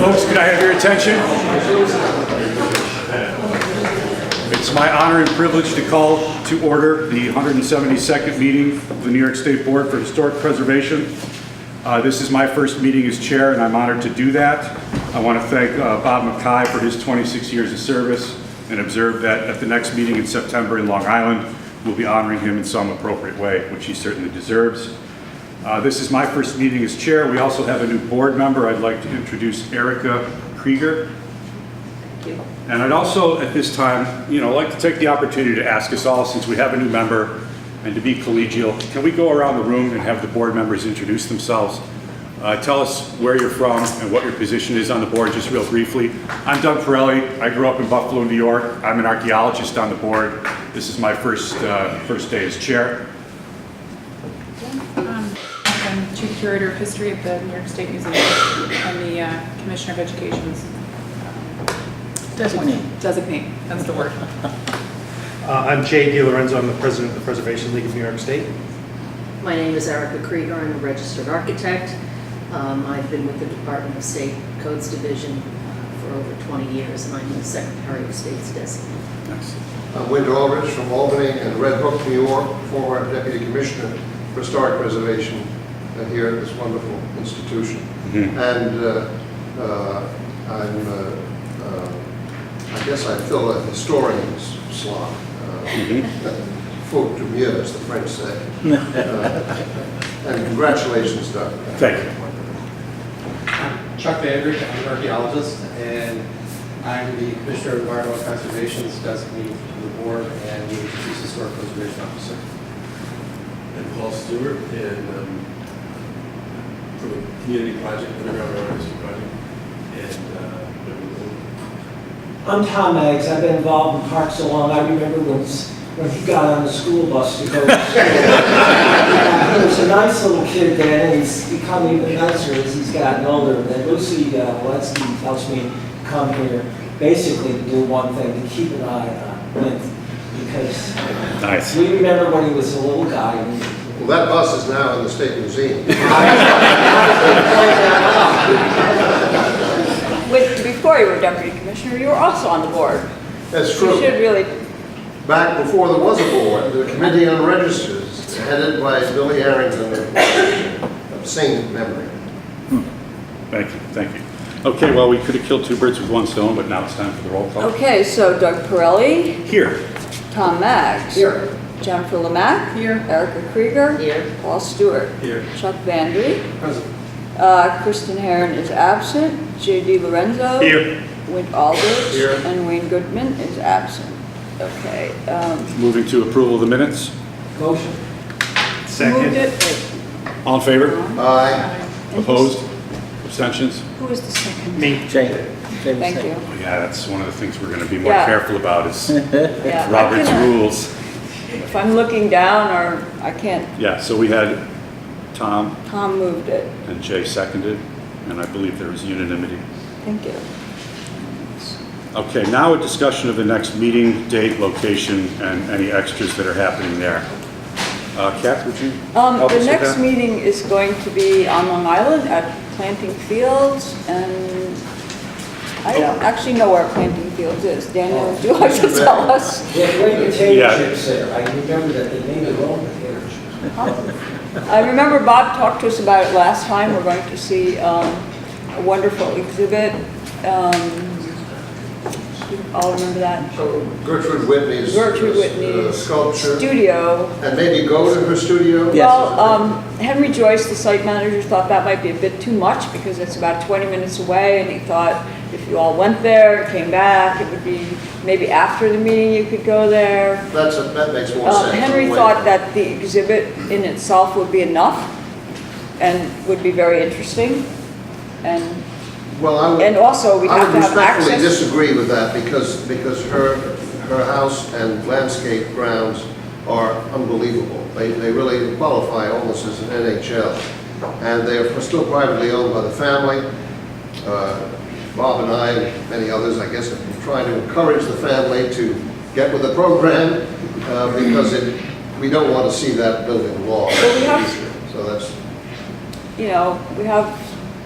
Folks, could I have your attention? It's my honor and privilege to call to order the 172nd meeting of the New York State Board for Historic Preservation. This is my first meeting as chair, and I'm honored to do that. I want to thank Bob Mckay for his 26 years of service and observe that at the next meeting in September in Long Island, we'll be honoring him in some appropriate way, which he certainly deserves. This is my first meeting as chair. We also have a new board member. I'd like to introduce Erica Krieger. Thank you. And I'd also, at this time, like to take the opportunity to ask us all, since we have a new member, and to be collegial, can we go around the room and have the board members introduce themselves? Tell us where you're from and what your position is on the board, just real briefly. I'm Doug Pirelli. I grew up in Buffalo, New York. I'm an archaeologist on the board. This is my first day as chair. I'm Chief Curator of History at the New York State Museum and the Commissioner of Education's designate. That's the word. I'm Jay DiLorenzo. I'm the president of the Preservation League of New York State. My name is Erica Krieger. I'm a registered architect. I've been with the Department of State Codes Division for over 20 years, and I'm the Secretary of State's designate. Nice. I'm Winter Ulrich from Albany and Red Hook, New York, former Deputy Commissioner for Historic Preservation here at this wonderful institution. Mm-hmm. And I guess I fill a historian's slot. Faute de mieux, as the French say. And congratulations, Doug. Thank you. Chuck Vandrick, I'm an archaeologist, and I'm the Commissioner of Environmental Conservation's designee for the board and the Chief Historic Preservation Officer. I'm Paul Stewart, and from a community project, underground restoration project, and I'm Tom Maggs. I've been involved in parks so long. I remember when he got on the school bus to go to school. He was a nice little kid then, and he's become even nicer as he's gotten older. And then Lucy Walensky helps me come here basically to do one thing, to keep an eye on Wint, because Nice. we remember when he was a little guy. Well, that bus is now in the State Museum. Before you were deputy commissioner, you were also on the board. That's true. You should really. Back before there was a board, the Committee on Registers, headed by Billy Arrington, of sane memory. Thank you. Okay, well, we could have killed two birds with one stone, but now it's time for the roll call. Okay, so Doug Pirelli, Here. Tom Maggs. Here. Jennifer Lemack. Here. Erica Krieger. Here. Paul Stewart. Here. Chuck Vandry. President. Kristen Herron is absent. J.D. Lorenzo. Here. Wint Aldrich. Here. And Wayne Goodman is absent. Okay. Moving to approval of the minutes. Motion. Moved it. All in favor? Aye. Opposed? Abstentions? Who is the second? Me. Thank you. Oh, yeah, that's one of the things we're going to be more Yeah. careful about is Yeah, I Robert's can, rules. If I'm looking down or I can't, Yeah, so we had Tom Tom moved it. and Jay seconded, and I believe there was unanimity. Thank you. Okay, now a discussion of the next meeting, date, location, and any extras that are happening there. Kath, would you help us The with next that? meeting is going to be on Long Island at Planting Fields, and I don't actually know where Planting Fields is. Daniel, would you like to tell us? They had great potato Yeah. chips there. I remember that they made their own potato chips. I remember Bob talked to us about it last time. We're going to see a wonderful exhibit. I'll remember that. So Gertrude Whitney's sculpture. Studio. And maybe go to her studio? Well, Henry Joyce, the site manager, thought that might be a bit too much because it's about 20 minutes away, and he thought if you all went there and came back, it would be maybe after the meeting you could go there. That makes more sense. Henry thought that the exhibit in itself would be enough and would be very interesting. And also we have to have I would access. respectfully disagree with that because her house and landscape grounds are unbelievable. They really qualify almost as an NHL. And they're still privately owned by the family. Bob and I and many others, I guess, have been trying to encourage the family to get with the program because we don't want to see that building lost. Well, we have, so that's. we have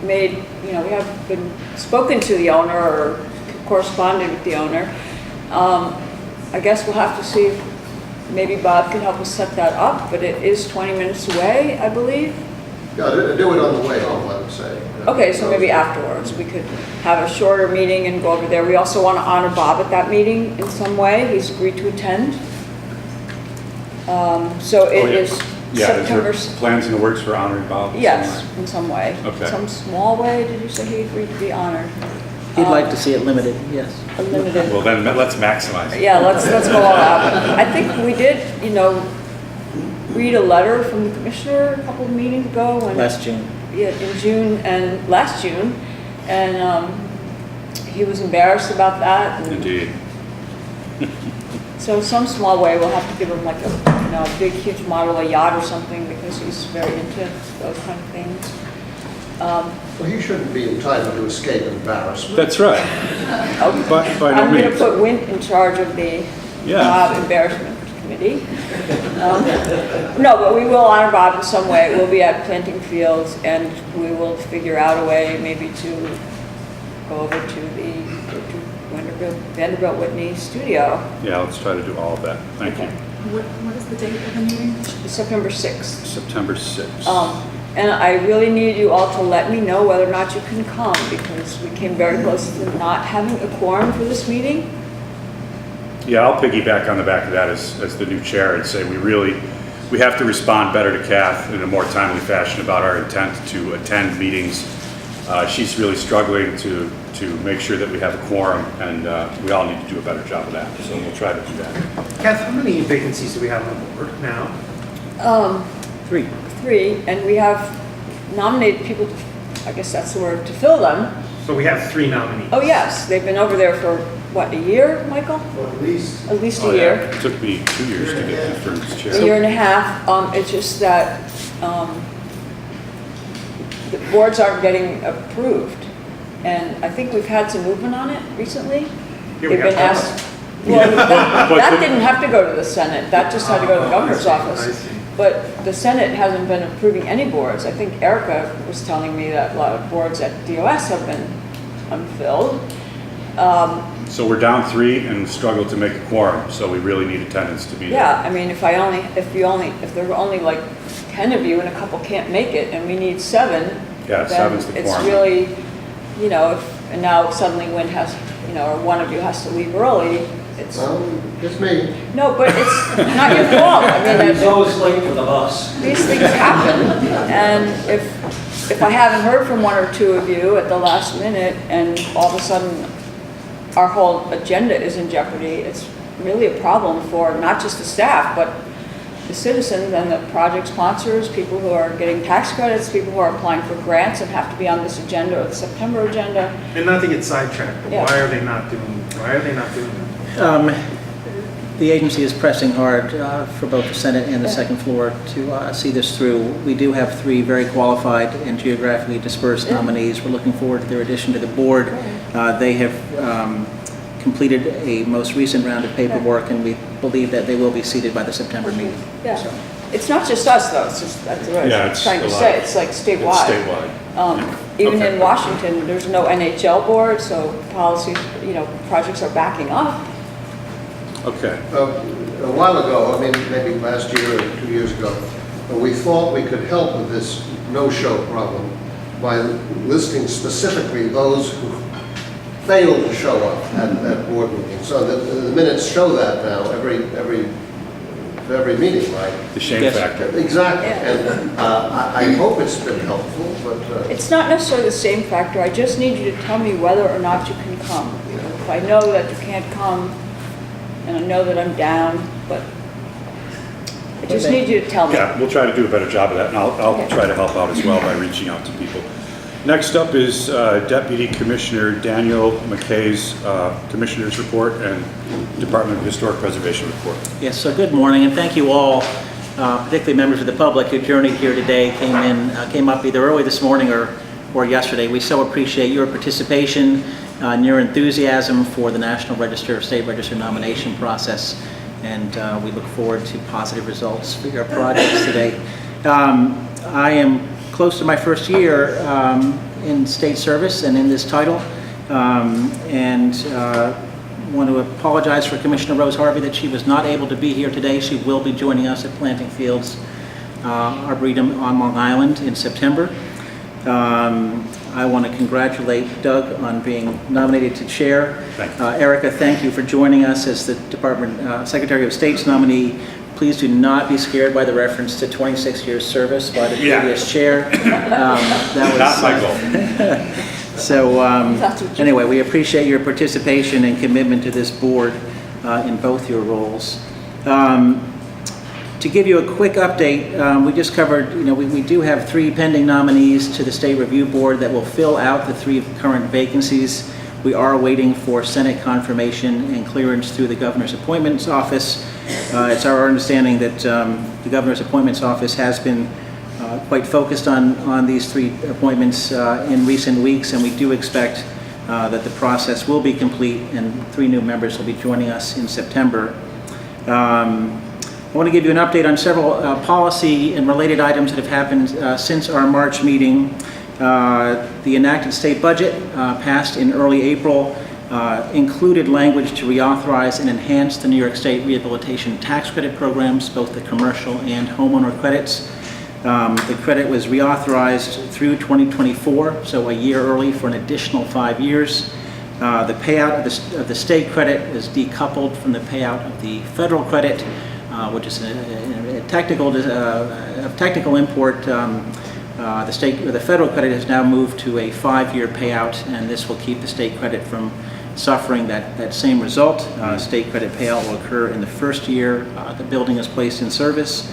made, we have been spoken to the owner or corresponded with the owner. I guess we'll have to see if maybe Bob can help us set that up, but it is 20 minutes away, I believe. Yeah, do it on the way home, I would say. Okay, so maybe afterwards, we could have a shorter meeting and go over there. We also want to honor Bob at that meeting in some way. He's agreed to attend. So it is Yeah, September. is there plans in the works for honoring Bob? Yes, somewhere? in some way. Okay. Some small way, did you say he agreed to be honored? He'd like to see it limited, yes. A limited. Well, then let's maximize it. Yeah, let's go all out. I think we did, read a letter from the commissioner a couple of meetings ago. Last June. Yeah, in June and last June, and he was embarrassed about that. And Indeed. so some small way, we'll have to give him like a big, huge model, a yacht or something, because he's very into those kind of things. Well, he shouldn't be entitled to escape embarrassment. That's right. By no I'm going to means. put Wint in charge of the Yeah. Bob Embarrassment Committee. No, but we will honor Bob in some way. We'll be at planting fields, and we will figure out a way maybe to go over to the Vanderbilt Whitney studio. Yeah, let's try to do all of that. Thank you. What is the date of the meeting? September 6th. September 6th. And I really need you all to let me know whether or not you can come, because we came very close to not having a quorum for this meeting. Yeah, I'll piggyback on the back of that as the new chair and say we have to respond better to Kath in a more timely fashion about our intent to attend meetings. She's really struggling to make sure that we have a quorum, and we all need to do a better job of that. So we'll try to do that. Kath, how many vacancies do we have on the board now? 3. 3, and we have nominated people, I guess that's the word, to fill them. So we have 3 nominees. Oh, yes, they've been over there for, what, a year, Michael? Or at least. At least Oh, a yeah. year. It took me 2 years to get confirmed as A chair. year and a half. It's just that the boards aren't getting approved. And I think we've had some movement on it recently. Yeah, we They've have been some. asked, well, that didn't have to go to the Senate. That just had to go to the governor's I office. see. But the Senate hasn't been approving any boards. I think Erica was telling me that a lot of boards at DOS have been unfilled. So we're down 3 and struggle to make a quorum, so we really need attendance to be there. Yeah, I mean, if there were only like 10 of you and a couple can't make it, and we need 7, Yeah, then 7's the it's quorum. really, and now suddenly Wynn has, or one of you has to leave early, it's, It's me. no, but it's not your fault. I mean, He's always late for the bus. these things happen, and if I haven't heard from 1 or 2 of you at the last minute, and all of a sudden our whole agenda is in jeopardy, it's really a problem for not just the staff, but the citizens and the project sponsors, people who are getting tax credits, people who are applying for grants and have to be on this agenda or the September agenda. And not to get sidetracked, but Yeah. why are they not doing that? The agency is pressing hard for both the Senate and the second floor to see this through. We do have 3 very qualified and geographically dispersed nominees. We're looking forward to their addition to the board. They have completed a most recent round of paperwork, and we believe that they will be seated by the September meeting. Yeah. So, It's not just us though, it's just, that's what I Yeah, was it's trying to a lot. say, it's like It's statewide. statewide. Even Okay. in Washington, there's no NHL board, so policies, projects are backing up. Okay. A while ago, I mean, maybe last year or 2 years ago, we thought we could help with this no-show problem by listing specifically those who failed to show up at board meetings. So the minutes show that now, every meeting, right? The shame Yes. factor. Exactly, Yeah. and I hope it's been helpful, but It's not necessarily the same factor, I just need you to tell me whether or not you can come. If I know that you can't come, and I know that I'm down, but I just need you to tell me. Yeah, we'll try to do a better job of that, and I'll Okay. try to help out as well by reaching out to people. Next up is Deputy Commissioner Daniel Mckay's Commissioner's Report and Department of Historic Preservation Report. yes, so good morning, and thank you all, particularly members of the public who journeyed here today, came up either early this morning or yesterday. We so appreciate your participation and your enthusiasm for the National Register, State Register nomination process, and we look forward to positive results for your projects today. I am close to my first year in state service and in this title. And want to apologize for Commissioner Rose Harvey that she was not able to be here today. She will be joining us at Planting Fields Arboretum on Long Island in September. I want to congratulate Doug on being nominated to chair. Erica, thank you for joining us as the Department Secretary of State's nominee. Please do not be scared by the reference to 26 years service by the previous chair. That was Not my goal. So anyway, we appreciate your participation and commitment to this board in both your roles. To give you a quick update, we just covered, we do have 3 pending nominees to the State Review Board that will fill out the 3 current vacancies. We are waiting for Senate confirmation and clearance through the Governor's Appointments Office. It's our understanding that the Governor's Appointments Office has been quite focused on these 3 appointments in recent weeks, and we do expect that the process will be complete and 3 new members will be joining us in September. I want to give you an update on several policy and related items that have happened since our March meeting. The enacted state budget passed in early April included language to reauthorize and enhance the New York State Rehabilitation Tax Credit programs, both the commercial and homeowner credits. The credit was reauthorized through 2024, so a year early for an additional 5 years. The payout of the state credit is decoupled from the payout of the federal credit, which is a technical import. The federal credit has now moved to a 5-year payout, and this will keep the state credit from suffering that same result. State credit payout will occur in the first year the building is placed in service.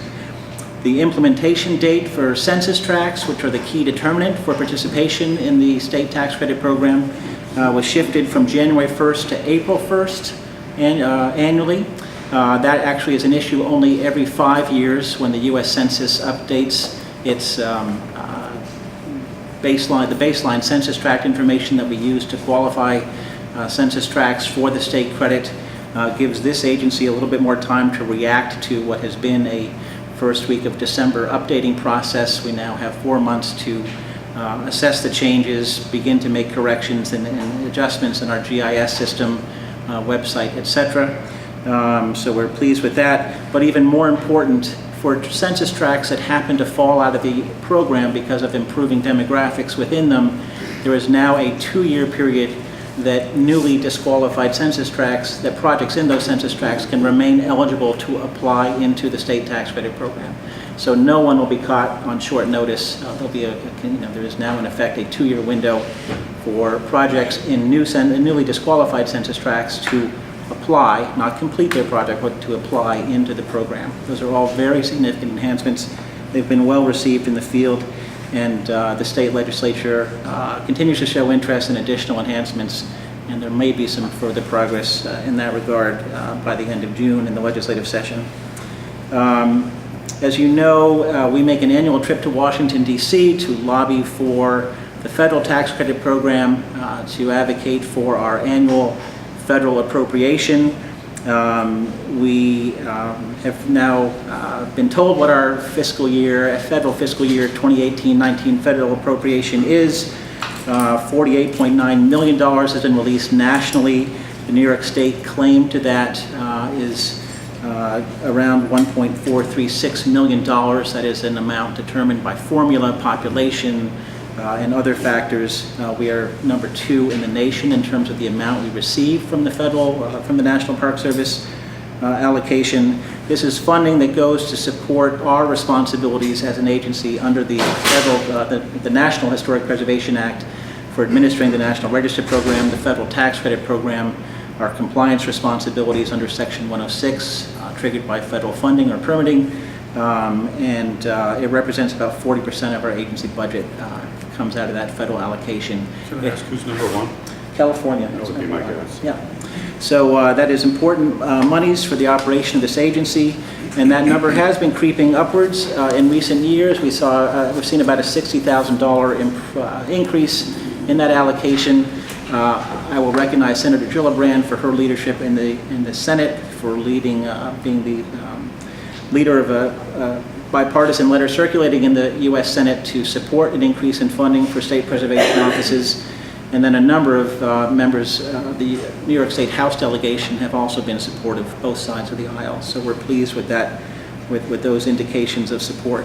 The implementation date for census tracts, which are the key determinant for participation in the state tax credit program, was shifted from January 1st to April 1st annually. That actually is an issue only every 5 years when the U.S. Census updates its baseline census tract information that we use to qualify census tracts for the state credit. Gives this agency a little bit more time to react to what has been a first week of December updating process. We now have 4 months to assess the changes, begin to make corrections and adjustments in our GIS system, website, etc. So we're pleased with that. But even more important, for census tracts that happen to fall out of the program because of improving demographics within them, there is now a 2-year period that newly disqualified census tracts, that projects in those census tracts can remain eligible to apply into the state tax credit program. So no one will be caught on short notice. There'll be there is now in effect a 2-year window for projects in newly disqualified census tracts to apply, not complete their project, but to apply into the program. Those are all very significant enhancements. They've been well received in the field, and the state legislature continues to show interest in additional enhancements, and there may be some further progress in that regard by the end of June in the legislative session. As you know, we make an annual trip to Washington, D.C. to lobby for the federal tax credit program, to advocate for our annual federal appropriation. We have now been told what our federal fiscal year 2018-19 federal appropriation is. $48.9 million has been released nationally. The New York State claim to that is around $1.436 million. That is an amount determined by formula, population, and other factors. We are number 2 in the nation in terms of the amount we receive from the from the National Park Service allocation. This is funding that goes to support our responsibilities as an agency under the the National Historic Preservation Act for administering the National Register Program, the Federal Tax Credit Program, our compliance responsibilities under Section 106, triggered by federal funding or permitting, and it represents about 40% of our agency budget. Comes out of that federal allocation. Can I ask who's number 1? California. That would be my guess. Yeah. So that is important monies for the operation of this agency, and that number has been creeping upwards in recent years. We've seen about a $60,000 increase in that allocation. I will recognize Senator Gillibrand for her leadership in the Senate, for being the leader of a bipartisan letter circulating in the U.S. Senate to support an increase in funding for state preservation offices. And then a number of members of the New York State House delegation have also been supportive, both sides of the aisle. So we're pleased with that, with those indications of support.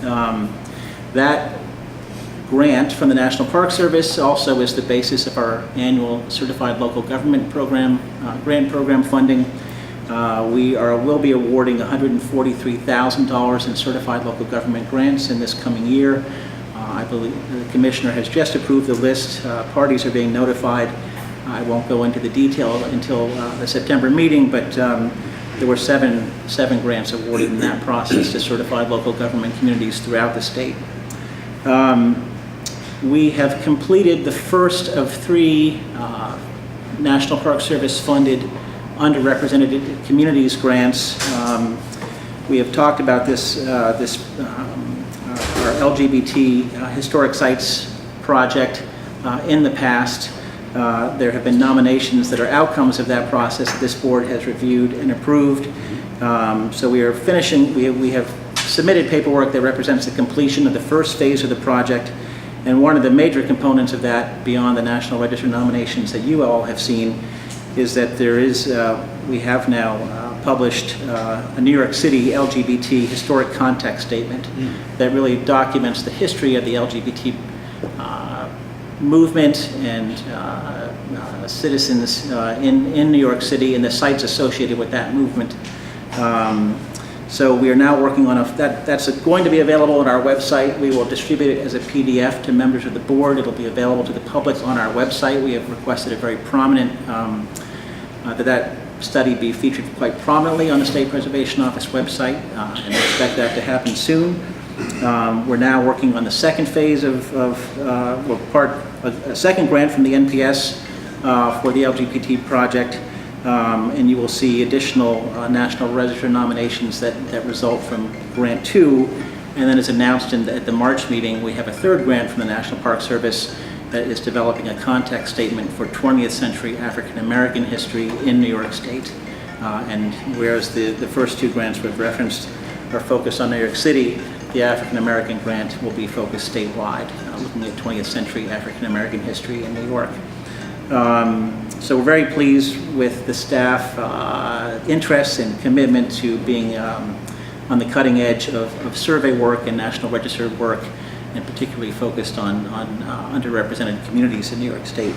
That grant from the National Park Service also is the basis of our annual Certified Local Government Program, grant program funding. We will be awarding $143,000 in certified local government grants in this coming year. I believe the Commissioner has just approved the list. Parties are being notified. I won't go into the detail until the September meeting, but there were seven grants awarded in that process to certified local government communities throughout the state. We have completed the first of 3 National Park Service funded underrepresented communities grants. We have talked about this, our LGBT historic sites project in the past. There have been nominations that are outcomes of that process that this board has reviewed and approved. So we are finishing, we have submitted paperwork that represents the completion of the first phase of the project. And one of the major components of that, beyond the National Register nominations that you all have seen, is that there is, we have now published a New York City LGBT historic context statement that really documents the history of the LGBT movement and citizens in New York City and the sites associated with that movement. So we are now working on that's going to be available on our website. We will distribute it as a PDF to members of the board. It'll be available to the public on our website. We have requested a very prominent, that study be featured quite prominently on the State Preservation Office website, and we expect that to happen soon. We're now working on the second phase a second grant from the NPS for the LGBT project. And you will see additional National Register nominations that result from Grant 2. And then as announced at the March meeting, we have a third grant from the National Park Service that is developing a context statement for 20th century African American history in New York State. And whereas the first 2 grants we've referenced are focused on New York City, the African American grant will be focused statewide, looking at 20th century African American history in New York. So we're very pleased with the staff interest and commitment to being on the cutting edge of survey work and National Register work, and particularly focused on underrepresented communities in New York State.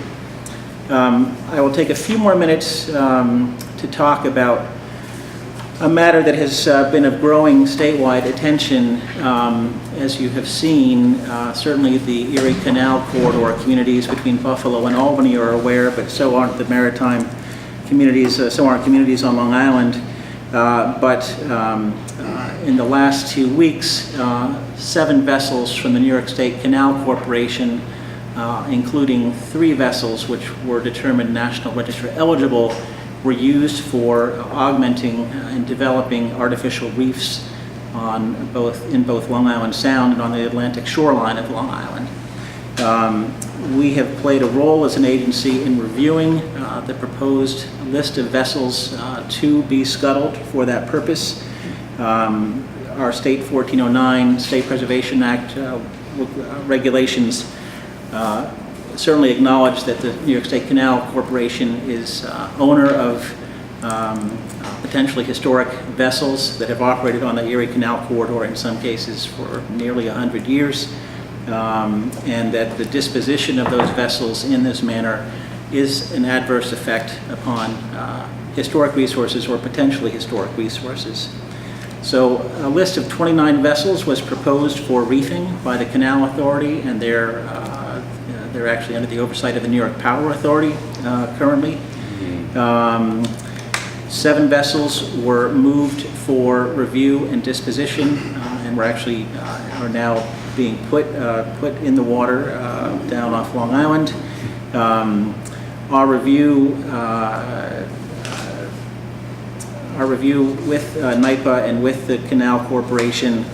I will take a few more minutes to talk about a matter that has been of growing statewide attention. As you have seen, certainly the Erie Canal corridor communities between Buffalo and Albany are aware, but so aren't the maritime communities, so aren't communities on Long Island. In the last 2 weeks, 7 vessels from the New York State Canal Corporation, including 3 vessels which were determined National Register eligible, were used for augmenting and developing artificial reefs in both Long Island Sound and on the Atlantic shoreline of Long Island. We have played a role as an agency in reviewing the proposed list of vessels to be scuttled for that purpose. Our State 1409 State Preservation Act regulations certainly acknowledge that the New York State Canal Corporation is owner of potentially historic vessels that have operated on the Erie Canal corridor in some cases for nearly 100 years, and that the disposition of those vessels in this manner is an adverse effect upon historic resources or potentially historic resources. So a list of 29 vessels was proposed for reefing by the Canal Authority, and they're actually under the oversight of the New York Power Authority currently. 7 vessels were moved for review and disposition, and we're actually are now being put in the water down off Long Island. Our review with NYPA and with the Canal Corporation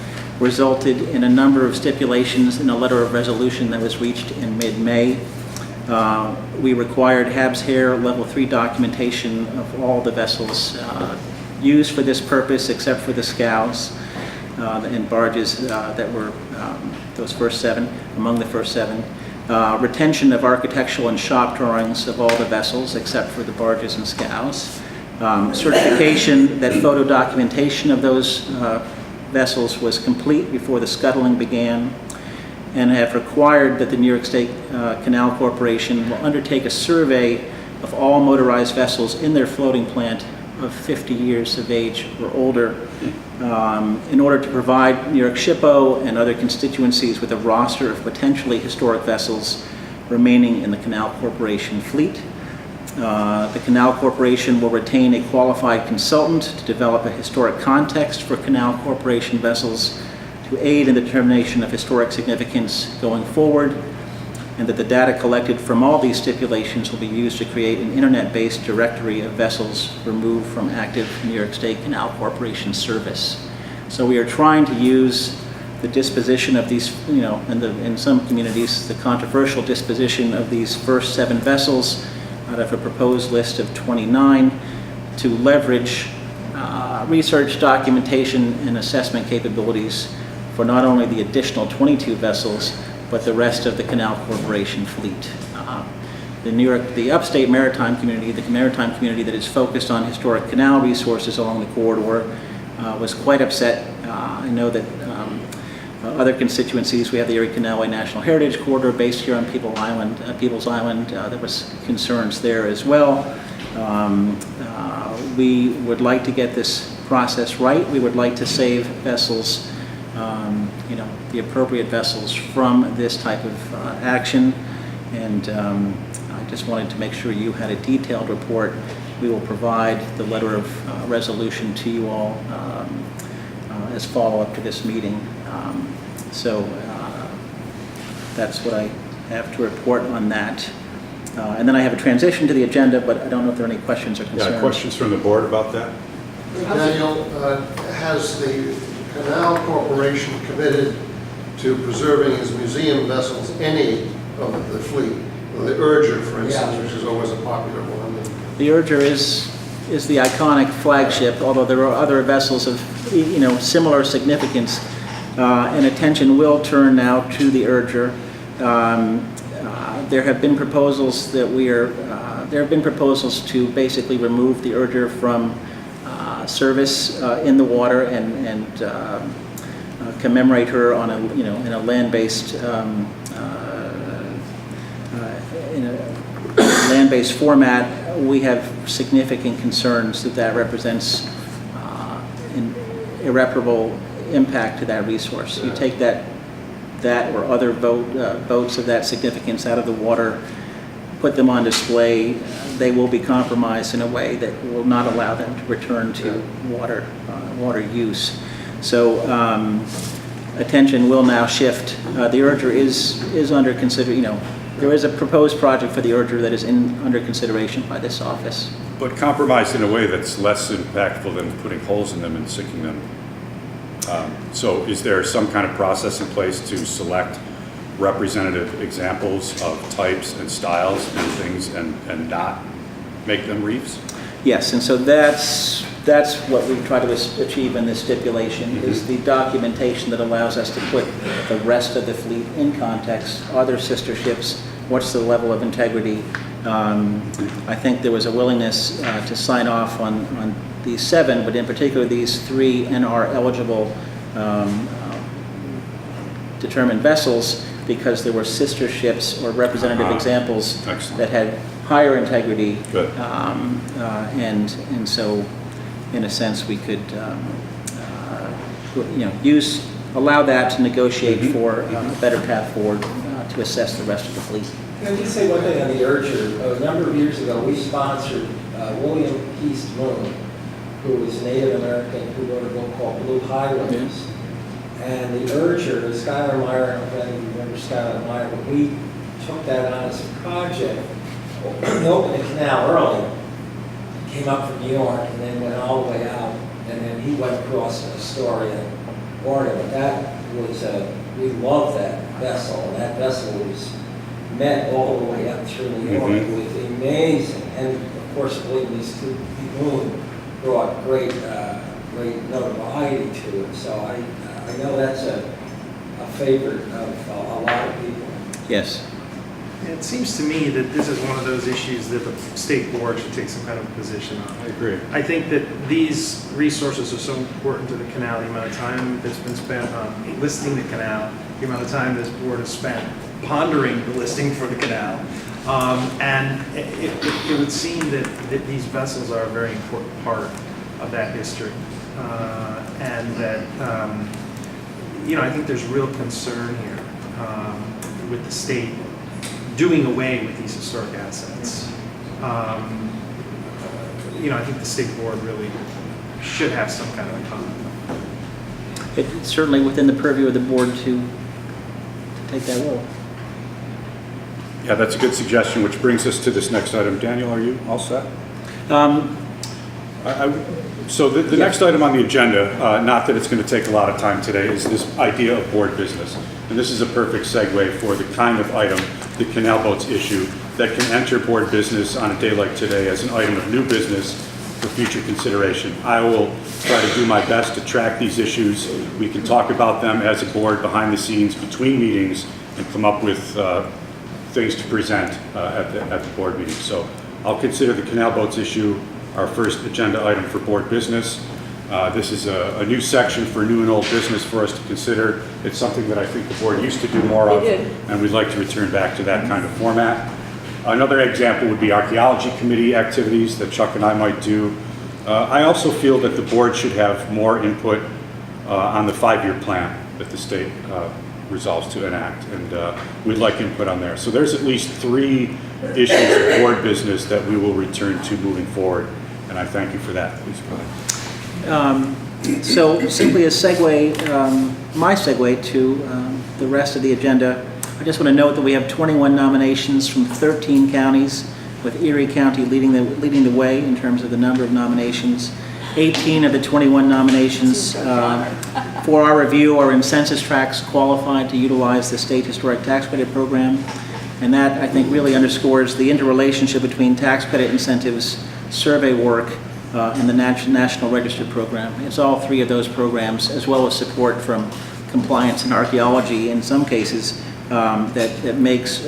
resulted in a number of stipulations in a letter of resolution that was reached in mid-May. We required Habs Hair Level 3 documentation of all the vessels used for this purpose except for the scows. and barges that were those first 7, among the first 7. Retention of architectural and shop drawings of all the vessels except for the barges and scows. Certification that photo documentation of those vessels was complete before the scuttling began, and have required that the New York State Canal Corporation will undertake a survey of all motorized vessels in their floating plant of 50 years of age or older in order to provide New York SHPO and other constituencies with a roster of potentially historic vessels remaining in the Canal Corporation fleet. The Canal Corporation will retain a qualified consultant to develop a historic context for Canal Corporation vessels to aid in the determination of historic significance going forward, and that the data collected from all these stipulations will be used to create an internet-based directory of vessels removed from active New York State Canal Corporation service. So we are trying to use the disposition of these, in some communities, the controversial disposition of these first 7 vessels out of a proposed list of 29 to leverage research, documentation, and assessment capabilities for not only the additional 22 vessels, but the rest of the Canal Corporation fleet. The upstate maritime community, the maritime community that is focused on historic canal resources along the corridor, was quite upset. I know that other constituencies, we have the Erie Canalway National Heritage Corridor based here on People's Island. There was concerns there as well. We would like to get this process right. We would like to save vessels, the appropriate vessels from this type of action. And I just wanted to make sure you had a detailed report. We will provide the letter of resolution to you all as follow-up to this meeting. So that's what I have to report on that. And then I have a transition to the agenda, but I don't know if there are any questions or concerns. Yeah, questions from the board about that? Daniel, has the Canal Corporation committed to preserving as museum vessels any of the fleet? The Urger, for instance, which is always a popular one. The Urger is the iconic flagship, although there are other vessels of similar significance, and attention will turn now to the Urger. There have been proposals that there have been proposals to basically remove the Urger from service in the water and commemorate her on in a land-based land-based format. We have significant concerns that represents an irreparable impact to that resource. You take that or other boats of that significance out of the water, put them on display, they will be compromised in a way that will not allow them to return to water use. So attention will now shift. The Urger is under there is a proposed project for the Urger that is under consideration by this office. But compromised in a way that's less impactful than putting holes in them and sinking them. So is there some kind of process in place to select representative examples of types and styles and things and not make them reefs? Yes, and so that's what we try to achieve in this stipulation, is the documentation that allows us to put the rest of the fleet in context. Are there sister ships? What's the level of integrity? I think there was a willingness to sign off on these 7, but in particular these 3 NR eligible determined vessels, because there were sister ships or representative examples that had higher integrity. Good. And so, in a sense, we could allow that to negotiate for a better path forward to assess the rest of the fleet. Can I just say one thing on the Urger? A number of years ago, we sponsored William East Moon, who was Native American, who wrote a book called Blue Highlands. And the Urger, Skylar Meyer, I don't know if any of you remember Skylar Meyer, but we took that on as a project. We opened the canal early, came up from New York, and then went all the way out, and then he went across to Astoria, Oregon. But that was, we loved that vessel, and that vessel was met all the way up through New York. It was amazing. And of course, William East Moon brought great great notoriety to it. So I know that's a favorite of a lot of people. Yes. It seems to me that this is one of those issues that the state board should take some kind of position on. I agree. I think that these resources are so important to the canal, the amount of time that's been spent on listing the canal, the amount of time this board has spent pondering the listing for the canal. And it would seem that these vessels are a very important part of that history. And that, I think there's real concern here with the state doing away with these historic assets. I think the state board really should have some kind of autonomy. It's certainly within the purview of the board to take that role. Yeah, that's a good suggestion, which brings us to this next item. Daniel, are you all set? So the next item on the agenda, not that it's going to take a lot of time today, is this idea of board business. And this is a perfect segue for the kind of item, the canal boats issue, that can enter board business on a day like today as an item of new business for future consideration. I will try to do my best to track these issues. We can talk about them as a board behind the scenes between meetings and come up with things to present at the board meeting. So I'll consider the canal boats issue our first agenda item for board business. This is a new section for new and old business for us to consider. It's something that I think the board used to do more of, and we'd like to return back to that kind of format. Another example would be archaeology committee activities that Chuck and I might do. I also feel that the board should have more input on the 5-year plan that the state resolves to enact, and we'd like input on there. So there's at least 3 issues of board business that we will return to moving forward, and I thank you for that. Please go ahead. So simply a segue, my segue to the rest of the agenda, I just want to note that we have 21 nominations from 13 counties, with Erie County leading the way in terms of the number of nominations. 18 of the 21 nominations for our review are in census tracts qualified to utilize the State Historic Tax Credit Program. And that, I think, really underscores the interrelationship between tax credit incentives, survey work, and the National Register Program. It's all 3 of those programs, as well as support from compliance and archaeology in some cases, that makes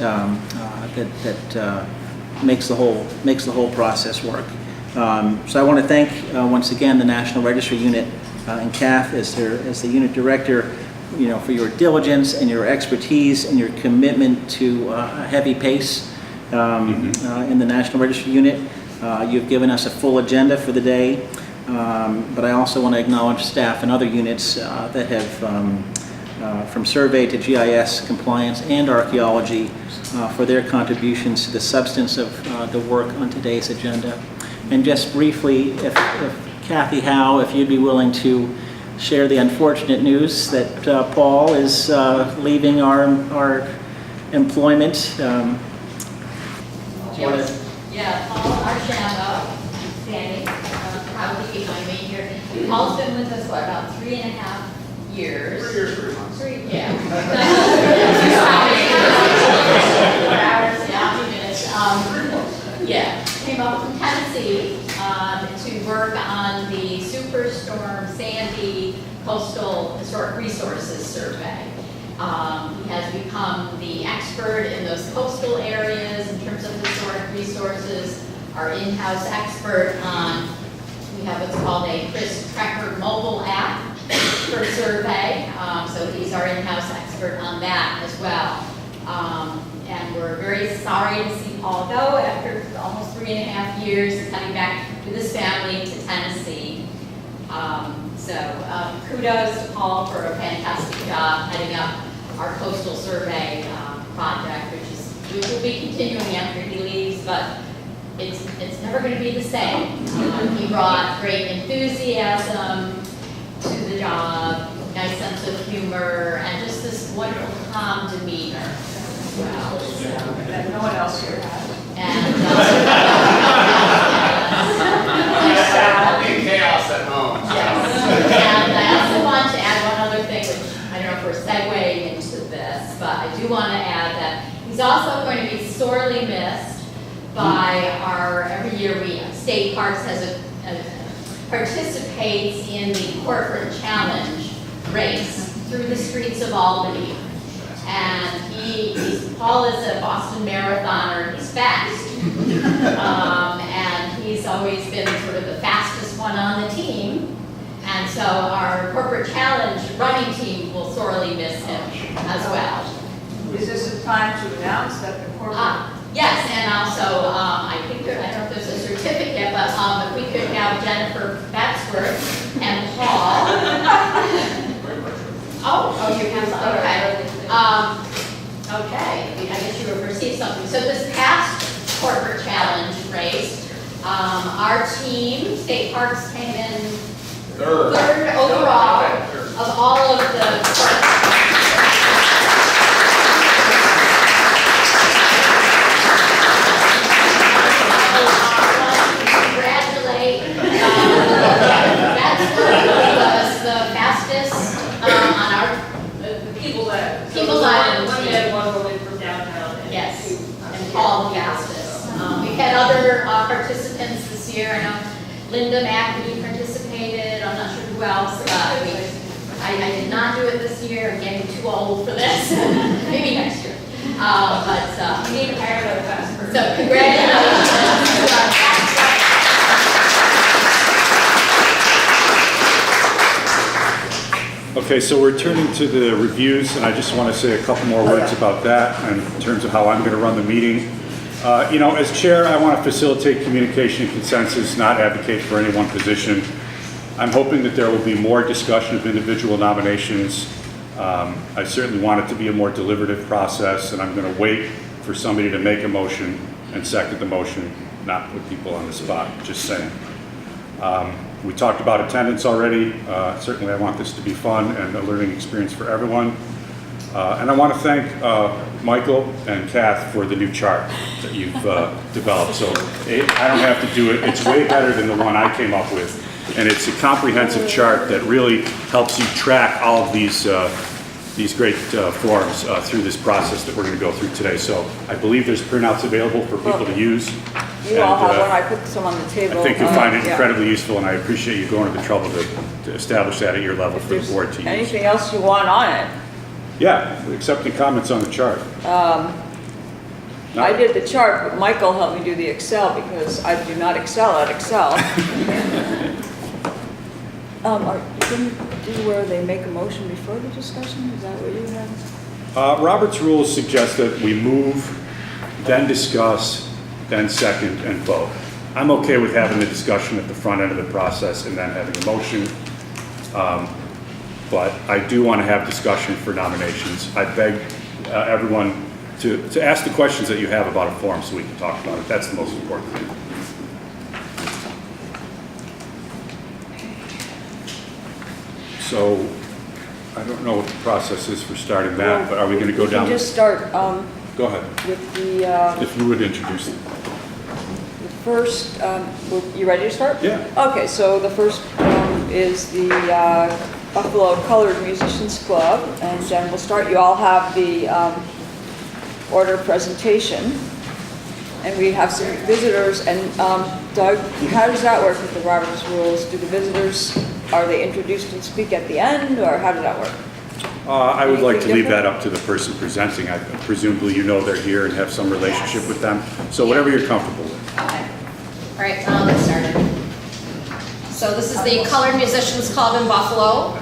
the whole process work. So I want to thank once again the National Register Unit and Kath as the unit director, for your diligence and your expertise and your commitment to a heavy pace in the National Register Unit. You've given us a full agenda for the day, but I also want to acknowledge staff and other units that have, from survey to GIS, compliance, and archaeology, for their contributions to the substance of the work on today's agenda. And just briefly, if Kathy Howe, if you'd be willing to share the unfortunate news that Paul is leaving our employment. Yeah, Paul Archambault, standing, proudly behind me here. Paul's been with us, about 3.5 years? 3 years, 3 months. 3, yeah. 4 hours, yeah, came up from Tennessee to work on the Superstorm Sandy Coastal Historic Resources Survey. He has become the expert in those coastal areas in terms of historic resources, our in-house expert on, we have what's called a Chris Trekker mobile app for survey, so he's our in-house expert on that as well. And we're very sorry to see Paul go after almost 3.5 years. He's coming back with his family to Tennessee. Kudos to Paul for a fantastic job heading up our coastal survey project, which is, we will be continuing after he leaves, but it's never going to be the same. He brought great enthusiasm to the job, nice sense of humor, and just this wonderful calm demeanor as well. That no one else here has. And chaos at home. yes. And I also want to add one other thing, which I don't know if we're segueing into this, but I do want to add that he's also going to be sorely missed by every year State Parks has participates in the corporate challenge race through the streets of Albany. And Paul is a Boston marathoner, he's fast. And he's always been sort of the fastest one on the team. And so our corporate challenge running team will sorely miss him as well. Is this a time to announce that the corporate? Yes, and also, I don't know if there's a certificate, but if we could have Jennifer Batsworth and Paul. Oh, you have, okay. Okay, I guess you were perceived something. So this past corporate challenge race, our team, State Parks, came in third overall of all of the was the fastest on our People Island team. One from downtown. Yes, and Paul the fastest. We've had other participants this year. I know Linda McAdoo participated. I'm not sure who else. I did not do it this year. I'm getting too old for this. Maybe next year. But we need to hire another fast person. So congratulations to our fast. Okay, so we're turning to the reviews, and I just want to say a couple more words about that and in terms of how I'm going to run the meeting. As chair, I want to facilitate communication and consensus, not advocate for any one position. I'm hoping that there will be more discussion of individual nominations. I certainly want it to be a more deliberative process, and I'm going to wait for somebody to make a motion and second the motion, not put people on the spot, just saying. We talked about attendance already. Certainly I want this to be fun and a learning experience for everyone. And I want to thank Michael and Kath for the new chart that you've developed. So I don't have to do it. It's way better than the one I came up with. And it's a comprehensive chart that really helps you track all of these great forms through this process that we're going to go through today. So I believe there's printouts available for people to use. You all have one, I put some on the table. I think you'll find it incredibly useful, and I appreciate you going to the trouble to establish that at your level for the board to use. Anything else you want on it? Yeah, accepting comments on the chart. I did the chart, but Michael helped me do the Excel because I do not excel at Excel. Are you going to do where they make a motion before the discussion? Is that what you have? Robert's rules suggest that we move, then discuss, then second and vote. I'm okay with having the discussion at the front end of the process and then having a motion. But I do want to have discussion for nominations. I beg everyone to ask the questions that you have about a form so we can talk about it. That's the most important thing. So I don't know what the process is for starting that, but are we going to go down? We can just start Go ahead. with the If you would introduce them. first, you ready to start? Yeah. Okay, so the first is the Buffalo Colored Musicians Club, and then we'll start. You all have the order of presentation, and we have some visitors. And Doug, how does that work with the Roberts rules? Do the visitors, are they introduced and speak at the end, or how does that work? I would like to Anything leave that up to the person presenting. Presumably you know they're here and have some relationship with them. So whatever you're comfortable with. Okay. All right, let's start. So this is the Colored Musicians Club in Buffalo.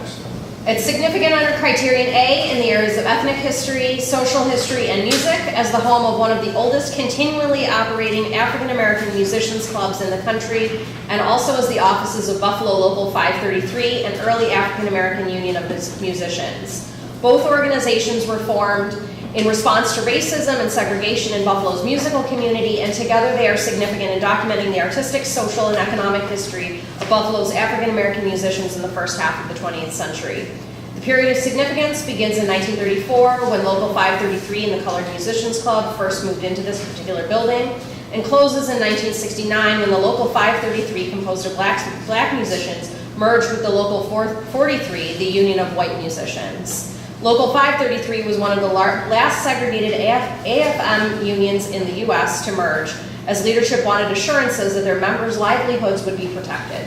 It's significant under criterion A in the areas of ethnic history, social history, and music as the home of one of the oldest continually operating African-American musicians clubs in the country, and also as the offices of Buffalo Local 533, an early African-American union of musicians. Both organizations were formed in response to racism and segregation in Buffalo's musical community, and together they are significant in documenting the artistic, social, and economic history of Buffalo's African-American musicians in the first half of the 20th century. The period of significance begins in 1934, when Local 533 and the Colored Musicians Club first moved into this particular building, and closes in 1969, when the Local 533, composed of black musicians, merged with the Local 443, the Union of White Musicians. Local 533 was one of the last segregated AFM unions in the U.S. to merge, as leadership wanted assurances that their members' livelihoods would be protected.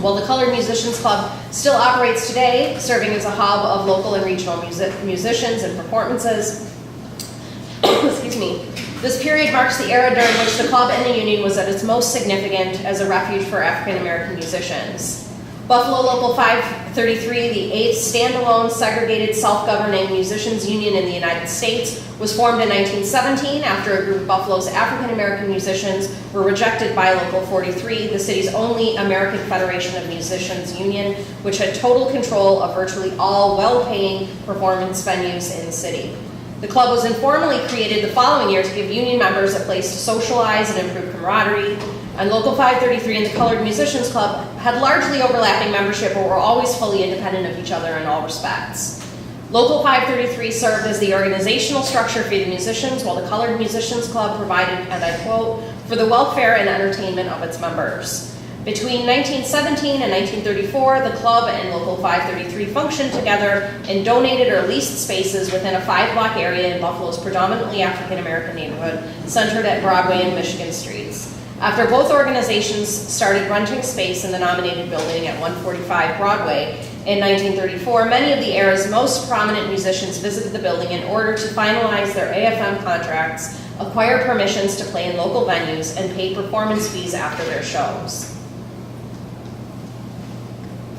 While the Colored Musicians Club still operates today, serving as a hub of local and regional musicians and performances, excuse me, this period marks the era during which the club and the union was at its most significant as a refuge for African American musicians. Buffalo Local 533, the 8th standalone segregated self-governing musicians union in the United States, was formed in 1917 after a group of Buffalo's African American musicians were rejected by Local 43, the city's only American Federation of Musicians union, which had total control of virtually all well-paying performance venues in the city. The club was informally created the following year to give union members a place to socialize and improve camaraderie. And Local 533 and the Colored Musicians Club had largely overlapping membership but were always fully independent of each other in all respects. Local 533 served as the organizational structure for the musicians, while the Colored Musicians Club provided, and I quote, for the welfare and entertainment of its members. Between 1917 and 1934, the club and Local 533 functioned together and donated or leased spaces within a 5-block area in Buffalo's predominantly African American neighborhood, centered at Broadway and Michigan streets. After both organizations started renting space in the nominated building at 145 Broadway in 1934, many of the era's most prominent musicians visited the building in order to finalize their AFM contracts, acquire permissions to play in local venues, and pay performance fees after their shows.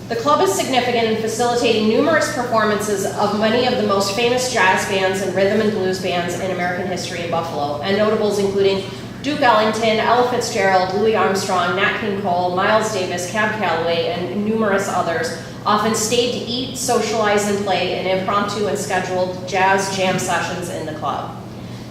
The club is significant in facilitating numerous performances of many of the most famous jazz bands and rhythm and blues bands in American history in Buffalo, and notables including Duke Ellington, Ella Fitzgerald, Louis Armstrong, Nat King Cole, Miles Davis, Cab Calloway, and numerous others often stayed to eat, socialize, and play in impromptu and scheduled jazz jam sessions in the club.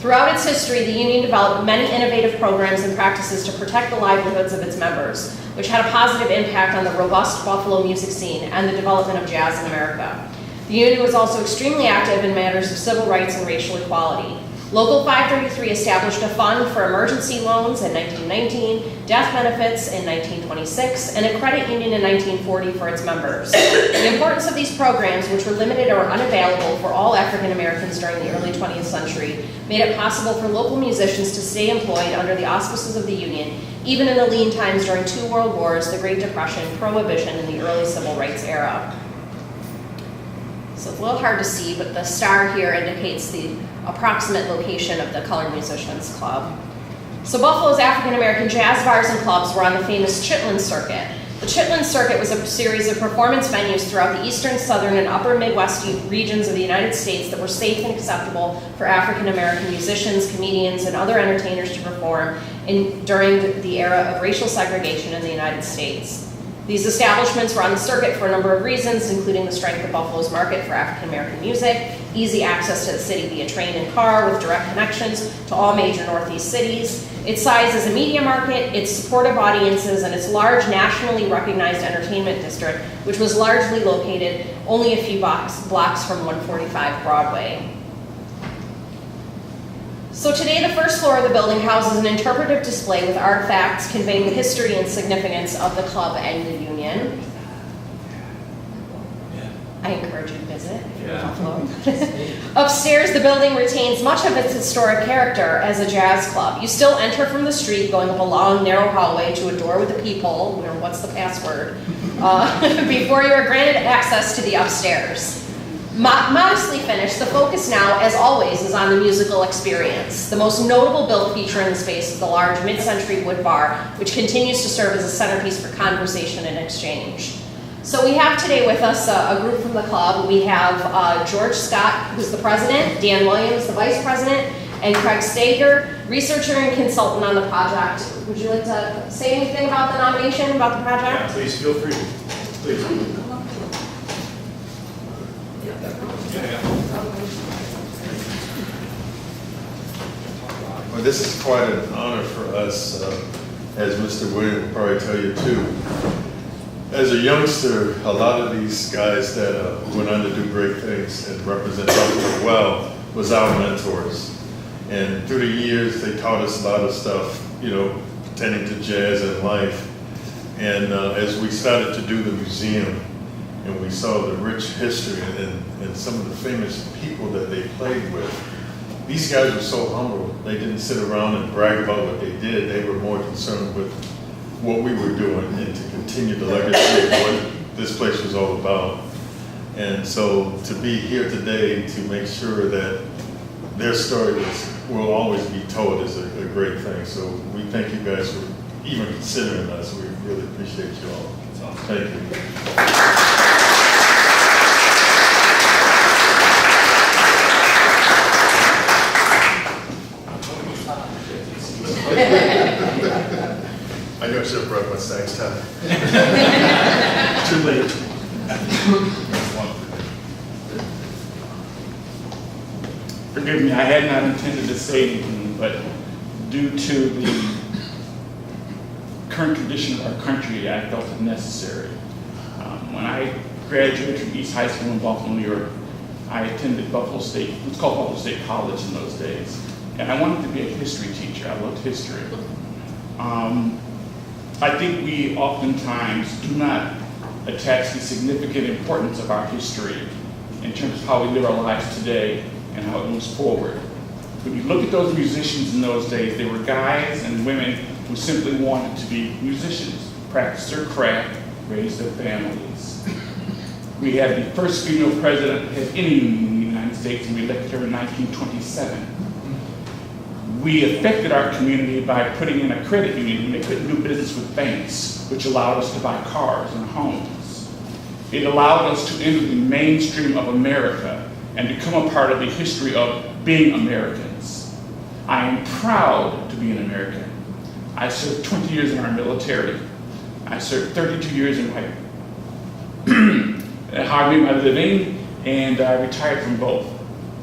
Throughout its history, the union developed many innovative programs and practices to protect the livelihoods of its members, which had a positive impact on the robust Buffalo music scene and the development of jazz in America. The union was also extremely active in matters of civil rights and racial equality. Local 533 established a fund for emergency loans in 1919, death benefits in 1926, and a credit union in 1940 for its members. The importance of these programs, which were limited or unavailable for all African Americans during the early 20th century, made it possible for local musicians to stay employed under the auspices of the union, even in the lean times during 2 world wars, the Great Depression, Prohibition, and the early civil rights era. So it's a little hard to see, but the star here indicates the approximate location of the Colored Musicians Club. So Buffalo's African American jazz bars and clubs were on the famous Chitlin Circuit. The Chitlin Circuit was a series of performance venues throughout the eastern, southern, and upper Midwest regions of the United States that were safe and acceptable for African American musicians, comedians, and other entertainers to perform during the era of racial segregation in the United States. These establishments were on the circuit for a number of reasons, including the strength of Buffalo's market for African American music, easy access to the city via train and car with direct connections to all major Northeast cities, its size as a media market, its supportive audiences, and its large nationally recognized entertainment district, which was largely located only a few blocks from 145 Broadway. So today, the first floor of the building houses an interpretive display with artifacts conveying the history and significance of the club and the union. I encourage you to visit if you're in Buffalo. Upstairs, the building retains much of its historic character as a jazz club. You still enter from the street, going up a long, narrow hallway to a door with a peephole, or what's the password, before you are granted access to the upstairs. Modestly finished, the focus now, as always, is on the musical experience. The most notable built feature in the space is the large mid-century wood bar, which continues to serve as a centerpiece for conversation and exchange. So we have today with us a group from the club. We have George Scott, who's the president, Dan Williams, the vice president, and Craig Stager, researcher and consultant on the project. Would you like to say anything about the nomination, about the project? Yeah, please feel free. Please. Well, this is quite an honor for us, as Mr. Williams will probably tell you too. As a youngster, a lot of these guys that went on to do great things and represent Buffalo well was our mentors. And through the years, they taught us a lot of stuff, you know, pertaining to jazz and life. And as we started to do the museum, and we saw the rich history and some of the famous people that they played with. These guys were so humble. They didn't sit around and brag about what they did. They were more concerned with what we were doing and to continue the legacy of what this place was all about. And so to be here today to make sure that their story will always be told is a great thing. So we thank you guys for even considering us. We really appreciate you all. Thank you. I know I should have brought my next time. Too late. Forgive me, I had not intended to say anything, but due to the current condition of our country, I felt it necessary. When I graduated from East High School in Buffalo, New York, I attended Buffalo State, it was called Buffalo State College in those days, and I wanted to be a history teacher. I loved history. I think we oftentimes do not attach the significant importance of our history in terms of how we live our lives today and how it moves forward. When you look at those musicians in those days, they were guys and women who simply wanted to be musicians, practice their craft, raise their families. We had the first female president had any in the United States, and we elected her in 1927. We affected our community by putting in a credit union when they couldn't do business with banks, which allowed us to buy cars and homes. It allowed us to enter the mainstream of America and become a part of the history of being Americans. I am proud to be an American. I served 20 years in our military. I served 32 years in my my living, and I retired from both.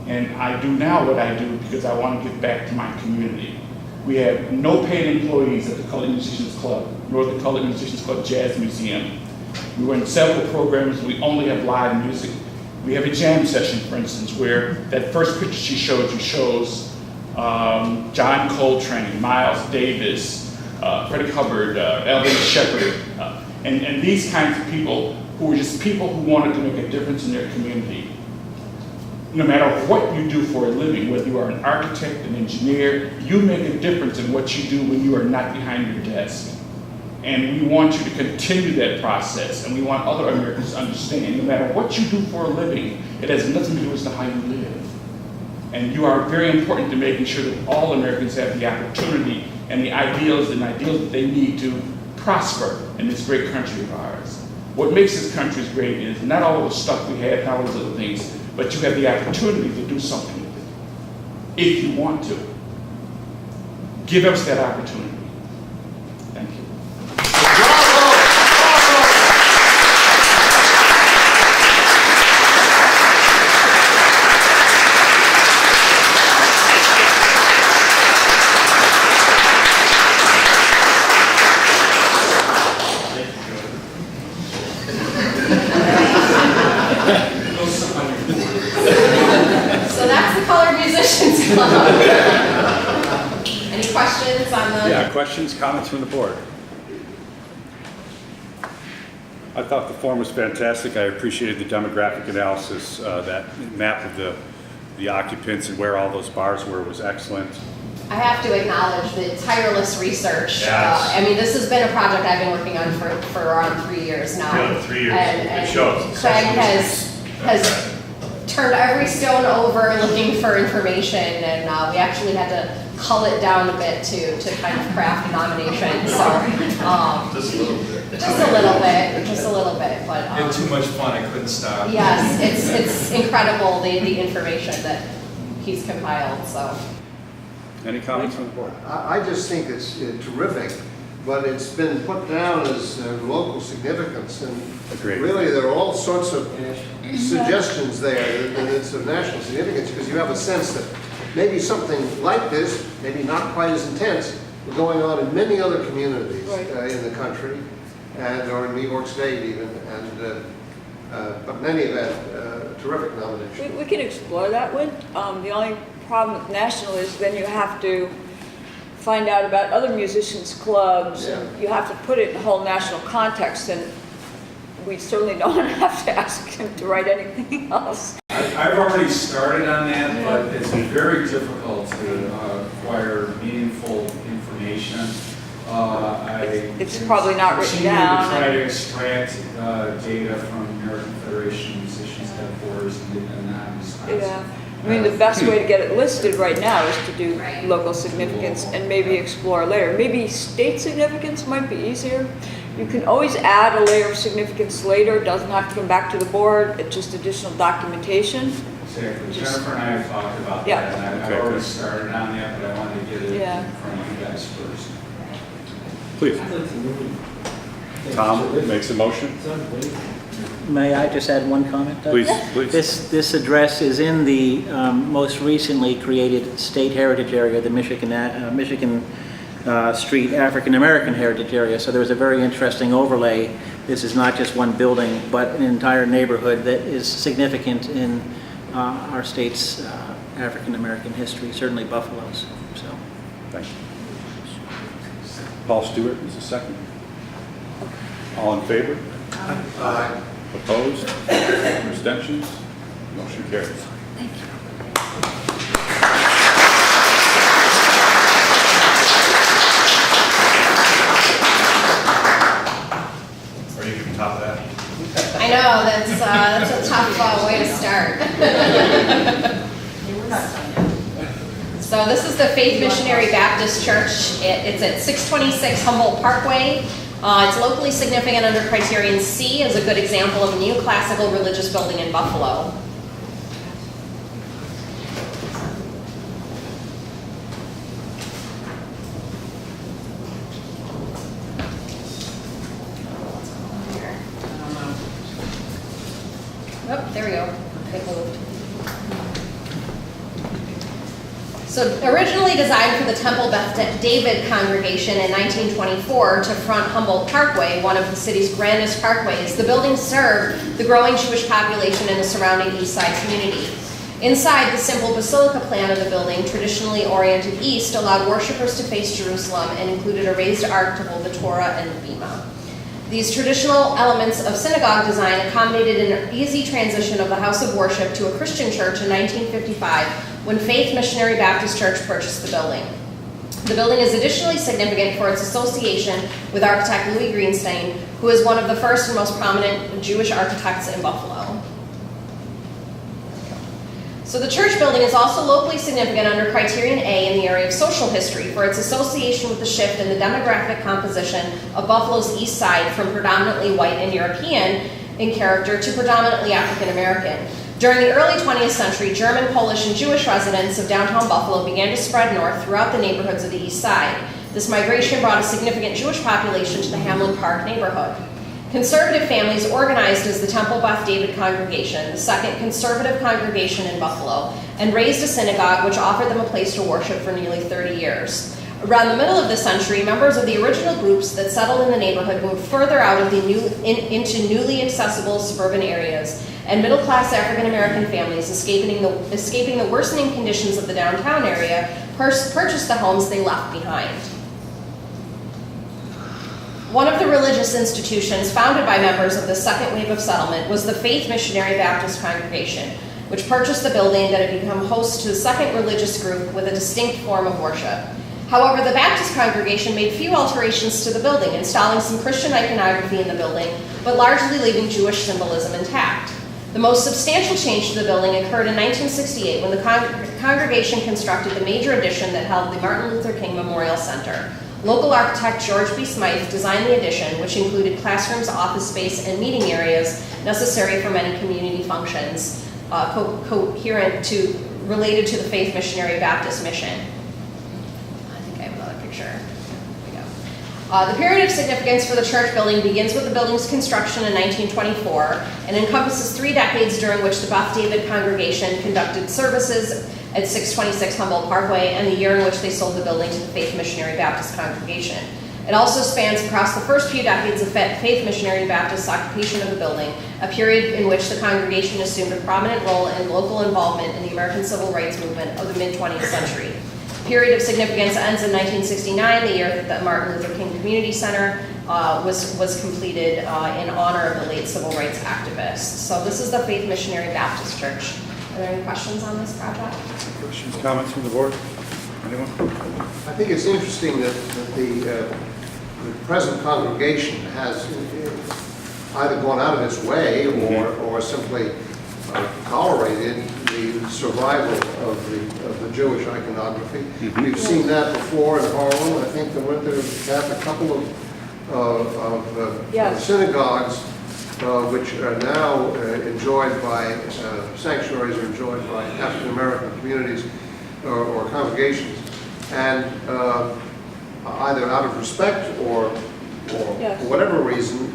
And I do now what I do because I want to give back to my community. We have no paid employees at the Colored Musicians Club, nor the Colored Musicians Club Jazz Museum. We run several programs. We only have live music. We have a jam session, for instance, where that first picture she showed you shows John Coltrane, Miles Davis, Freddie Hubbard, Elvin Shepard, and these kinds of people who were just people who wanted to make a difference in their community. No matter what you do for a living, whether you are an architect, an engineer, you make a difference in what you do when you are not behind your desk. And we want you to continue that process, and we want other Americans to understand, no matter what you do for a living, it has nothing to do with how you live. And you are very important to making sure that all Americans have the opportunity and the ideals that they need to prosper in this great country of ours. What makes this country great is not all of the stuff we have, not all those other things, but you have the opportunity to do something with it, if you want to. Give us that opportunity. Thank you. So that's the Colored Musicians Club. Any questions on the? Yeah, questions, comments from the board? I thought the form was fantastic. I appreciated the demographic analysis. That map of the occupants and where all those bars were was excellent. I have to acknowledge the tireless research. Yes. I mean, this has been a project I've been working on for around 3 years now. Yeah, 3 years. And It shows. Craig has turned every stone over looking for information, and we actually had to cull it down a bit to kind of craft a nomination. So Just a little bit. Just a little bit. But had too much fun, I couldn't stop. yes, it's incredible the information that he's compiled. So. Any comments from the board? I just think it's terrific, but it's been put down as local significance, and Agreed. really there are all sorts of suggestions there that it's of national significance, because you have a sense that maybe something like this, maybe not quite as intense, is going on in many other communities in the country, or in New York State even, but in any event, terrific nomination. We can explore that one. The only problem with national is then you have to find out about other musicians' clubs, and you have to put it in a whole national context, and we certainly don't have to ask him to write anything else. I've already started on that, but it's very difficult to acquire meaningful information It's probably not written down. To try to extract data from American Federation of Musicians headquarters and that. Yeah, I mean, the best way to get it listed right now is to do local significance and maybe explore later. Maybe state significance might be easier. You can always add a layer of significance later, it doesn't have to come back to the board, it's just additional documentation. Exactly. Jennifer and I have talked about Yeah. that, and I've already started on that, but I wanted to get it Yeah. in front of you guys first. Please. Tom makes a motion. May I just add one comment? Doug? Please, please. This address is in the most recently created state heritage area, the Michigan Street African American Heritage Area. So there was a very interesting overlay. This is not just one building, but an entire neighborhood that is significant in our state's African American history, certainly Buffalo's. So, Thank you. Paul Stewart is the second. All in favor? Aye. Opposed? Abstentions? Motion carries. Thank you. Are you on top of that? I know, that's a tough way to start. So this is the Faith Missionary Baptist Church. It's at 626 Humboldt Parkway. It's locally significant under criterion C as a good example of a new classical religious building in Buffalo. Oh, there we go. It moved. So originally designed for the Temple Beth David congregation in 1924 to front Humboldt Parkway, one of the city's grandest parkways, the building served the growing Jewish population in the surrounding East Side community. Inside, the simple basilica plan of the building, traditionally oriented east, allowed worshipers to face Jerusalem and included a raised ark to hold the Torah and the Bema. These traditional elements of synagogue design accommodated an easy transition of the house of worship to a Christian church in 1955 when Faith Missionary Baptist Church purchased the building. The building is additionally significant for its association with architect Louis Greenstein, who is one of the first and most prominent Jewish architects in Buffalo. So the church building is also locally significant under criterion A in the area of social history for its association with the shift in the demographic composition of Buffalo's east side from predominantly white and European in character to predominantly African American. During the early 20th century, German, Polish, and Jewish residents of downtown Buffalo began to spread north throughout the neighborhoods of the east side. This migration brought a significant Jewish population to the Hamlin Park neighborhood. Conservative families organized as the Temple Beth David congregation, the second conservative congregation in Buffalo, and raised a synagogue which offered them a place to worship for nearly 30 years. Around the middle of the century, members of the original groups that settled in the neighborhood moved further out of into newly accessible suburban areas, and middle-class African-American families, escaping the worsening conditions of the downtown area, purchased the homes they left behind. One of the religious institutions founded by members of the second wave of settlement was the Faith Missionary Baptist Congregation, which purchased the building that had become host to the second religious group with a distinct form of worship. However, the Baptist congregation made few alterations to the building, installing some Christian iconography in the building, but largely leaving Jewish symbolism intact. The most substantial change to the building occurred in 1968 when the congregation constructed the major addition that held the Martin Luther King Memorial Center. Local architect George B. Smythe designed the addition, which included classrooms, office space, and meeting areas necessary for many community functions related to the Faith Missionary Baptist mission. I think I have another picture. Here we go. The period of significance for the church building begins with the building's construction in 1924 and encompasses 3 decades during which the Beth David congregation conducted services at 626 Humboldt Parkway, and the year in which they sold the building to the Faith Missionary Baptist congregation. It also spans across the first few decades of Faith Missionary Baptist's occupation of the building, a period in which the congregation assumed a prominent role in local involvement in the American Civil Rights Movement of the mid-20th century. The period of significance ends in 1969, the year that the Martin Luther King Community Center was completed in honor of the late civil rights activists. So this is the Faith Missionary Baptist Church. Are there any questions on this project? Questions, comments from the board? Anyone? I think it's interesting that the present congregation has either gone out of its way or simply tolerated the survival of the Jewish iconography. We've seen that before in Harlem. I think there went to have a couple of synagogues which are now enjoyed by, sanctuaries are enjoyed by African American communities or congregations. And either out of respect or for whatever reason,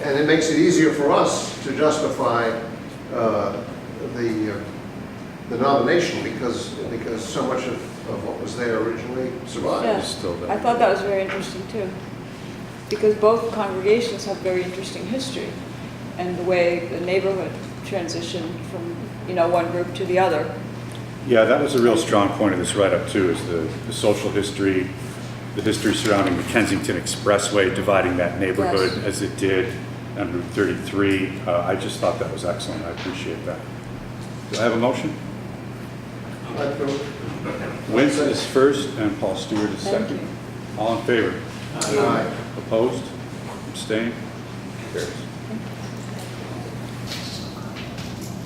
and it makes it easier for us to justify the nomination because so much of what was there originally survived. I thought that was very interesting too, because both congregations have very interesting history and the way the neighborhood transitioned from one group to the other. Yeah, that was a real strong point of this write-up too, is the social history, the history surrounding the Kensington Expressway, dividing that neighborhood as it did on Route 33. I just thought that was excellent. I appreciate that. Do I have a motion? Wentz is first and Paul Stewart is second. All in favor? Aye. Opposed? Abstained? Carries.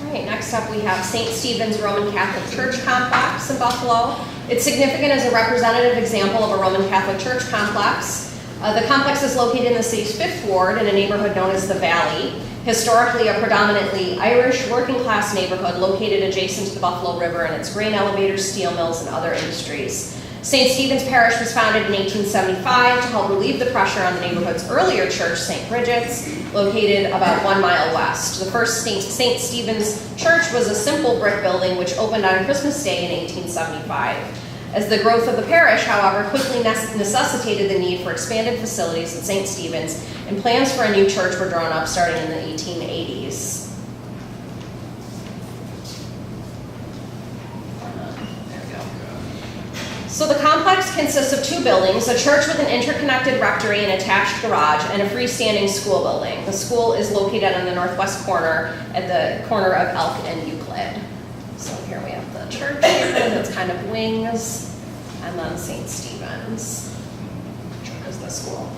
All right, next up we have St. Stephen's Roman Catholic Church complex in Buffalo. It's significant as a representative example of a Roman Catholic Church complex. The complex is located in the city's 5th Ward in a neighborhood known as the Valley, historically a predominantly Irish working-class neighborhood located adjacent to the Buffalo River and its grain elevators, steel mills, and other industries. St. Stephen's Parish was founded in 1875 to help relieve the pressure on the neighborhood's earlier church, St. Bridget's, located about 1 mile west. The first St. Stephen's Church was a simple brick building which opened on Christmas Day in 1875. As the growth of the parish, however, quickly necessitated the need for expanded facilities at St. Stephen's, and plans for a new church were drawn up starting in the 1880s. So the complex consists of 2 buildings, a church with an interconnected rectory and attached garage, and a freestanding school building. The school is located on the northwest corner at the corner of Elk and Euclid. So here we have the church here, that's kind of wings, and then St. Stephen's, which is the school.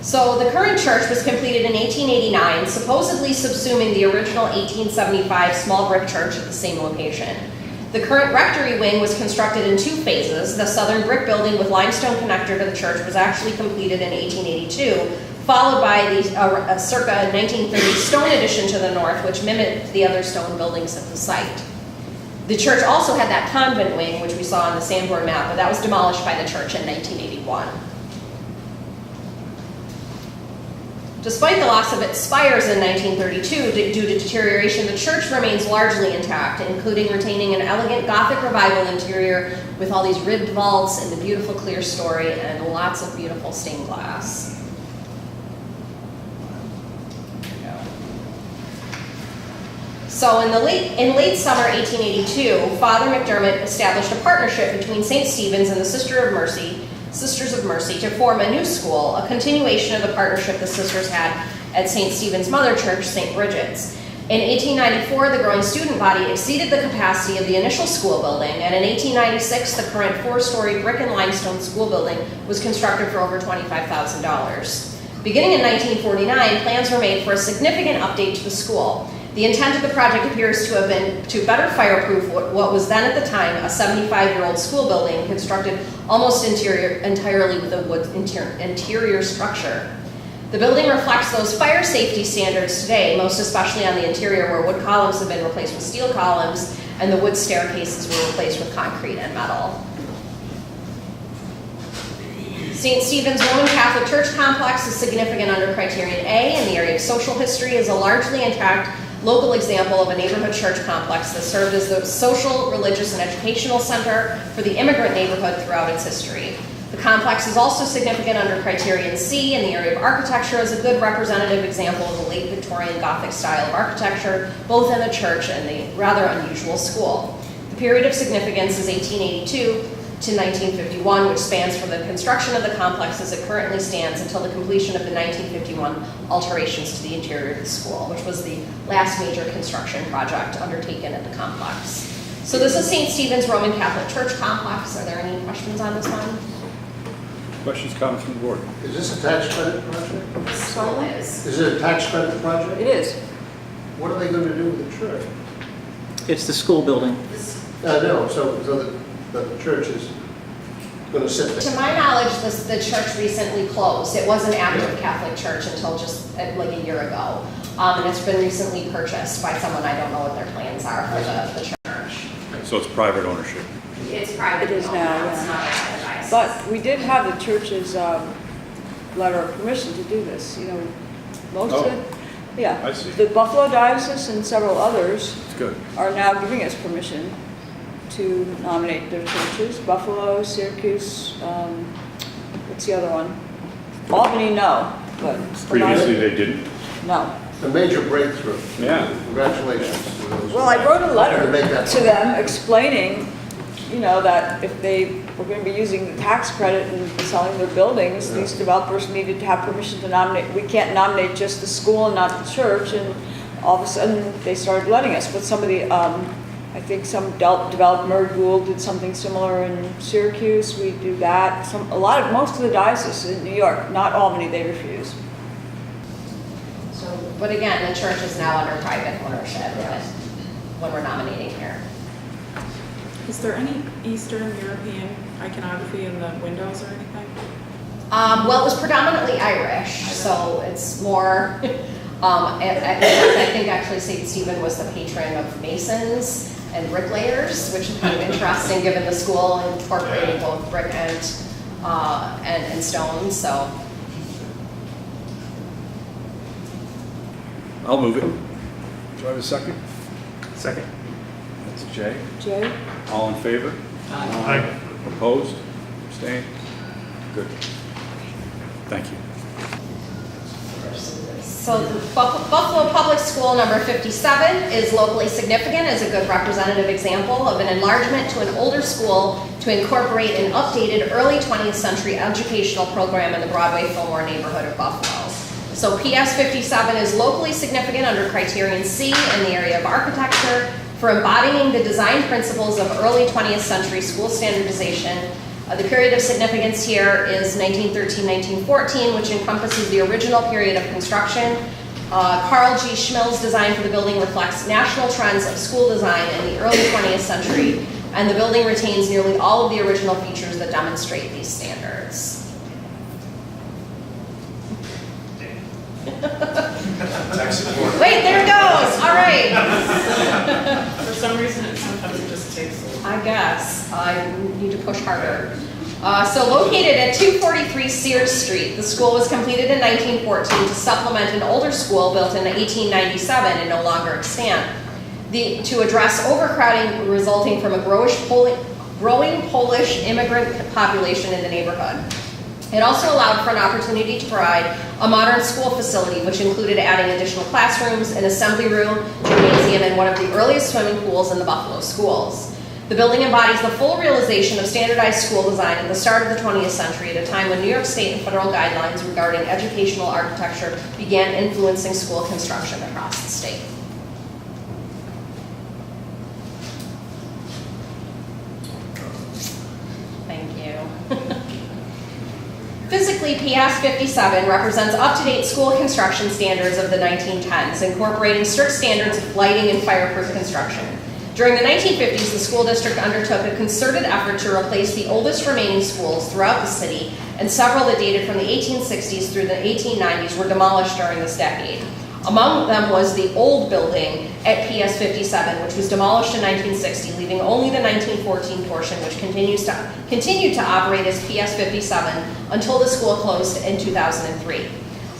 So the current church was completed in 1889, supposedly subsuming the original 1875 small brick church at the same location. The current rectory wing was constructed in 2 phases. The southern brick building with limestone connector to the church was actually completed in 1882, followed by the circa 1930 stone addition to the north, which mimicked the other stone buildings at the site. The church also had that convent wing, which we saw on the Sanborn map, but that was demolished by the church in 1981. Despite the loss of its spires in 1932 due to deterioration, the church remains largely intact, including retaining an elegant Gothic revival interior with all these ribbed vaults and the beautiful clear story and lots of beautiful stained glass. So in late summer 1882, Father McDermott established a partnership between St. Stephen's and the Sisters of Mercy to form a new school, a continuation of the partnership the sisters had at St. Stephen's Mother Church, St. Bridget's. In 1894, the growing student body exceeded the capacity of the initial school building, and in 1896, the current 4-story brick and limestone school building was constructed for over $25,000. Beginning in 1949, plans were made for a significant update to the school. The intent of the project appears to have been to better fireproof what was then at the time a 75-year-old school building constructed almost entirely with a wood interior structure. The building reflects those fire safety standards today, most especially on the interior where wood columns have been replaced with steel columns and the wood staircases were replaced with concrete and metal. St. Stephen's Roman Catholic Church complex is significant under Criterion A in the area of social history, is a largely intact local example of a neighborhood church complex that served as the social, religious, and educational center for the immigrant neighborhood throughout its history. The complex is also significant under Criterion C in the area of architecture as a good representative example of the late Victorian Gothic style of architecture, both in the church and the rather unusual school. The period of significance is 1882 to 1951, which spans from the construction of the complex as it currently stands until the completion of the 1951 alterations to the interior of the school, which was the last major construction project undertaken at the complex. So this is St. Stephen's Roman Catholic Church complex. Are there any questions on this one? Questions, comments from the board? Is this a tax credit project? The school is. Is it a tax credit project? It is. What are they going to do with the church? It's the school building. No, so the church is going to sit To there. my knowledge, the church recently closed. It was an active Catholic church until just like a year ago. And it's been recently purchased by someone. I don't know what their plans are for the church. So it's private ownership. It's private. It is now, owned. It's yeah. not a private diocese. But we did have the church's letter of permission to do this, you know, most of Oh, it. Yeah. I see. The Buffalo Diocese and several others It's good. are now giving us permission to nominate their churches. Buffalo, Syracuse, what's the other one? Albany, no, but. Previously, they didn't. No. A major breakthrough. Yeah. Congratulations to those. Well, I wrote a letter To make that to them explaining, you know, that if they were going to be using the tax credit and selling their buildings, these developers needed to have permission to nominate. We can't nominate just the school and not the church, and all of a sudden they started letting us. But some of the, I think some developer, Gould, did something similar in Syracuse. We do that. Most of the dioceses in New York, not Albany, they refuse. So, but again, the church is now under private ownership when we're nominating here. Is there any Eastern European iconography in the windows or anything? Well, it was predominantly Irish, so it's more, I think actually St. Stephen was the patron of masons and bricklayers, which is kind of interesting given the school incorporating both brick and stone, so. I'll move it. Do I have a second? Second. That's Jay. Jay? All in favor? Aye. Opposed? Abstained? Good. Thank you. So the Buffalo Public School number 57 is locally significant as a good representative example of an enlargement to an older school to incorporate an updated early 20th century educational program in the Broadway-Fillmore neighborhood of Buffalo. So PS 57 is locally significant under criterion C in the area of architecture for embodying the design principles of early 20th century school standardization. The period of significance here is 1913-1914, which encompasses the original period of construction. Carl G. Schmill's design for the building reflects national trends of school design in the early 20th century, and the building retains nearly all of the original features that demonstrate these standards. Wait, there it goes. All right. For some reason, sometimes it just takes a little. I guess. I need to push harder. So located at 243 Sears Street, the school was completed in 1914 to supplement an older school built in 1897 and no longer extant. To address overcrowding resulting from a growing Polish immigrant population in the neighborhood. It also allowed for an opportunity to provide a modern school facility, which included adding additional classrooms, an assembly room, gymnasium, and one of the earliest swimming pools in the Buffalo schools. The building embodies the full realization of standardized school design at the start of the 20th century, at a time when New York State and federal guidelines regarding educational architecture began influencing school construction across the state. Thank you. Physically, PS 57 represents up-to-date school construction standards of the 1910s, incorporating strict standards of lighting and fireproof construction. During the 1950s, the school district undertook a concerted effort to replace the oldest remaining schools throughout the city, and several that dated from the 1860s through the 1890s were demolished during this decade. Among them was the old building at PS 57, which was demolished in 1960, leaving only the 1914 portion, which continued to operate as PS 57 until the school closed in 2003.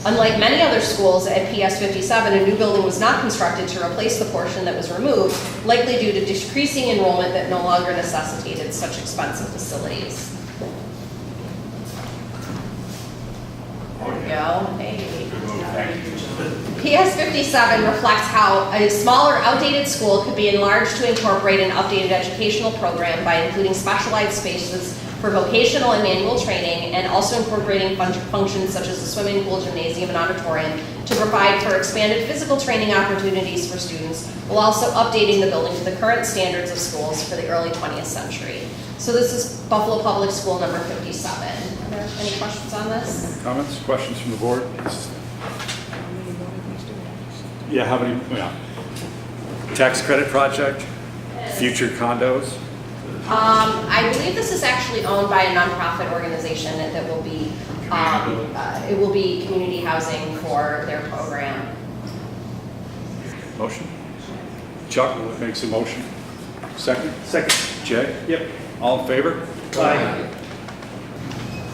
Unlike many other schools at PS 57, a new building was not constructed to replace the portion that was removed, likely due to decreasing enrollment that no longer necessitated such expensive facilities. There we go. Hey. PS 57 reflects how a smaller, outdated school could be enlarged to incorporate an updated educational program by including specialized spaces for vocational and manual training, and also incorporating functions such as the swimming pool, gymnasium, and auditorium to provide for expanded physical training opportunities for students, while also updating the building to the current standards of schools for the early 20th century. So So this is Buffalo Public School number 57. Are there any questions on this? Comments, questions from the board? Yeah, how many, yeah. Tax credit project, future condos? I believe this is actually owned by a nonprofit organization that will be, it will be community housing for their program. Motion? Chuck makes a motion. Second? Second. Jay? Yep. All in favor? Aye.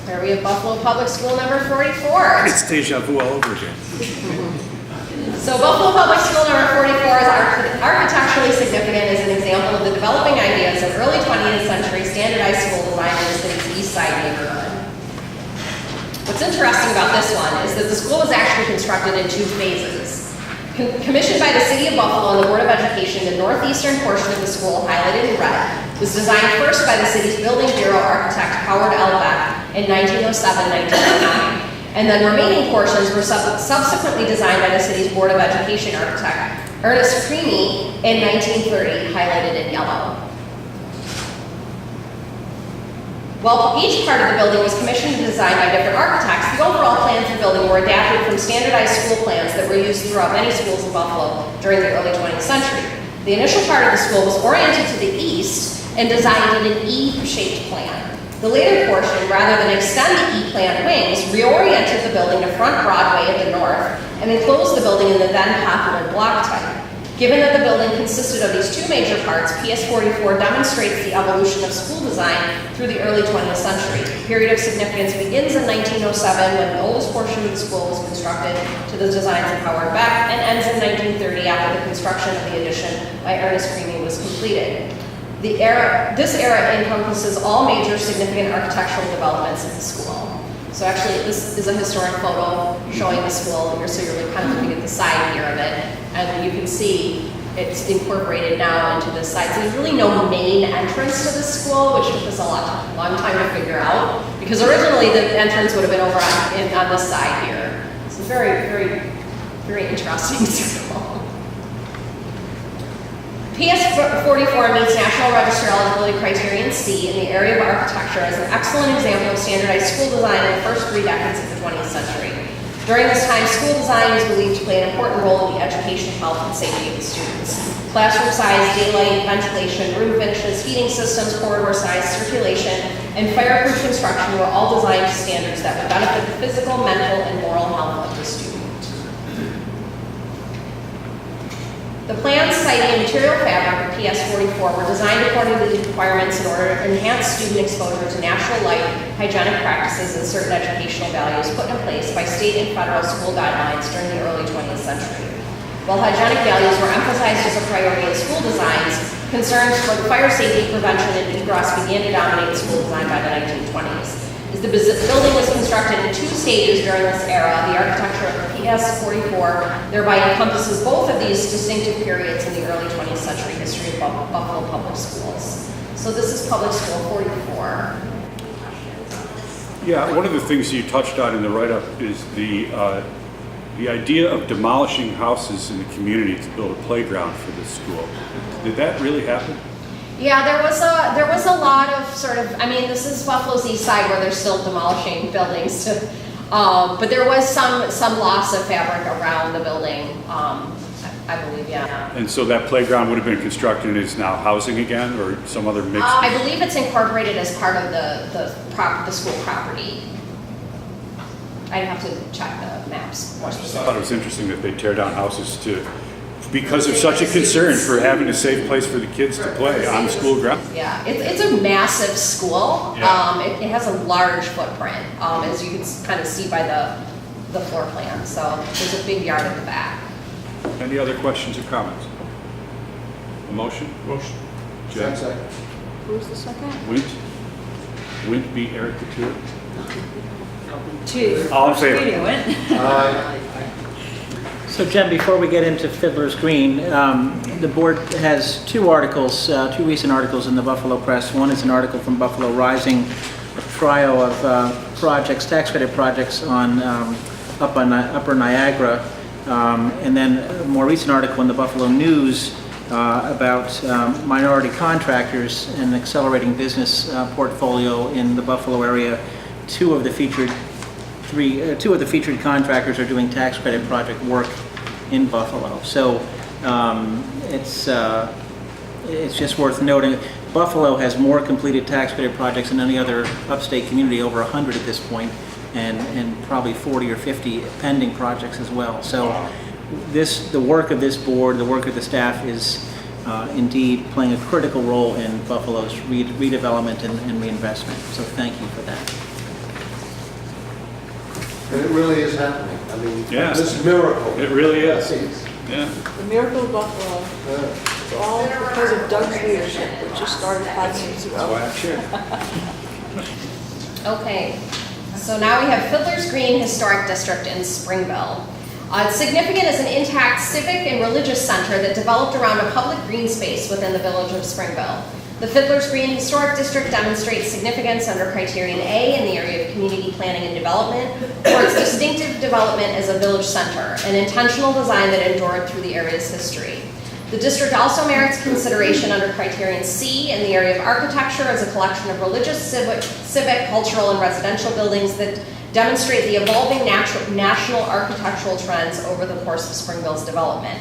There we have Buffalo Public School number 44. It's deja vu all over again. So Buffalo Public School number 44 is architecturally significant as an example of the developing ideas of early 20th century standardized school design in the city's east side neighborhood. What's interesting about this one is that the school was actually constructed in 2 phases. Commissioned by the City of Buffalo and the Board of Education, the northeastern portion of the school, highlighted in red, was designed first by the city's building bureau architect Howard L. Beck in 1907-1909. And then remaining portions were subsequently designed by the city's Board of Education architect, Ernest Creamy, in 1930, highlighted in yellow. While each part of the building was commissioned and designed by different architects, the overall plans of the building were adapted from standardized school plans that were used throughout many schools in Buffalo during the early 20th century. The initial part of the school was oriented to the east and designed in an E-shaped plan. The later portion, rather than extend the E-plan wings, reoriented the building to front Broadway at the north and enclosed the building in the then popular block type. Given that the building consisted of these 2 major parts, PS 44 demonstrates the evolution of school design through the early 20th century. The period of significance begins in 1907 when the oldest portion of the school was constructed to the designs of Howard Beck and ends in 1930 after the construction of the addition by Ernest Creamy was completed. This era encompasses all major significant architectural developments in the school. So actually, this is a historic photo showing the school, so you're kind of looking at the side here of it, and you can see it's incorporated now into the side. So there's really no main entrance to the school, which took us a long time to figure out, because originally the entrance would have been over on this side here. So it's very, very, very interesting school. PS 44 meets National Register Eligibility Criterion C in the area of architecture as an excellent example of standardized school design in the first 3 decades of the 20th century. During this time, school design is believed to play an important role in the education, health, and safety of the students. Classroom size, daylight, ventilation, room finishes, heating systems, corridor size, circulation, and fireproof construction were all designed to standards that would benefit the physical, mental, and moral health of the student. The plans citing material fabric of PS 44 were designed according to the requirements in order to enhance student exposure to natural light, hygienic practices, and certain educational values put in place by state and federal school guidelines during the early 20th century. While hygienic values were emphasized as a priority in school designs, concerns for fire safety, prevention, and egress began to dominate school design by the 1920s. As the building was constructed in 2 stages during this era, the architecture of PS 44 thereby encompasses both of these distinctive periods in the early 20th century history of Buffalo Public Schools. So this is Public School 44. Yeah, one of the things you touched on in the write-up is the idea of demolishing houses in the community to build a playground for the school. Did that really happen? Yeah, there was a lot of sort of, I mean, this is Buffalo's east side where they're still demolishing buildings, but there was some loss of fabric around the building, I believe, yeah. And so that playground would have been constructed and is now housing again, or some other mixed? I believe it's incorporated as part of the school property. I'd have to check the maps more I thought it specifically. was interesting that they tear down houses because of such a concern for having a safe place for the kids to play on school ground. Yeah, it's a massive school. Yeah. It has a large footprint, as you can kind of see by the floor plan. So there's a big yard in the back. Any other questions or comments? A motion? Motion. Jen? Second. Who's the second? Wint beat Eric Couture. Two. All in favor? Katie went. Aye. So Jen, before we get into Fiddler's Green, the board has 2 articles, 2 recent articles in the Buffalo Press. One is an article from Buffalo Rising, a trio of projects, tax credit projects on Upper Niagara, and then a more recent article in the Buffalo News about minority contractors and accelerating business portfolio in the Buffalo area. Two of the featured contractors are doing tax credit project work in Buffalo. So it's just worth noting. Buffalo has more completed tax credit projects than any other upstate community, over 100 at this point, and probably 40 or 50 pending projects as well. So the work of this board, the work of the staff is indeed playing a critical role in Buffalo's redevelopment and reinvestment. So thank you for that. And it really is happening. I mean, Yeah. this miracle. It really is. Yeah. The miracle of Buffalo. It's all because of Doug's leadership, which just started 5 minutes ago. Okay, so now we have Fiddler's Green Historic District in Springville. It's significant as an intact civic and religious center that developed around a public green space within the village of Springville. The Fiddler's Green Historic District demonstrates significance under Criterion A in the area of community planning and development for its distinctive development as a village center, an intentional design that endured through the area's history. The district also merits consideration under Criterion C in the area of architecture as a collection of religious, civic, cultural, and residential buildings that demonstrate the evolving national architectural trends over the course of Springville's development.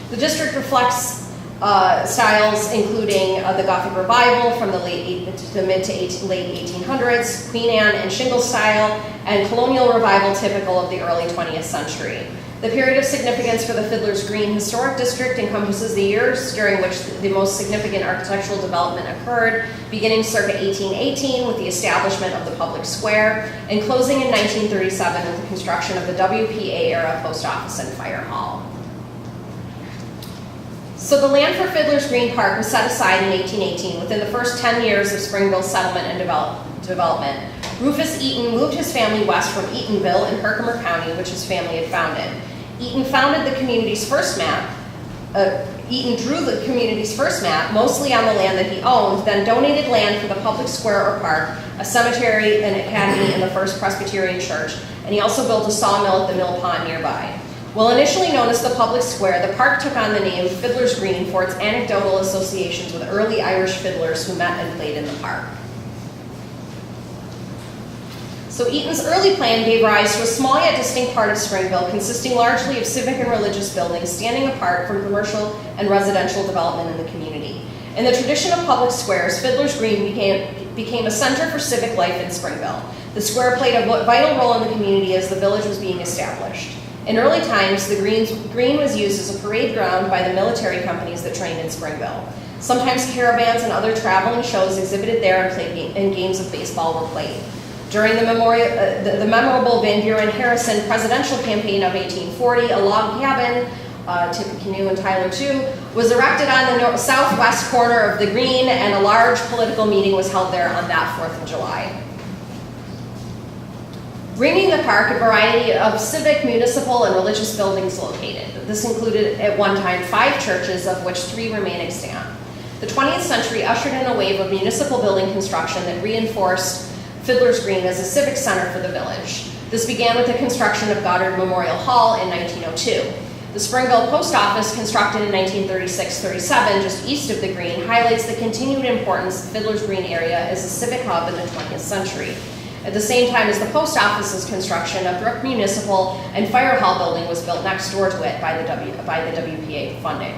The district reflects styles including the Gothic Revival from the late mid to late 1800s, Queen Anne and shingle style, and Colonial Revival typical of the early 20th century. The period of significance for the Fiddler's Green Historic District encompasses the years during which the most significant architectural development occurred, beginning circa 1818 with the establishment of the public square, and closing in 1937 with the construction of the WPA-era post office and fire hall. So the land for Fiddler's Green Park was set aside in 1818 within the first 10 years of Springville's settlement and development. Rufus Eaton moved his family west from Eatonville in Herkimer County, which his family had founded. Eaton founded the community's first map. Eaton drew the community's first map, mostly on the land that he owned, then donated land for the public square or park, a cemetery, an academy, and the First Presbyterian Church, and he also built a sawmill at the mill pond nearby. While initially known as the public square, the park took on the name Fiddler's Green for its anecdotal associations with early Irish fiddlers who met and played in the park. So Eaton's early plan gave rise to a small yet distinct part of Springville, consisting largely of civic and religious buildings standing apart from commercial and residential development in the community. In the tradition of public squares, Fiddler's Green became a center for civic life in Springville. The square played a vital role in the community as the village was being established. In early times, the green was used as a parade ground by the military companies that trained in Springville. Sometimes caravans and other traveling shows exhibited there and games of baseball were played. During the memorable Van Buren-Harrison presidential campaign of 1840, a log cabin, Tippecanoe and Tyler too, was erected on the southwest corner of the green, and a large political meeting was held there on that 4th of July. Ringing the park, a variety of civic, municipal, and religious buildings located. This included at one time 5 churches, of which 3 remain extant. The 20th century ushered in a wave of municipal building construction that reinforced Fiddler's Green as a civic center for the village. This began with the construction of Goddard Memorial Hall in 1902. The Springville Post Office, constructed in 1936-37, just east of the Green, highlights the continued importance of Fiddler's Green area as a civic hub in the 20th century. At the same time as the post office's construction, a Brook Municipal and Fire Hall building was built next door to it by the WPA funding.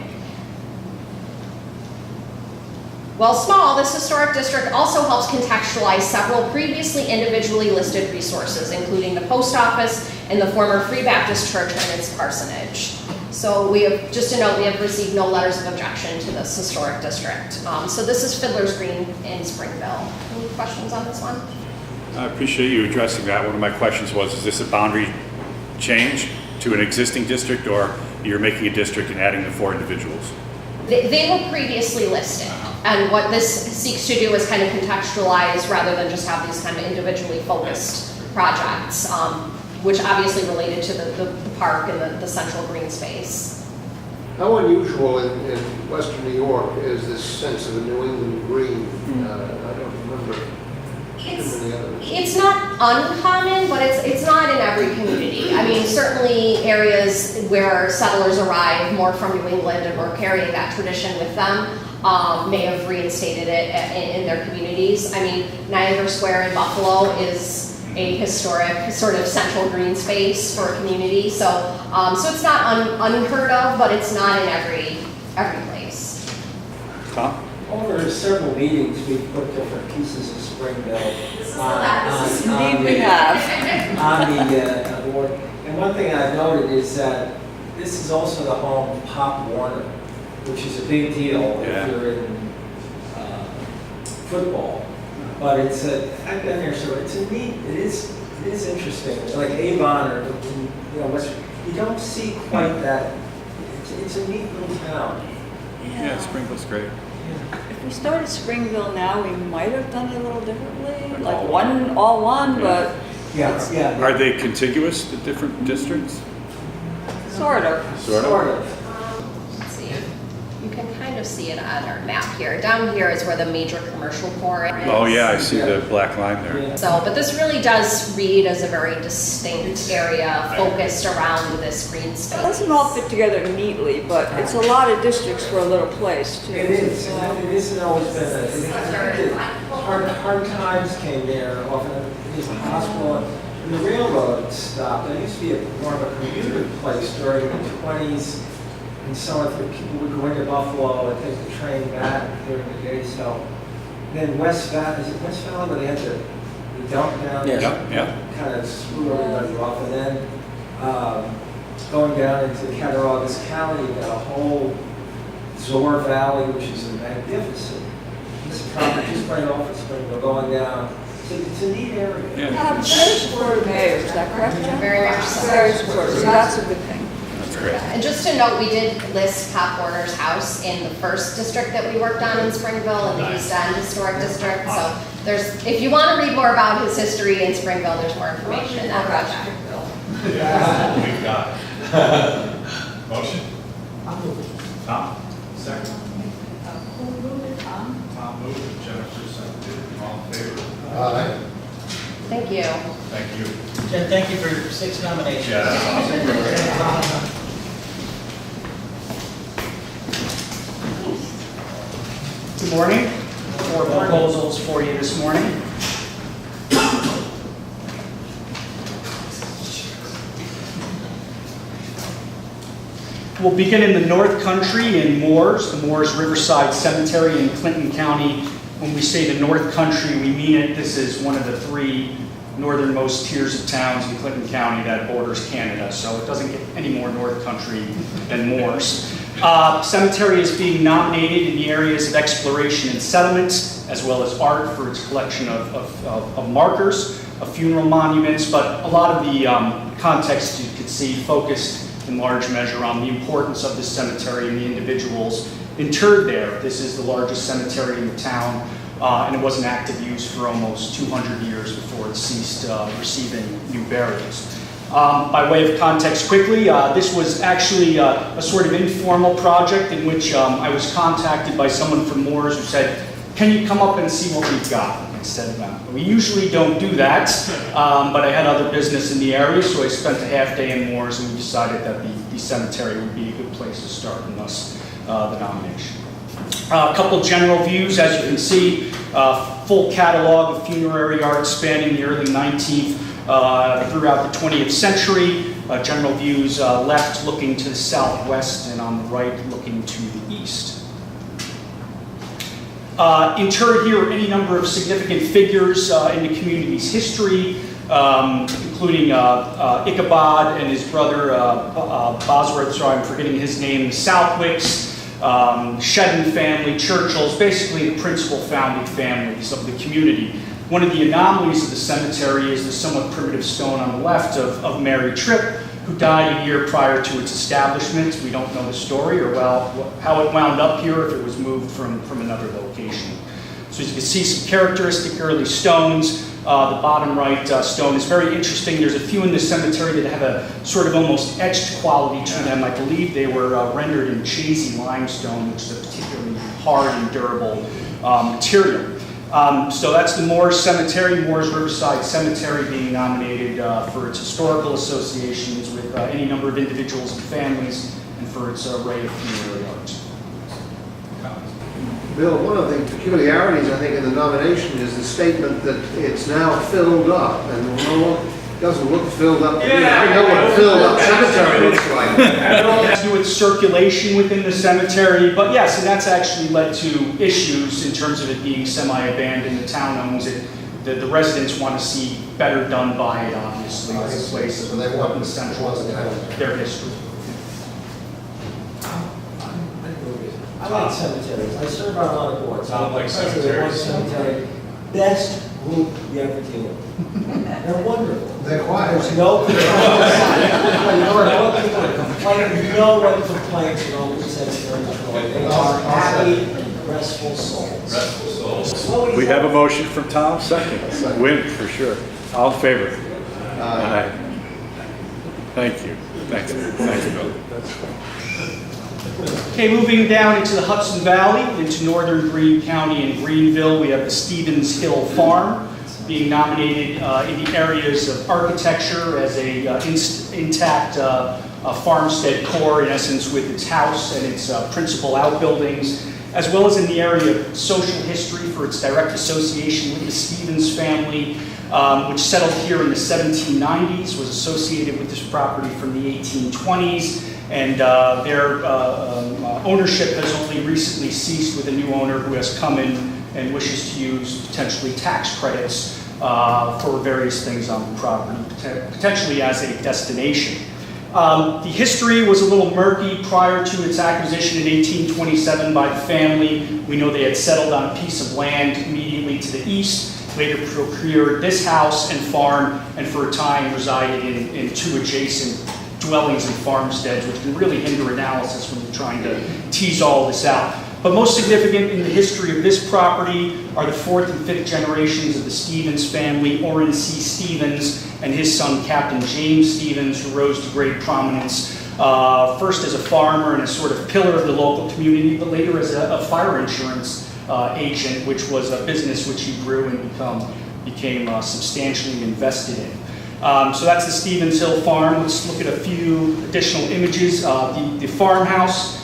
While small, this historic district also helps contextualize several previously individually listed resources, including the post office and the former Free Baptist Church and its parsonage. So just to note, we have received no letters of objection to this historic district. So this is Fiddler's Green in Springville. Any questions on this one? I appreciate you addressing that. One of my questions was, is this a boundary change to an existing district, or you're making a district and adding the 4 individuals? They were previously listed, and what this seeks to do is kind of contextualize rather than just have these kind of individually focused projects, which obviously related to the park and the central green space. How unusual in Western New York is this sense of a New England green? I don't remember too many others. It's not uncommon, but it's not in every community. I mean, certainly areas where settlers arrive more from New England and were carrying that tradition with them may have reinstated it in their communities. I mean, Niagara Square in Buffalo is a historic sort of central green space for a community. So, so it's not unheard of, but it's not in every place. Tom? Over several meetings, we've put different pieces of Springville Indeed we have. on the board. And one thing I've noted is that this is also the home of Pop Warner, which is a big deal if you're in football. But it's I've been there, so it's a neat. It is interesting. Like Avon, or you know, you don't see quite that. It's a neat little town. Yeah, Springville's great. If we started Springville now, we might have done it a little differently, like all one, but Yeah. Are they contiguous, the different districts? sort of. Sort of. Let's see. You can kind of see it on our map here. Down here is where the major commercial core is. Oh, yeah, I see the black line there. So, but this really does read as a very distinct area focused around this green space. It doesn't all fit together neatly, but it's a lot of districts for a little place too. It is. It isn't always been hard times came there. Often it was a hospital. And the railroad stopped. It used to be more of a commuter place during the 20s. And so if people would go into Buffalo and take the train back during the day. So then West Valley, is it West Valley where they had the dump down? Yeah. Kind of screw everybody off. And then going down into Cattaraugus County, you got a whole Zor Valley, which is magnificent. This property just right off of Springville, going down. It's a neat area. Very supportive mayor, is that correct, Jen? Very much so. Very supportive, so that's a good thing. That's great. And just to note, we did list Pop Warner's house in the first district that we worked on in Springville, in the East End Historic District. So there's, if you want to read more about his history in Springville, there's more information in that project. We've got it. Motion? Tom? Second. Tom moved it, Jennifer seconded. All in favor? Aye. Thank you. Thank you. Jen, thank you for 6 nominations. Yeah, that's awesome. Good morning. 4 proposals for you this morning. We'll begin in the North Country in Moores, the Moores Riverside Cemetery in Clinton County. When we say the North Country, we mean it. This is one of the 3 northernmost tiers of towns in Clinton County that borders Canada, so it doesn't get any more North Country than Moores. Cemetery is being nominated in the areas of exploration and settlement, as well as art for its collection of markers, of funeral monuments, but a lot of the context you could see focused in large measure on the importance of this cemetery and the individuals interred there. This is the largest cemetery in the town, and it was in active use for almost 200 years before it ceased receiving new burials. By way of context quickly, this was actually a sort of informal project in which I was contacted by someone from Moores who said, "Can you come up and see what we've got?" I said, "We usually don't do that," but I had other business in the area, so I spent a half day in Moores, and we decided that the cemetery would be a good place to start, and thus the nomination. A couple general views, as you can see, full catalog of funerary art spanning the early 19th throughout the 20th century. General views left looking to the southwest and on the right looking to the east. Interred here are any number of significant figures in the community's history, including Ichabod and his brother Bosworth, sorry, I'm forgetting his name, the Southwicks, Shedden family, Churchills, basically the principal founding families of the community. One of the anomalies of the cemetery is the somewhat primitive stone on the left of Mary Tripp, who died a year prior to its establishment. We don't know the story or how it wound up here, if it was moved from another location. So as you can see, some characteristic early stones. The bottom right stone is very interesting. There's a few in the cemetery that have a sort of almost etched quality to them. I believe they were rendered in Chazy limestone, which is a particularly hard and durable material. So that's the Moores Cemetery, Moores Riverside Cemetery, being nominated for its historical associations with any number of individuals and families, and for its array of funerary art. Bill, one of the peculiarities, I think, in the nomination is the statement that it's now filled up, and no, it doesn't look filled up to me. I know what a filled up cemetery looks like. It all has to do with circulation within the cemetery, but yes, and that's actually led to issues in terms of it being semi-abandoned. The town owns it. The residents want to see better done by it, obviously, as a place of important central to their history. I like cemeteries. I serve on a lot of boards. I like President of one cemetery. Best group you ever deal with. They're wonderful. They're quiet. There's no complaints. You know people are complaining. No one complains in open cemetery. They are happy, restful souls. We have a motion from Tom, second. Win, for sure. All in favor? Aye. Thank you. Thanks, Bill. Okay, moving down into the Hudson Valley, into northern Greene County and Greenville, we have the Stevens Hill Farm being nominated in the areas of architecture as a intact farmstead core, in essence, with its house and its principal outbuildings, as well as in the area of social history for its direct association with the Stevens family, which settled here in the 1790s, was associated with this property from the 1820s. And their ownership has only recently ceased with a new owner who has come in and wishes to use potentially tax credits for various things on the property, potentially as a destination. The history was a little murky prior to its acquisition in 1827 by the family. We know they had settled on a piece of land immediately to the east, later procured this house and farm, and for a time resided in two adjacent dwellings and farmsteads, which can really hinder analysis when you're trying to tease all this out. But most significant in the history of this property are the fourth and fifth generations of the Stevens family, Orrin C. Stevens and his son, Captain James Stevens, who rose to great prominence, first as a farmer and a sort of pillar of the local community, but later as a fire insurance agent, which was a business which he grew and became substantially invested in. So that's the Stevens Hill Farm. Let's look at a few additional images. The farmhouse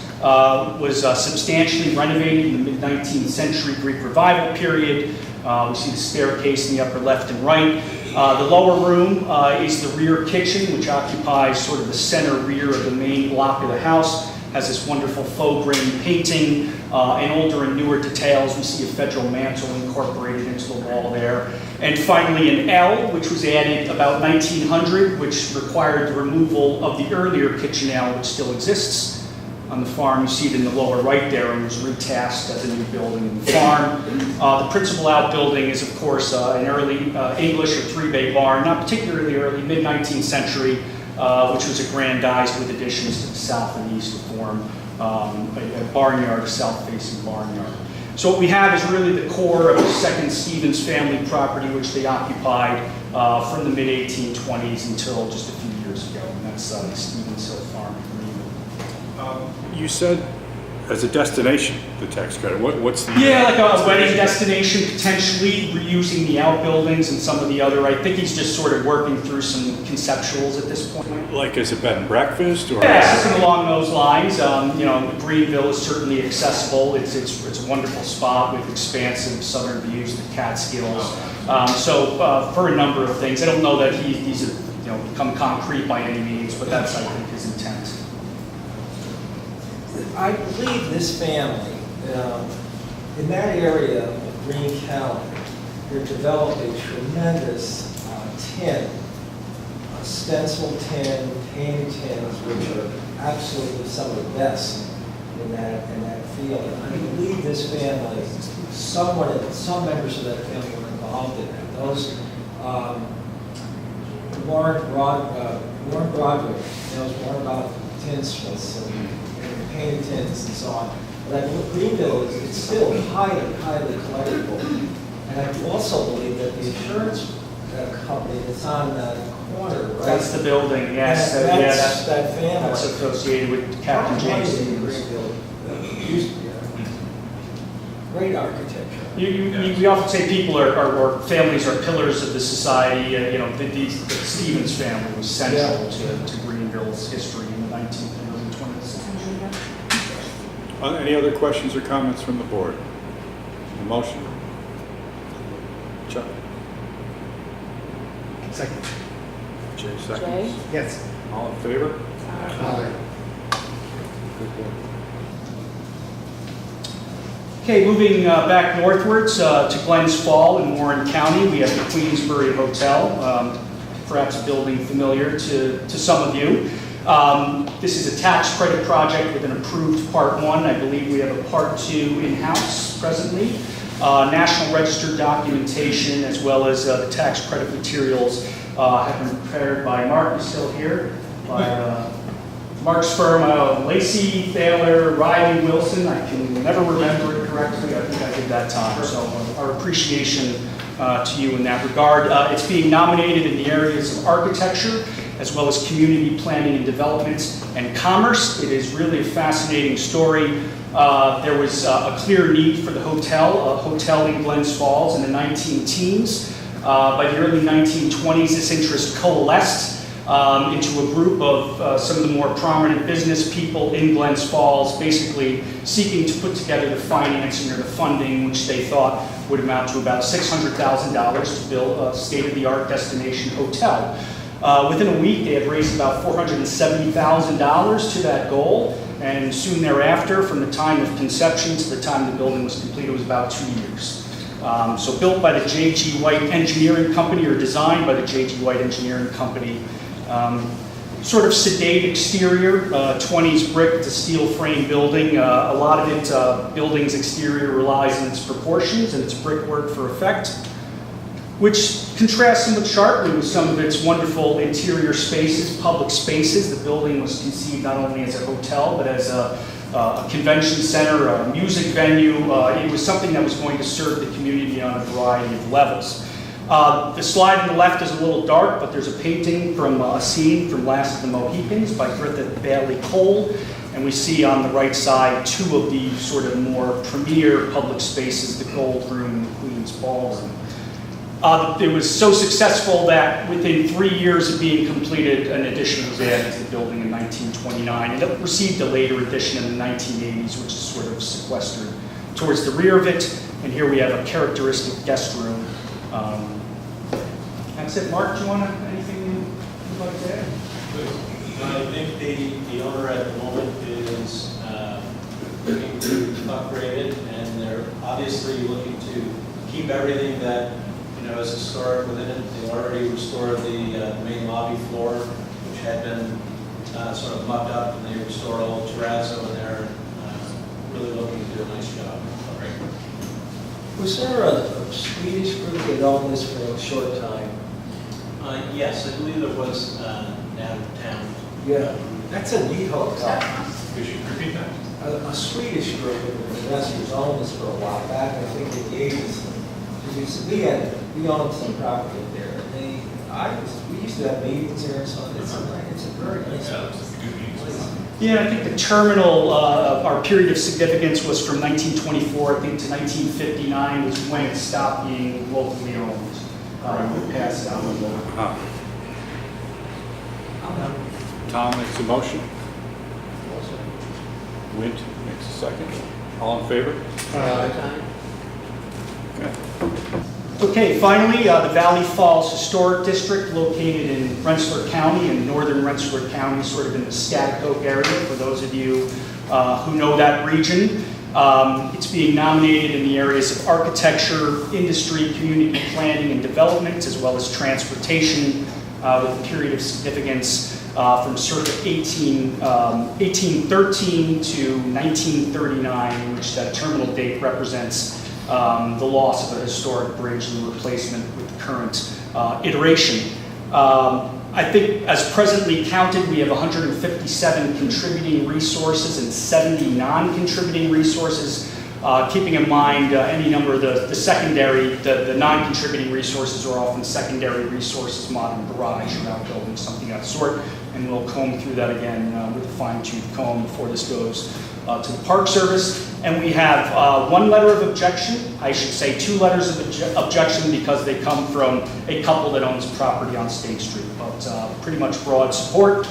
was substantially renovated in the mid-19th century Greek Revival period. We see the staircase in the upper left and right. The lower room is the rear kitchen, which occupies sort of the center rear of the main block of the house. Has this wonderful faux grain painting and older and newer details. We see a federal mantle incorporated into the wall there. And finally an L, which was added about 1900, which required the removal of the earlier kitchen L, which still exists on the farm. You see it in the lower right there, and was retasked as a new building in the farm. The principal outbuilding is, of course, an early English or three-bay barn, not particularly early, mid-19th century, which was aggrandized with additions to the south and east to form a barnyard, a south-facing barnyard. So what we have is really the core of the second Stevens family property, which they occupied from the mid-1820s until just a few years ago, and that's the Stevens Hill Farm. You said as a destination, the tax credit. What's the... Yeah, like a wedding destination, potentially reusing the outbuildings and some of the other. I think he's just sort of working through some conceptuals at this point. Like as a bed and breakfast, or... Yeah, something along those lines. You know, Greenville is certainly accessible. It's a wonderful spot with expansive southern views of the Catskills. For a number of things. I don't know that he's become concrete by any means, but that's, I think, his intent. I believe this family, in that area of Greene County, they're developed a tremendous tin, stencil tin, painted tins, which are absolutely some of the best in that field. And I believe this family, some members of that family were involved in that. Those Warren Broderick knows more about tinsmiths and painted tins and so on. But I believe Greenville is still highly collectible. And I also believe that the insurance company that's on that corner, right? That's the building, yes. That's that family. That's associated with Captain James Stevens. Greenville used to be. Great architecture. We often say people or families are pillars of the society. The Stevens family was central to Greenville's history in the 19th and early 20th century. Any other questions or comments from the board? A motion? Chuck? Second. Jay seconds. Jay? Yes. All in favor? Aye. Good board. Okay, moving back northwards to Glens Fall in Warren County, we have the Queensbury Hotel, perhaps a building familiar to some of you. This is a tax credit project with an approved Part 1. I believe we have a Part 2 in-house presently. National Register documentation as well as the tax credit materials have been prepared by Mark, who's still here, by Mark's firm, Lacey, Thaler, Riley, Wilson. I can never remember it correctly. I think I did that time. So our appreciation to you in that regard. It's being nominated in the areas of architecture as well as community planning and development and commerce. It is really a fascinating story. There was a clear need for the hotel, a hotel in Glens Falls in the 19-teens. By the early 1920s, this interest coalesced into a group of some of the more prominent business people in Glens Falls, basically seeking to put together the financing or the funding, which they thought would amount to about $600,000 to build a state-of-the-art destination hotel. Within a week, they had raised about $470,000 to that goal, and soon thereafter, from the time of conception to the time the building was completed, it was about 2 years. So built by the J.G. White Engineering Company, or designed by the J.G. White Engineering Company. Sort of sedate exterior, 20s brick to steel frame building. A lot of it, building's exterior relies on its proportions and its brickwork for effect, which contrasts somewhat sharply with some of its wonderful interior spaces, public spaces. The building was conceived not only as a hotel, but as a convention center, a music venue. It was something that was going to serve the community on a variety of levels. The slide on the left is a little dark, but there's a painting from a scene from Last of the Mohicans by Griffith Bailey Cole. And we see on the right side two of the sort of more premier public spaces, the Gold Room and the Queen's Ballroom. It was so successful that within 3 years of being completed, an addition was added to the building in 1929. And it received a later addition in the 1980s, which is sort of sequestered towards the rear of it. And here we have a characteristic guest room. That's it. Mark, do you want anything you'd like to add? I think the owner at the moment is looking to upgrade it, and they're obviously looking to keep everything that is historic within it. They already restored the main lobby floor, which had been sort of mucked up, and they restored all the terrazzo in there. Really looking to do a nice job. Was there a Swedish group that owned this for a short time? Yes, I believe there was out of town. Yeah, that's a neat hotel. Could you repeat that? A Swedish group of investors owned this for a while back, I think in the 80s. We owned some property there. We used to have meetings there and so on. It's a very nice place. Yeah, I think the terminal, our period of significance was from 1924, I think, to 1959 was when it stopped being locally owned. We passed down the law. Tom makes a motion. Wint makes a second. All in favor? Okay. Okay, finally, the Valley Falls Historic District, located in Rensselaer County, in northern Rensselaer County, sort of in the Scaghtikoke area, for those of you who know that region. It's being nominated in the areas of architecture, industry, community planning and development, as well as transportation, with a period of significance from circa 1813 to 1939, in which that terminal date represents the loss of a historic bridge and the replacement with the current iteration. I think as presently counted, we have 157 contributing resources and 70 non-contributing resources, keeping in mind any number of the secondary, the non-contributing resources are often secondary resources, modern garage or outbuilding, something of that sort, and we'll comb through that again with a fine-tooth comb before this goes to the Park Service. And we have one letter of objection, I should say 2 letters of objection because they come from a couple that owns property on State Street, but pretty much broad support.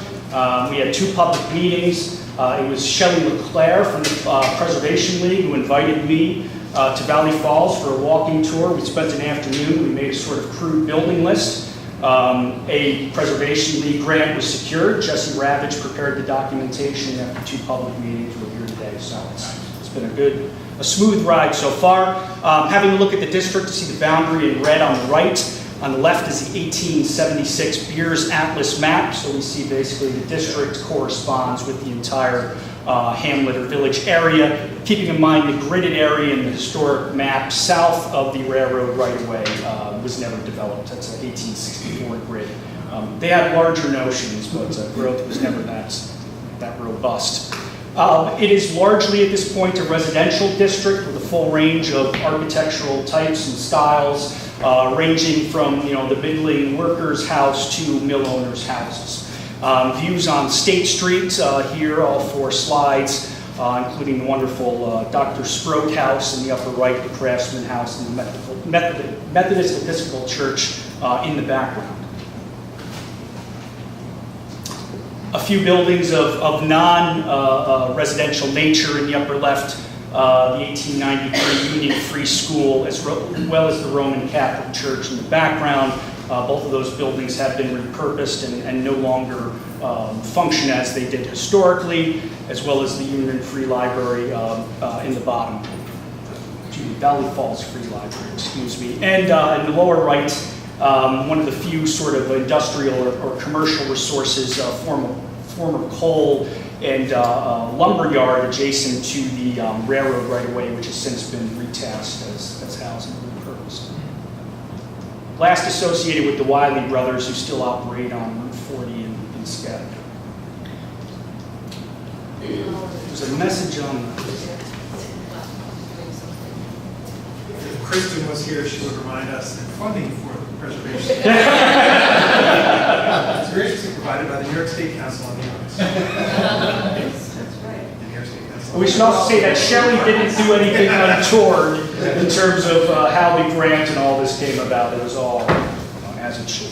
We had 2 public meetings. It was Shelley LeClaire from the Preservation League who invited me to Valley Falls for a walking tour. We spent an afternoon. We made a sort of crude building list. A Preservation League grant was secured. Jesse Ravitch prepared the documentation after 2 public meetings. We're here today, so it's been a smooth ride so far. Having a look at the district to see the boundary in red on the right. On the left is the 1876 Beers Atlas map, so we see basically the district corresponds with the entire hamlet or village area, keeping in mind the gridded area in the historic map south of the railroad right-of-way was never developed. That's an 1864 grid. They had larger notions, but growth was never that robust. It is largely at this point a residential district with a full range of architectural types and styles, ranging from the middling workers' house to mill owners' houses. Views on State Street here, all 4 slides, including the wonderful Dr. Sproat House in the upper right, the Craftsman House, and the Methodist Episcopal Church in the background. A few buildings of non-residential nature in the upper left, the 1893 Union Free School, as well as the Roman Catholic Church in the background. Both of those buildings have been repurposed and no longer function as they did historically, as well as the Union Free Library in the bottom. Valley Falls Free Library, excuse me. And in the lower right, one of the few sort of industrial or commercial resources, former coal and lumber yard adjacent to the railroad right-of-way, which has since been retasked as housing and repurposed. Last associated with the Wiley brothers, who still operate on Route 40 in Scatter. There's a message on If Kristen was here, she would remind us that funding for the preservation is graciously provided by the New York State Council on the Arts. That's right. The New York State Council. We should also say that Shelley didn't do anything untoward in terms of how the grant and all this came about. It was all as it should.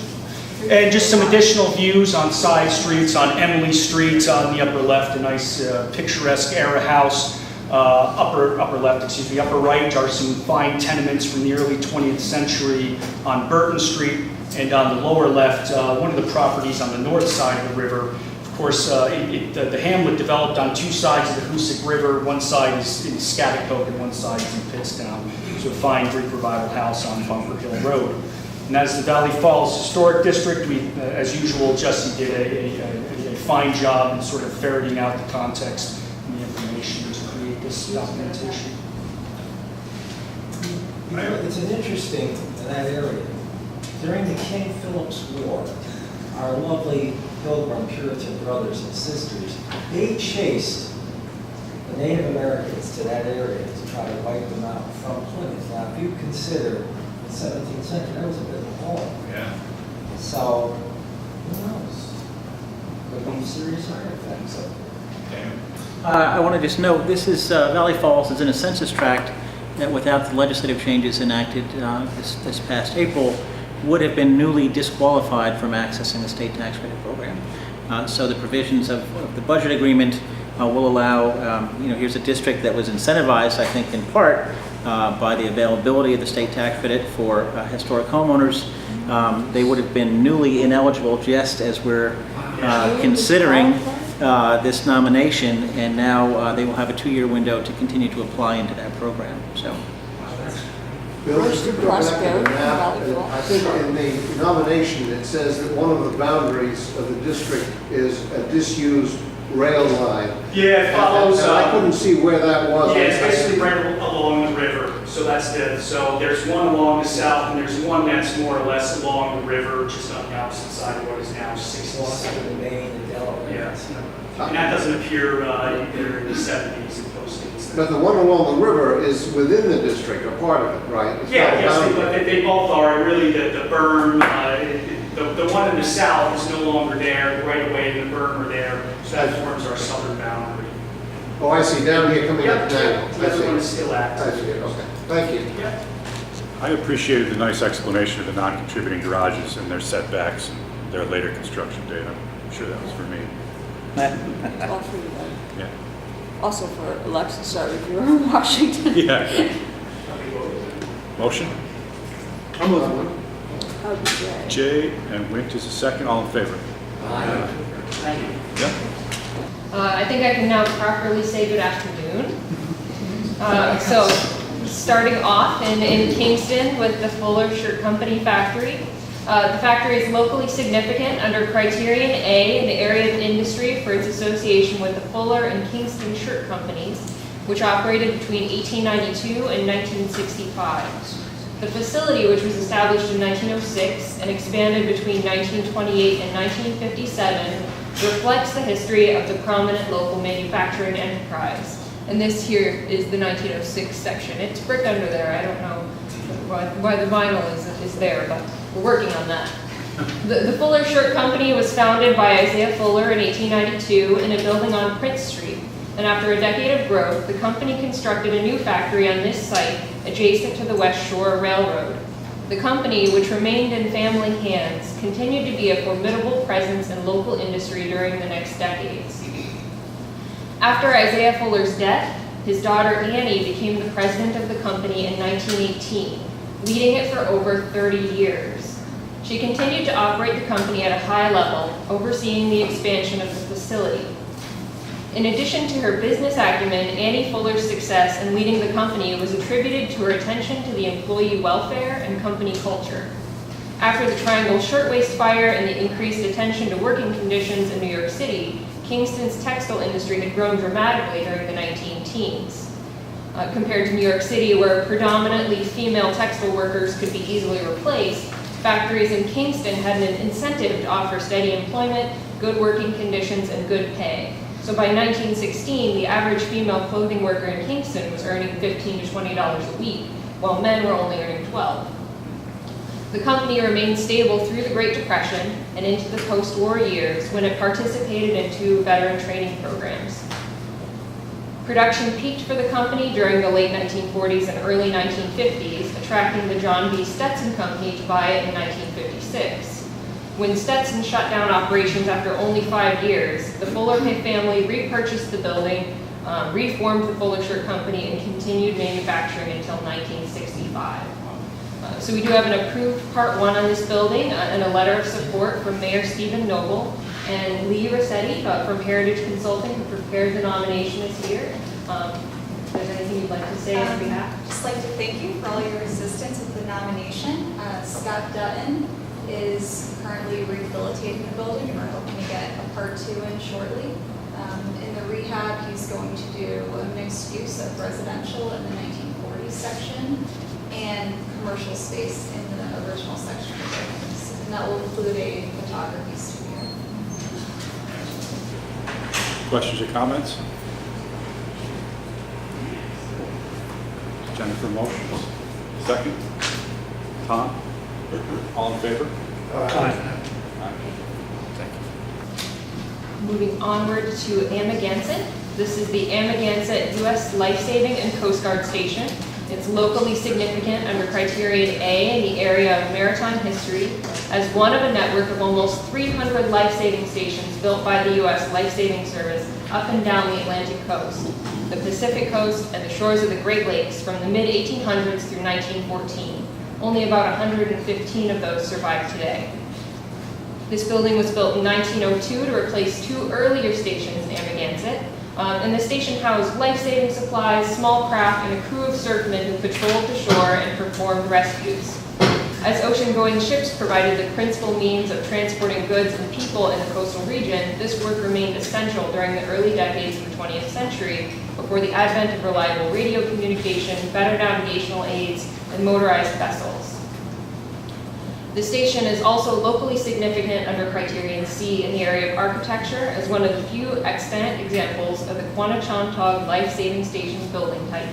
And just some additional views on side streets. On Emily Street on the upper left, a nice picturesque era house. Upper left, excuse me, upper right are some fine tenements from the early 20th century on Burton Street. And on the lower left, one of the properties on the north side of the river. Of course, the hamlet developed on 2 sides of the Hoosick River. One side is in Scatticoke and one side is in Pittstown. So a fine Greek Revival house on Bunker Hill Road. And as the Valley Falls Historic District, we, as usual, Jesse did a fine job in sort of ferreting out the context and the information to create this documentation. It's an interesting in that area. During the King Philip's War, our lovely Pilgrim Puritan brothers and sisters, they chased the Native Americans to that area to try to wipe them out from Plymouth. Now, if you consider the 17th century, that was a bit of a haul. Yeah. So, who knows? Could be serious artifacts. I want to just note, this is, Valley Falls is in a census tract that without the legislative changes enacted this past April, would have been newly disqualified from accessing the state tax credit program. So the provisions of the budget agreement will allow, here's a district that was incentivized, I think, in part by the availability of the state tax credit for historic homeowners. They would have been newly ineligible just as we're considering this nomination, and now they will have a 2-year window to continue to apply into that program. So. Bill, just to go back to the map, I think in the nomination it says that one of the boundaries of the district is a disused rail line. Yeah, it follows. And I couldn't see where that was. Yeah, it's basically right along the river. So so there's one along the south, and there's one that's more or less along the river, just on the opposite side of what is now 67. Maine and Delaware. Yeah. And that doesn't appear either in the 70s and postings. But the one along the river is within the district, a part of it, right? It's Yeah, not a yes, boundary. they both are. Really, the berm, the one in the south is no longer there. The right of way and the berm are there. So that forms our southern boundary. Oh, I see, down here coming up now. The other one is still I active. see, okay, thank you. Yeah. I appreciated the nice explanation of the non-contributing garages and their setbacks and their later construction date. I'm sure that was for me. All for you, buddy. Yeah. Also for Alexis, sorry if you were in Washington. Yeah. Motion? I'm moving. Okay. Jay and Wint is a second. All in favor? Thank you. Yeah. I think I can now properly say good afternoon. So, starting off in Kingston with the Fuller Shirt Company factory. The factory is locally significant under Criterion A in the area of industry for its association with the Fuller and Kingston Shirt Companies, which operated between 1892 and 1965. The facility, which was established in 1906 and expanded between 1928 and 1957, reflects the history of the prominent local manufacturing enterprise. And this here is the 1906 section. It's bricked under there. I don't know why the vinyl is there, but we're working on that. The Fuller Shirt Company was founded by Isaiah Fuller in 1892 in a building on Prince Street. And after a decade of growth, the company constructed a new factory on this site adjacent to the West Shore Railroad. The company, which remained in family hands, continued to be a formidable presence in local industry during the next decades. After Isaiah Fuller's death, his daughter Annie became the president of the company in 1918, leading it for over 30 years. She continued to operate the company at a high level, overseeing the expansion of the facility. In addition to her business acumen, Annie Fuller's success in leading the company was attributed to her attention to the employee welfare and company culture. After the Triangle Shirtwaist Fire and the increased attention to working conditions in New York City, Kingston's textile industry had grown dramatically during the 19-teens. Compared to New York City, where predominantly female textile workers could be easily replaced, factories in Kingston had an incentive to offer steady employment, good working conditions, and good pay. So by 1916, the average female clothing worker in Kingston was earning $15 to $20 a week, while men were only earning $12. The company remained stable through the Great Depression and into the post-war years when it participated in 2 veteran training programs. Production peaked for the company during the late 1940s and early 1950s, attracting the John B. Stetson Company to buy it in 1956. When Stetson shut down operations after only 5 years, the Fuller family repurchased the building, reformed the Fuller Shirt Company, and continued manufacturing until 1965. So we do have an approved Part 1 on this building and a letter of support from Mayor Stephen Noble, and Lee Rossetti from Heritage Consulting, who prepared the nomination, is here. If there's anything you'd like to say on behalf? I'd just like to thank you for all your assistance with the nomination. Scott Dutton is currently rehabilitating the building. We're hoping to get a Part 2 in shortly. In the rehab, he's going to do a mixed use of residential in the 1940s section and commercial space in the original section of the buildings. And that will include a photography studio. Questions or comments? Jennifer motions. Second? Tom? All in favor? Aye. Thank you. Moving onward to Amagansett. This is the Amagansett U.S. Lifesaving and Coastguard Station. It's locally significant under Criterion A in the area of maritime history as one of a network of almost 300 life-saving stations built by the U.S. Life-Saving Service up and down the Atlantic coast, the Pacific coast, and the shores of the Great Lakes from the mid-1800s through 1914. Only about 115 of those survive today. This building was built in 1902 to replace 2 earlier stations in Amagansett. And the station housed life-saving supplies, small craft, and a crew of surfmen who patrolled the shore and performed rescues. As ocean-going ships provided the principal means of transporting goods and people in the coastal region, this work remained essential during the early decades of the 20th century, before the advent of reliable radio communication, better navigational aids, and motorized vessels. The station is also locally significant under Criterion C in the area of architecture as one of the few extant examples of the Quanachantog life-saving station building type.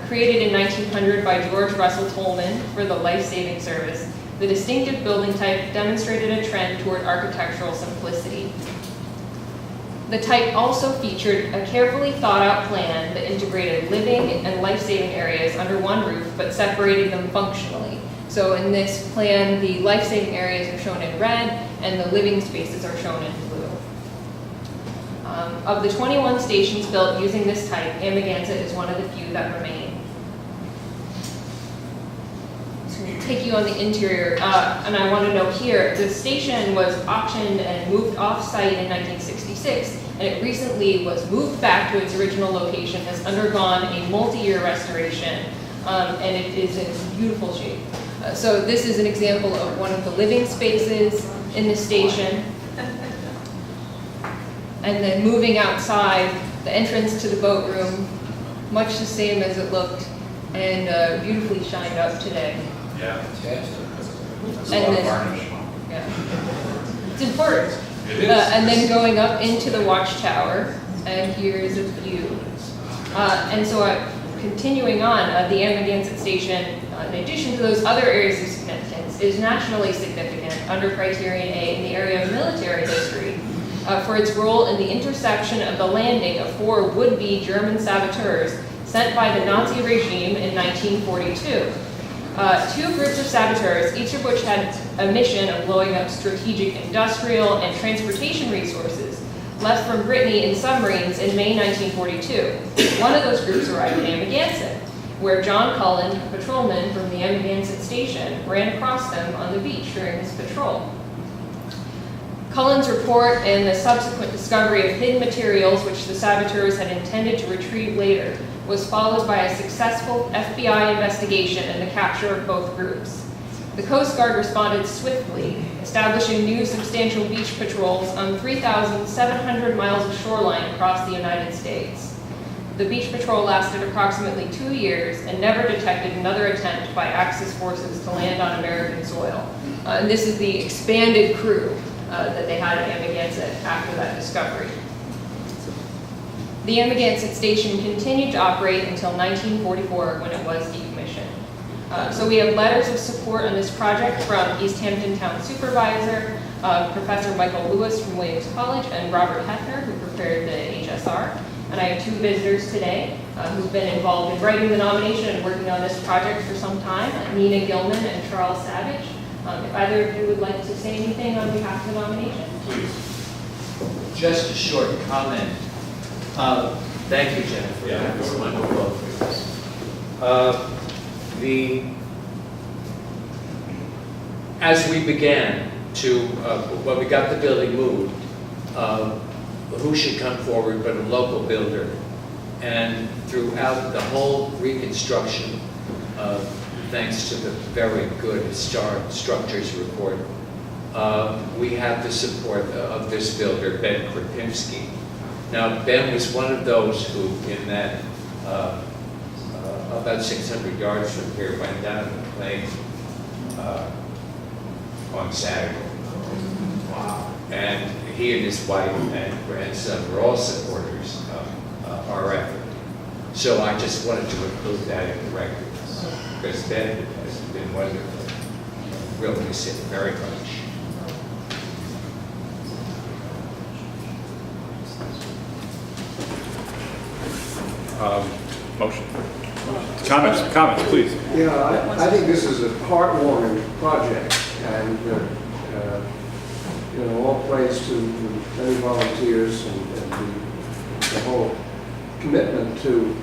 Created in 1900 by George Russell Tolman for the life-saving service, the distinctive building type demonstrated a trend toward architectural simplicity. The type also featured a carefully thought out plan that integrated living and life-saving areas under one roof but separated them functionally. So in this plan, the life-saving areas are shown in red and the living spaces are shown in blue. Of the 21 stations built using this type, Amagansett is one of the few that remain. So we'll take you on the interior, and I want to note here, the station was auctioned and moved off-site in 1966, and it recently was moved back to its original location, has undergone a multi-year restoration, and it is in beautiful shape. So this is an example of one of the living spaces in the station. And then moving outside, the entrance to the boat room, much the same as it looked, and beautifully shined up today. Yeah, fantastic. That's a And lot of then- varnish. Yeah. It's important. It is. And then going up into the watchtower, and here's a view. And so continuing on, the Amagansett Station, in addition to those other areas of significance, is nationally significant under Criterion A in the area of military history for its role in the interception of the landing of 4 would-be German saboteurs sent by the Nazi regime in 1942. 2 groups of saboteurs, each of which had a mission of blowing up strategic industrial and transportation resources, left from Brittany in submarines in May 1942. One of those groups arrived in Amagansett, where John Cullen, a patrolman from the Amagansett Station, ran across them on the beach during his patrol. Cullen's report and the subsequent discovery of hidden materials which the saboteurs had intended to retrieve later was followed by a successful FBI investigation and the capture of both groups. The Coast Guard responded swiftly, establishing new substantial beach patrols on 3,700 miles of shoreline across the United States. The beach patrol lasted approximately 2 years and never detected another attempt by Axis forces to land on American soil. And this is the expanded crew that they had at Amagansett after that discovery. The Amagansett Station continued to operate until 1944 when it was decommissioned. So we have letters of support on this project from East Hampton Town Supervisor, Professor Michael Lewis from Williams College, and Robert Hefner, who prepared the HSR. And I have 2 visitors today who've been involved in writing the nomination and working on this project for some time, Nina Gilman and Charles Savage. If either of you would like to say anything on behalf of the nomination. Please. Just a short comment. Thank you, Jennifer. Yeah, That's go to wonderful. As we began to, when we got the building moved, who should come forward but a local builder? And throughout the whole reconstruction, thanks to the very good historic structures report, we have the support of this builder, Ben Krapinski. Now, Ben was one of those who, in that, about 600 yards from here, went down and played on Saturday. Wow. And he and his wife and grandson were all supporters of our effort. So I just wanted to include that in the record, because Ben has been wonderful. Really miss him very much. Motion. Comments, please. Yeah, I think this is a heartwarming project, and all praise to the many volunteers and the whole commitment to,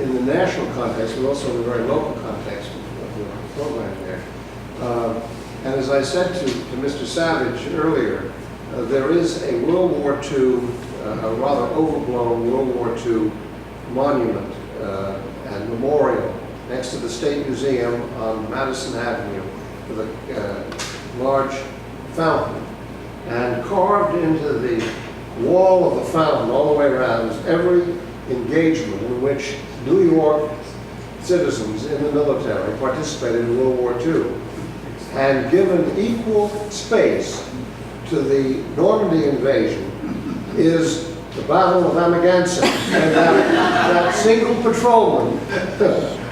in the national context, but also in the very local context of the program there. And as I said to Mr. Savage earlier, there is a World War II, a rather overblown World War II monument and memorial next to the State Museum on Madison Avenue with a large fountain. And carved into the wall of the fountain all the way around is every engagement in which New York citizens in the military participated in World War II, and given equal space to the Normandy invasion is the Battle of Amagansett. And that single patrolman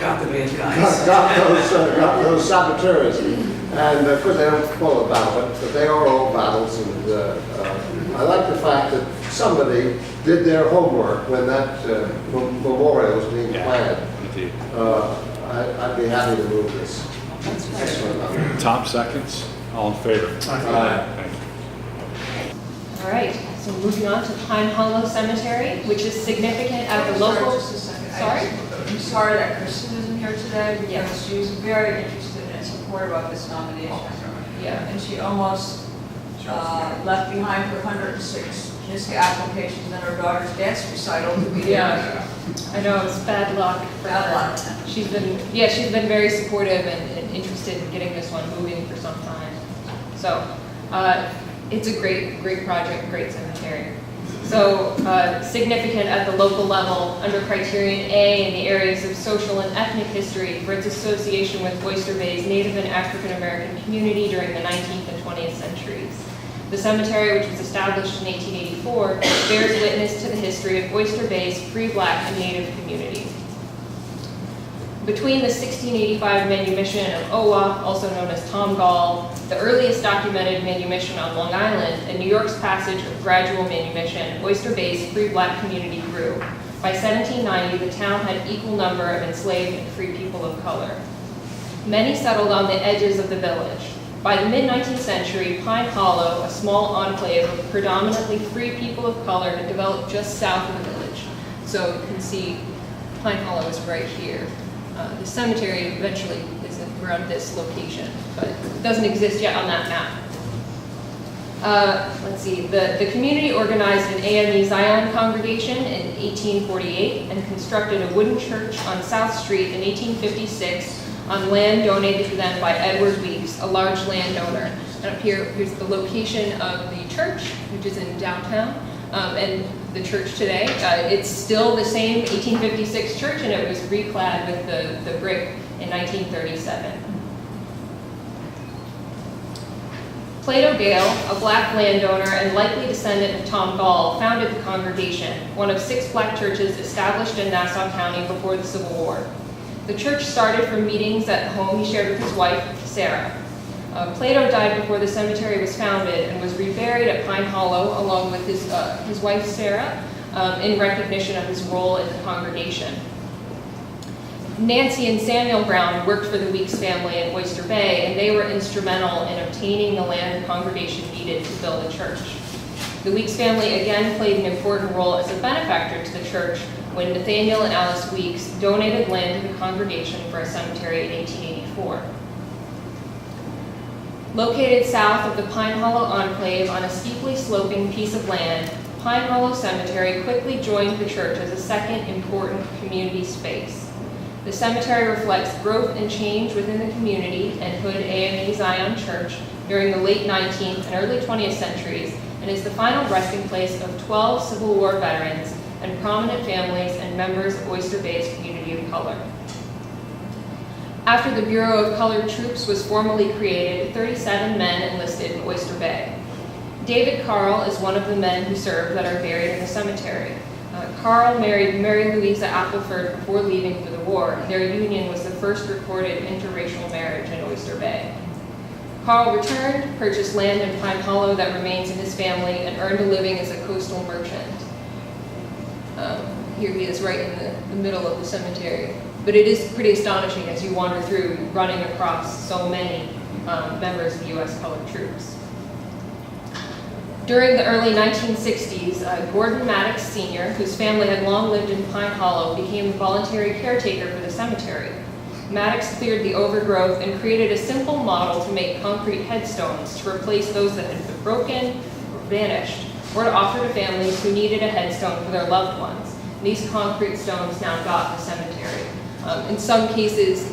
Got the bad guys. got those saboteurs. And of course they don't call it battle, but they are all battles. And I like the fact that somebody did their homework when that memorial was being planned. Indeed. I'd be happy to move this. Excellent. Tom seconds. All in favor? Aye. Thank you. All right, so moving on to Pine Hollow Cemetery, which is significant at the local. Just a second. Sorry? I'm sorry that Kristen isn't here today Yes. because she's very interested and supportive of this nomination. Yeah. And she almost left behind her 106 NYS applications and her daughter's dance recital to be Yeah. I know, it's bad luck. Bad luck. She's been very supportive and interested in getting this one moving for some time. So, it's a great project, great cemetery. So, significant at the local level under criterion A in the areas of social and ethnic history for its association with Oyster Bay's Native and African American community during the 19th and 20th centuries. The cemetery, which was established in 1884, bears witness to the history of Oyster Bay's free black and Native community. Between the 1685 manumission of Owa, also known as Tom Gall, the earliest documented manumission on Long Island, and New York's passage of gradual manumission, Oyster Bay's free black community grew. By 1790, the town had equal number of enslaved and free people of color. Many settled on the edges of the village. By the mid-19th century, Pine Hollow, a small enclave of predominantly free people of color, had developed just south of the village. So you can see Pine Hollow is right here. The cemetery eventually is around this location, but it doesn't exist yet on that map. Let's see, the community organized an AME Zion congregation in 1848 and constructed a wooden church on South Street in 1856 on land donated to them by Edward Weeks, a large landowner. And up here's the location of the church, which is in downtown, and the church today. It's still the same 1856 church, and it was reclad with the brick in 1937. Plato Gale, a black landowner and likely descendant of Tom Gall, founded the congregation, one of 6 black churches established in Nassau County before the Civil War. The church started from meetings at the home he shared with his wife, Sarah. Plato died before the cemetery was founded and was reburied at Pine Hollow along with his wife, Sarah, in recognition of his role in the congregation. Nancy and Samuel Brown worked for the Weeks family in Oyster Bay, and they were instrumental in obtaining the land the congregation needed to build a church. The Weeks family again played an important role as a benefactor to the church when Nathaniel and Alice Weeks donated land to the congregation for a cemetery in 1884. Located south of the Pine Hollow enclave on a steeply sloping piece of land, Pine Hollow Cemetery quickly joined the church as a second important community space. The cemetery reflects growth and change within the community and Hood AME Zion Church during the late 19th and early 20th centuries, and is the final resting place of 12 Civil War veterans and prominent families and members of Oyster Bay's community of color. After the Bureau of Colored Troops was formally created, 37 men enlisted in Oyster Bay. David Carl is one of the men who served that are buried in the cemetery. Carl married Mary Louisa Appleford before leaving for the war, and their union was the first recorded interracial marriage in Oyster Bay. Carl returned, purchased land in Pine Hollow that remains in his family, and earned a living as a coastal merchant. Here he is right in the middle of the cemetery. But it is pretty astonishing as you wander through, running across so many members of U.S. colored troops. During the early 1960s, Gordon Maddox Sr., whose family had long lived in Pine Hollow, became the voluntary caretaker for the cemetery. Maddox cleared the overgrowth and created a simple model to make concrete headstones to replace those that had been broken or vanished, or to offer to families who needed a headstone for their loved ones. These concrete stones now dot the cemetery. In some cases,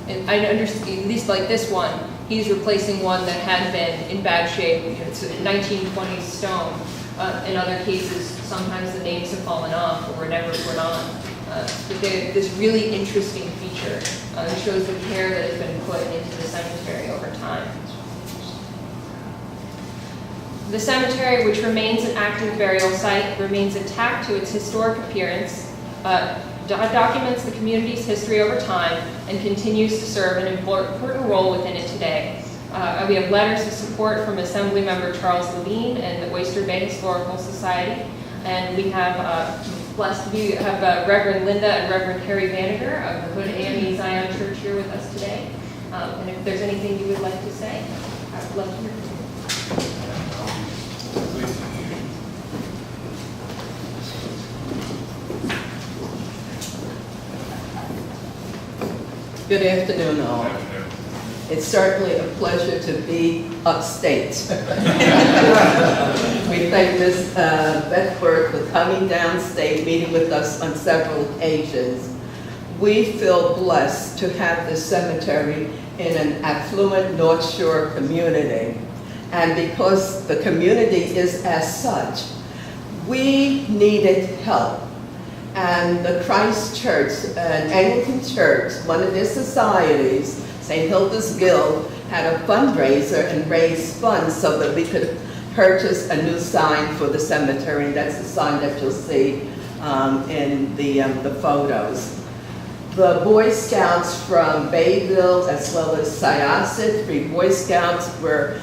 I understand, at least like this one, he's replacing one that had been in bad shape. It's a 1920s stone. In other cases, sometimes the names have fallen off or were never put on. But this really interesting feature shows the care that has been put into the cemetery over time. The cemetery, which remains an active burial site, remains intact to its historic appearance, documents the community's history over time, and continues to serve an important role within it today. I We have letters of support from Assemblymember Charles Levine and the Oyster Bay Historical Society. And we have, blessed to be, have Reverend Linda and Reverend Carrie Vanager of the Hood AME Zion Church here with us today. And if there's anything you would like to say, I would love to hear from you. Good afternoon, all. It's certainly a pleasure to be upstate. We thank Ms. Bedford for coming downstate, meeting with us on several occasions. We feel blessed to have this cemetery in an affluent North Shore community. And because the community is as such, we needed help. And the Christ Church, an Anglican church, one of their societies, St. Hilda's Guild, had a fundraiser and raised funds so that we could purchase a new sign for the cemetery. That's the sign that you'll see in the photos. The Boy Scouts from Bayville, as well as Syosset, 3 Boy Scouts, were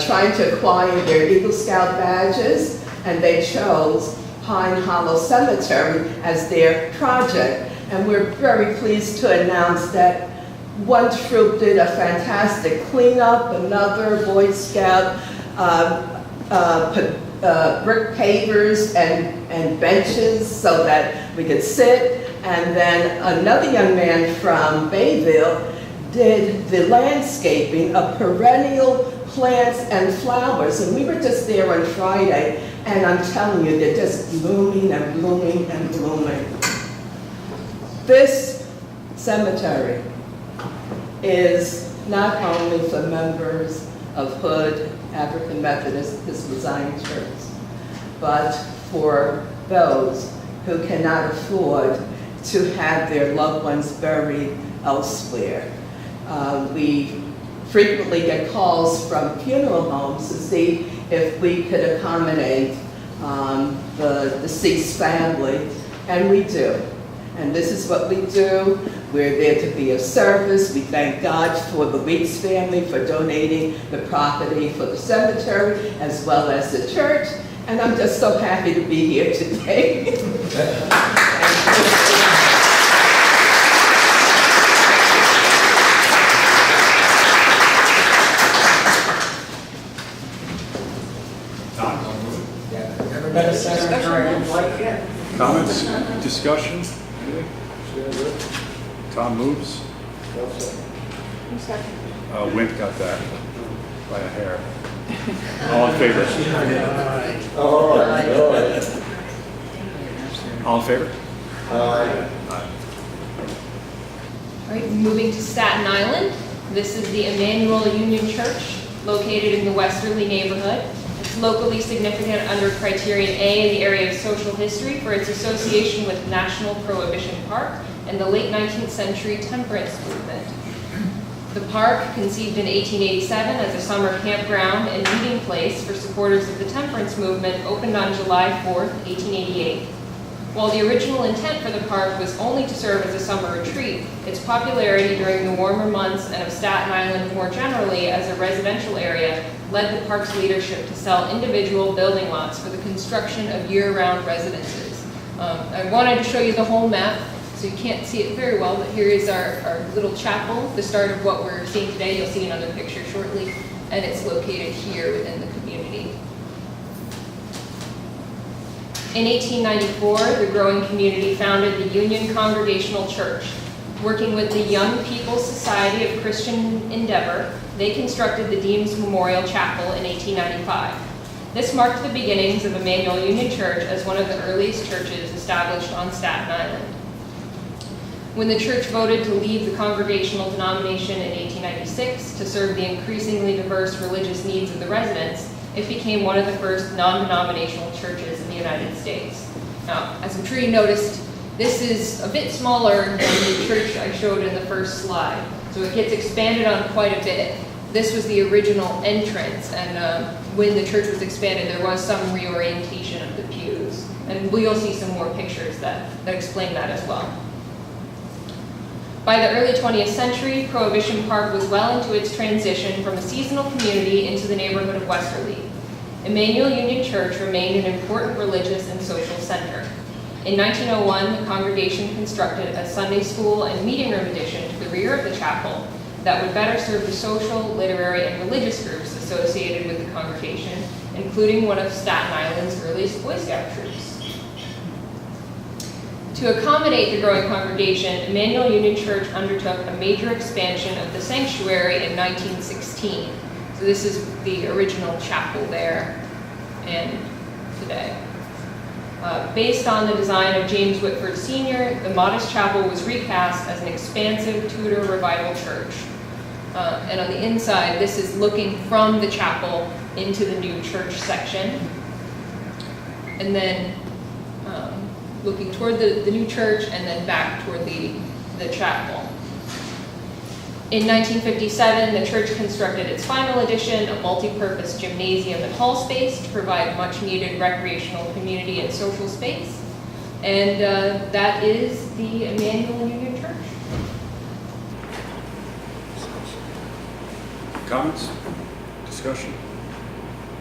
trying to acquire their Eagle Scout badges, and they chose Pine Hollow Cemetery as their project. And we're very pleased to announce that one troop did a fantastic cleanup, another Boy Scout brick pavers and benches so that we could sit. And then another young man from Bayville did the landscaping of perennial plants and flowers. And we were just there on Friday, and I'm telling you, they're just blooming and blooming and blooming. This cemetery is not only for members of Hood African Methodist Episcopal Zion Church, but for those who cannot afford to have their loved ones buried elsewhere. We frequently get calls from funeral homes to see if we could accommodate the deceased family, and we do. And this is what we do. We're there to be of service. We thank God for the Weeks family for donating the property for the cemetery as well as the church. And I'm just so happy to be here today. Never met a cemetery like it. Comments, discussion? Tom moves. Wint got that by a hair. All in favor? All in favor? All right, moving to Staten Island. This is the Emmanuel Union Church, located in the Westerly neighborhood. It's locally significant under Criterion A in the area of social history for its association with National Prohibition Park and the late 19th century temperance movement. The park, conceived in 1887 as a summer campground and meeting place for supporters of the temperance movement, opened on July 4th, 1888. While the original intent for the park was only to serve as a summer retreat, its popularity during the warmer months and of Staten Island more generally as a residential area led the park's leadership to sell individual building lots for the construction of year-round residences. I wanted to show you the whole map, so you can't see it very well, but here is our little chapel, the start of what we're seeing today. You'll see another picture shortly, and it's located here within the community. In 1894, the growing community founded the Union Congregational Church. Working with the Young People's Society of Christian Endeavor, they constructed the Deems Memorial Chapel in 1895. This marked the beginnings of Emmanuel Union Church as one of the earliest churches established on Staten Island. When the church voted to leave the congregational denomination in 1896 to serve the increasingly diverse religious needs of the residents, it became one of the first non-denominational churches in the United States. Now, as I'm sure you noticed, this is a bit smaller than the church I showed in the first slide. So it gets expanded on quite a bit. This was the original entrance, and when the church was expanded, there was some reorientation of the pews. And we'll see some more pictures that explain that as well. By the early 20th century, Prohibition Park was well into its transition from a seasonal community into the neighborhood of Westerly. Emmanuel Union Church remained an important religious and social center. In 1901, the congregation constructed a Sunday school and meeting room addition to the rear of the chapel that would better serve the social, literary, and religious groups associated with the congregation, including one of Staten Island's earliest Boy Scout troops. To accommodate the growing congregation, Emmanuel Union Church undertook a major expansion of the sanctuary in 1916. So this is the original chapel there and today. Based on the design of James Whitford Sr., the modest chapel was recast as an expansive Tudor revival church. And on the inside, this is looking from the chapel into the new church section. And then looking toward the new church and then back toward the chapel. In 1957, the church constructed its final addition, a multi-purpose gymnasium and hall space to provide much-needed recreational community and social space. And that is the Emmanuel Union Church. Comments? Discussion?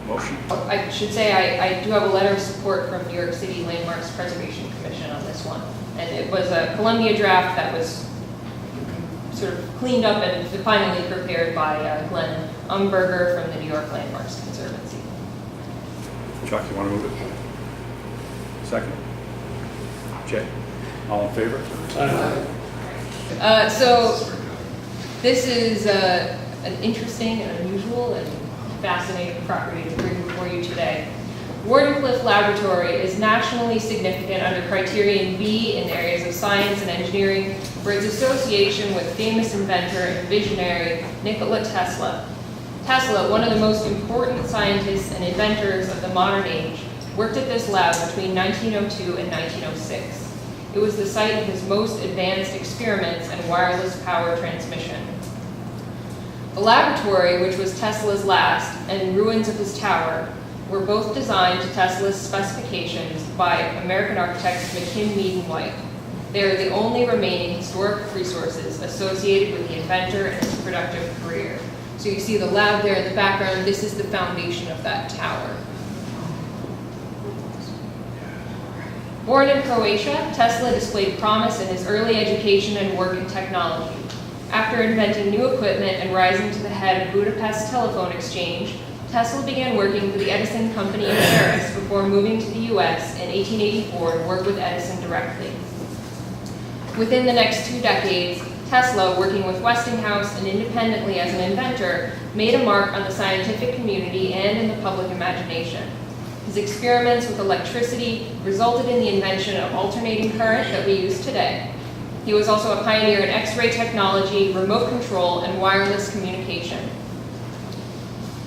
Motion? I should say I do have a letter of support from New York City Landmarks Preservation Commission on this one. And it was a Columbia draft that was sort of cleaned up and finally prepared by Glenn Umberger from the New York Landmarks Conservancy. Chuck, you want to move it? Second. Jay? All in favor? So this is an interesting and unusual and fascinating property to bring before you today. Wardenclyffe Laboratory is nationally significant under criterion B in areas of science and engineering for its association with famous inventor and visionary Nikola Tesla. Tesla, one of the most important scientists and inventors of the modern age, worked at this lab between 1902 and 1906. It was the site of his most advanced experiments in wireless power transmission. The laboratory, which was Tesla's last, and ruins of his tower, were both designed to Tesla's specifications by American architects McKim, Mead, and White. They are the only remaining historic resources associated with the inventor and his productive career. So you see the lab there in the background. This is the foundation of that tower. Born in Croatia, Tesla displayed promise in his early education and work in technology. After inventing new equipment and rising to the head of Budapest Telephone Exchange, Tesla began working for the Edison Company in Paris before moving to the US in 1884 to work with Edison directly. Within the next 2 decades, Tesla, working with Westinghouse and independently as an inventor, made a mark on the scientific community and in the public imagination. His experiments with electricity resulted in the invention of alternating current that we use today. He was also a pioneer in X-ray technology, remote control, and wireless communication.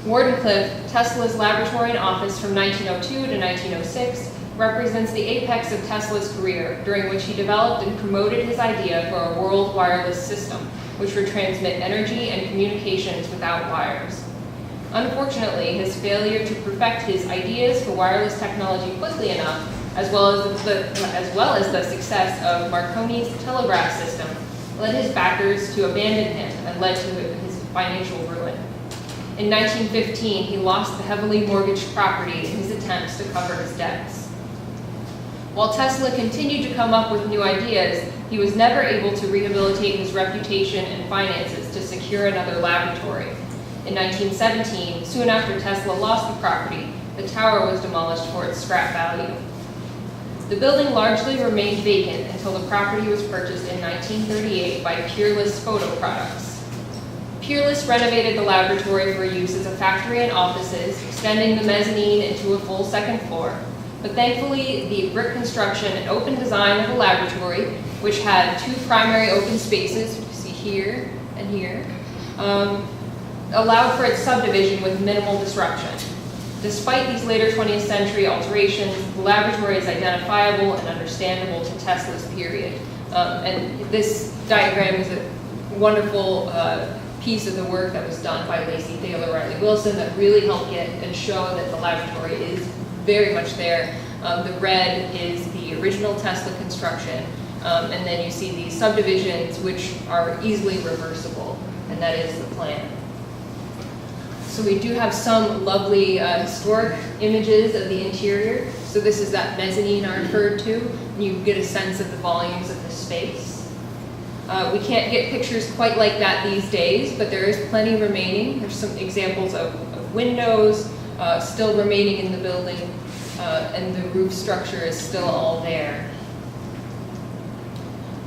Wardenclyffe, Tesla's laboratory and office from 1902 to 1906, represents the apex of Tesla's career, during which he developed and promoted his idea for a world wireless system, which would transmit energy and communications without wires. Unfortunately, his failure to perfect his ideas for wireless technology quickly enough, as well as the success of Marconi's telegraph system, led his backers to abandon him and led to his financial ruin. In 1915, he lost the heavily mortgaged property in his attempts to cover his debts. While Tesla continued to come up with new ideas, he was never able to rehabilitate his reputation and finances to secure another laboratory. In 1917, soon after Tesla lost the property, the tower was demolished for its scrap value. The building largely remained vacant until the property was purchased in 1938 by Peerless Photo Products. Peerless renovated the laboratory for use as a factory and offices, extending the mezzanine into a full second floor. But thankfully, the brick construction and open design of the laboratory, which had 2 primary open spaces, you can see here and here, allowed for its subdivision with minimal disruption. Despite these later 20th century alterations, the laboratory is identifiable and understandable to Tesla's period. And this diagram is a wonderful piece of the work that was done by Lacey Thaler Riley Wilson that really helped get and show that the laboratory is very much there. The red is the original Tesla construction, And then you see these subdivisions, which are easily reversible, and that is the plan. So we do have some lovely historic images of the interior. So this is that mezzanine I referred to, and you get a sense of the volumes of the space. We can't get pictures quite like that these days, but there is plenty remaining. There's some examples of windows still remaining in the building, and the roof structure is still all there.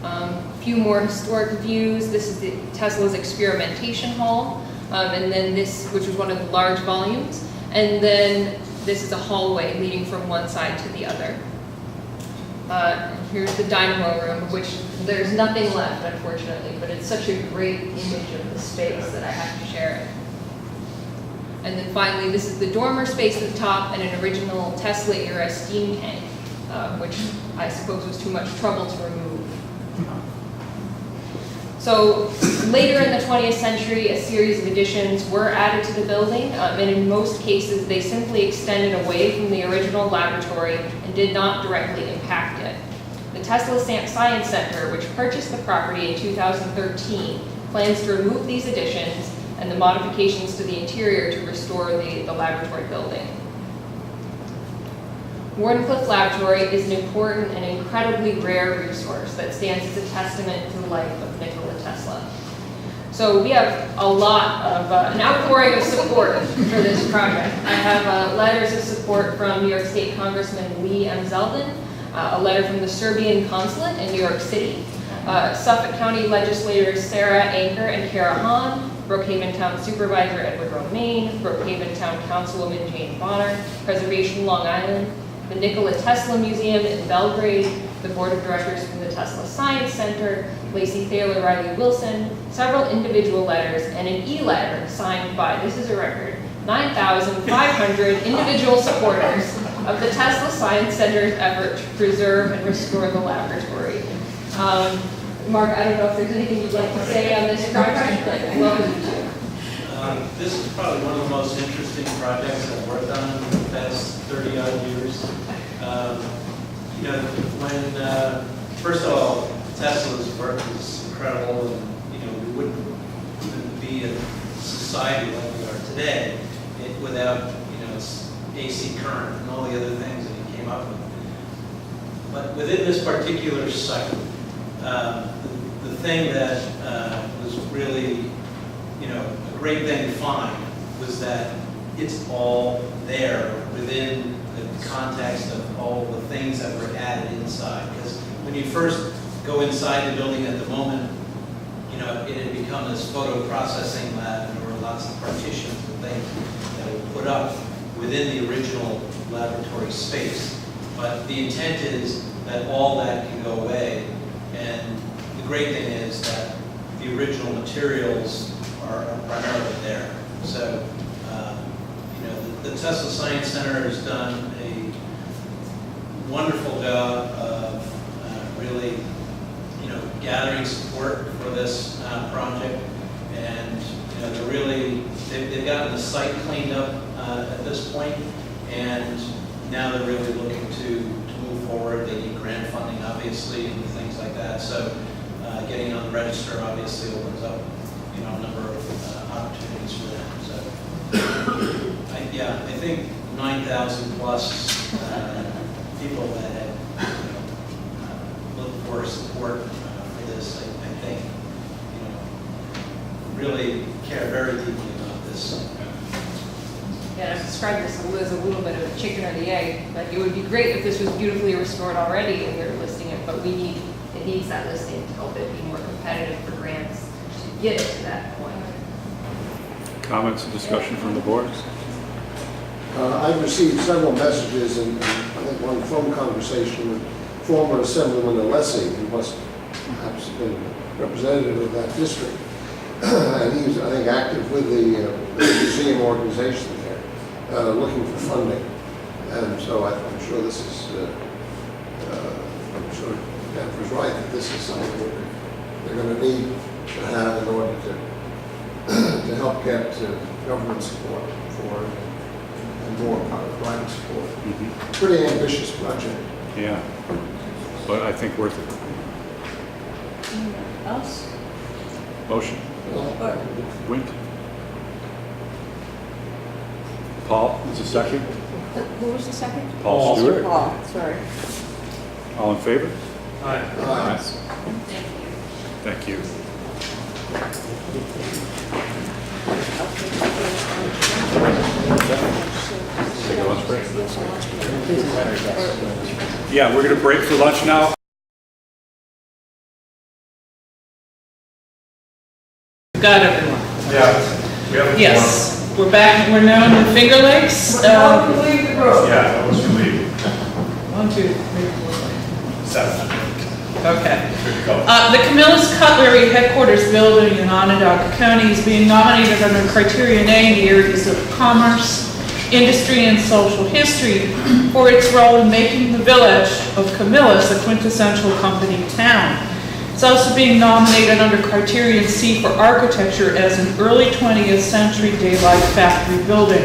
A few more historic views. This is the Tesla's experimentation hall, and then this, which was one of the large volumes, and then this is a hallway leading from one side to the other. Here's the dynamo room, which there's nothing left, unfortunately, but it's such a great image of the space that I have to share it. And then finally, this is the dormer space at the top and an original Tesla-era steam tank, which I suppose was too much trouble to remove. So later in the 20th century, a series of additions were added to the building, and in most cases, they simply extended away from the original laboratory and did not directly impact it. The Tesla Science Center, which purchased the property in 2013, plans to remove these additions and the modifications to the interior to restore the laboratory building. Wardenclyffe Laboratory is an important and incredibly rare resource that stands as a testament to the life of Nikola Tesla. So we have a lot of, an outpouring of support for this project. I have letters of support from New York State Congressman Lee M. Zeldin, a letter from the Serbian consulate in New York City, Suffolk County legislators Sarah Anker and Kara Hahn, Brookhaven Town Supervisor Edward Romaine, Brookhaven Town Councilwoman Jane Bonner, Preservation Long Island, the Nikola Tesla Museum in Belgrade, the Board of Directors from the Tesla Science Center, Lacey Thaler Riley Wilson, several individual letters, and an e-letter signed by, this is a record, 9,500 individual supporters of the Tesla Science Center's effort to preserve and restore the laboratory. Mark, I don't know if there's anything you'd like to say on this project, but welcome to. This is probably one of the most interesting projects I've worked on in the past 30-odd years. You know, when, first of all, Tesla's work is incredible, and, you know, we wouldn't even be a society like we are today without, you know, AC current and all the other things that he came up with. But within this particular site, the thing that was really, you know, a great thing to find was that it's all there within the context of all the things that were added inside. Because when you first go inside the building at the moment, you know, it had become this photo processing lab, and there were lots of partitions and things that were put up within the original laboratory space. But the intent is that all that can go away, and the great thing is that the original materials are primarily there. So, you know, the Tesla Science Center has done a wonderful job of really, you know, gathering support for this project, and you know, they've gotten the site cleaned up at this point, and now they're really looking to move forward. They need grant funding, obviously, and things like that. So, getting on the register obviously opens up, you know, a number of opportunities for them. So, I think 9,000 plus people that have, you know, looked for support for this, I think, you know, really care very deeply about this. Yeah, I've described this as a little bit of a chicken or the egg. Like, it would be great if this was beautifully restored already and we were listing it, but it needs that listing to help it be more competitive for grants to get it to that point. Comments and discussion from the board? I've received several messages, and I think one phone conversation with former Assemblyman Alessi, who must perhaps have been representative of that district. And he's, I think, active with the museum organization there, looking for funding. And so I'm sure this is, I'm sure Jennifer's right that this is something that they're going to need to have in order to help get government support for it and more private support. Pretty ambitious project. Yeah, but I think worth it. Anyone else? Motion. Or- Wink. Paul, is a second. Who was the second? Paul Stewart. Paul, sorry. All in favor? Aye. Aye. Thank you. Take a lunch break. Yeah, we're going to break for lunch now. Got everyone. Yeah. We have Yes, we're back, we're now in the Finger Lakes. Yeah, that was relieving. 1, 2, 3, 4, 7. 5. Okay. Good to go. The Camillus Cutlery headquarters building in Onondaga County is being nominated under Criterion A in the areas of commerce, industry, and social history for its role in making the village of Camillus a quintessential company town. It's also being nominated under Criterion C for architecture as an early 20th century daylight factory building.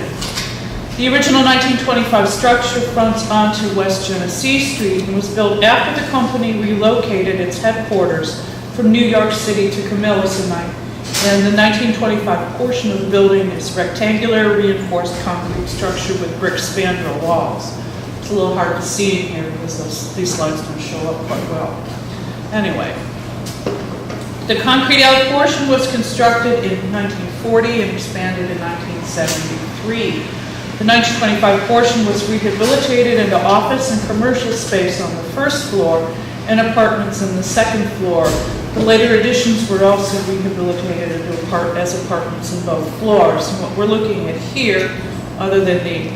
The original 1925 structure fronts onto West Genesee Street and was built after the company relocated its headquarters from New York City to Camillus and the 1925 portion of the building is rectangular reinforced concrete structure with brick spandrel walls. It's a little hard to see in here because these slides don't show up quite well. Anyway, the concrete out portion was constructed in 1940 and expanded in 1973. The 1925 portion was rehabilitated into office and commercial space on the first floor and apartments in the second floor. The later additions were also rehabilitated into as apartments in both floors. And what we're looking at here, other than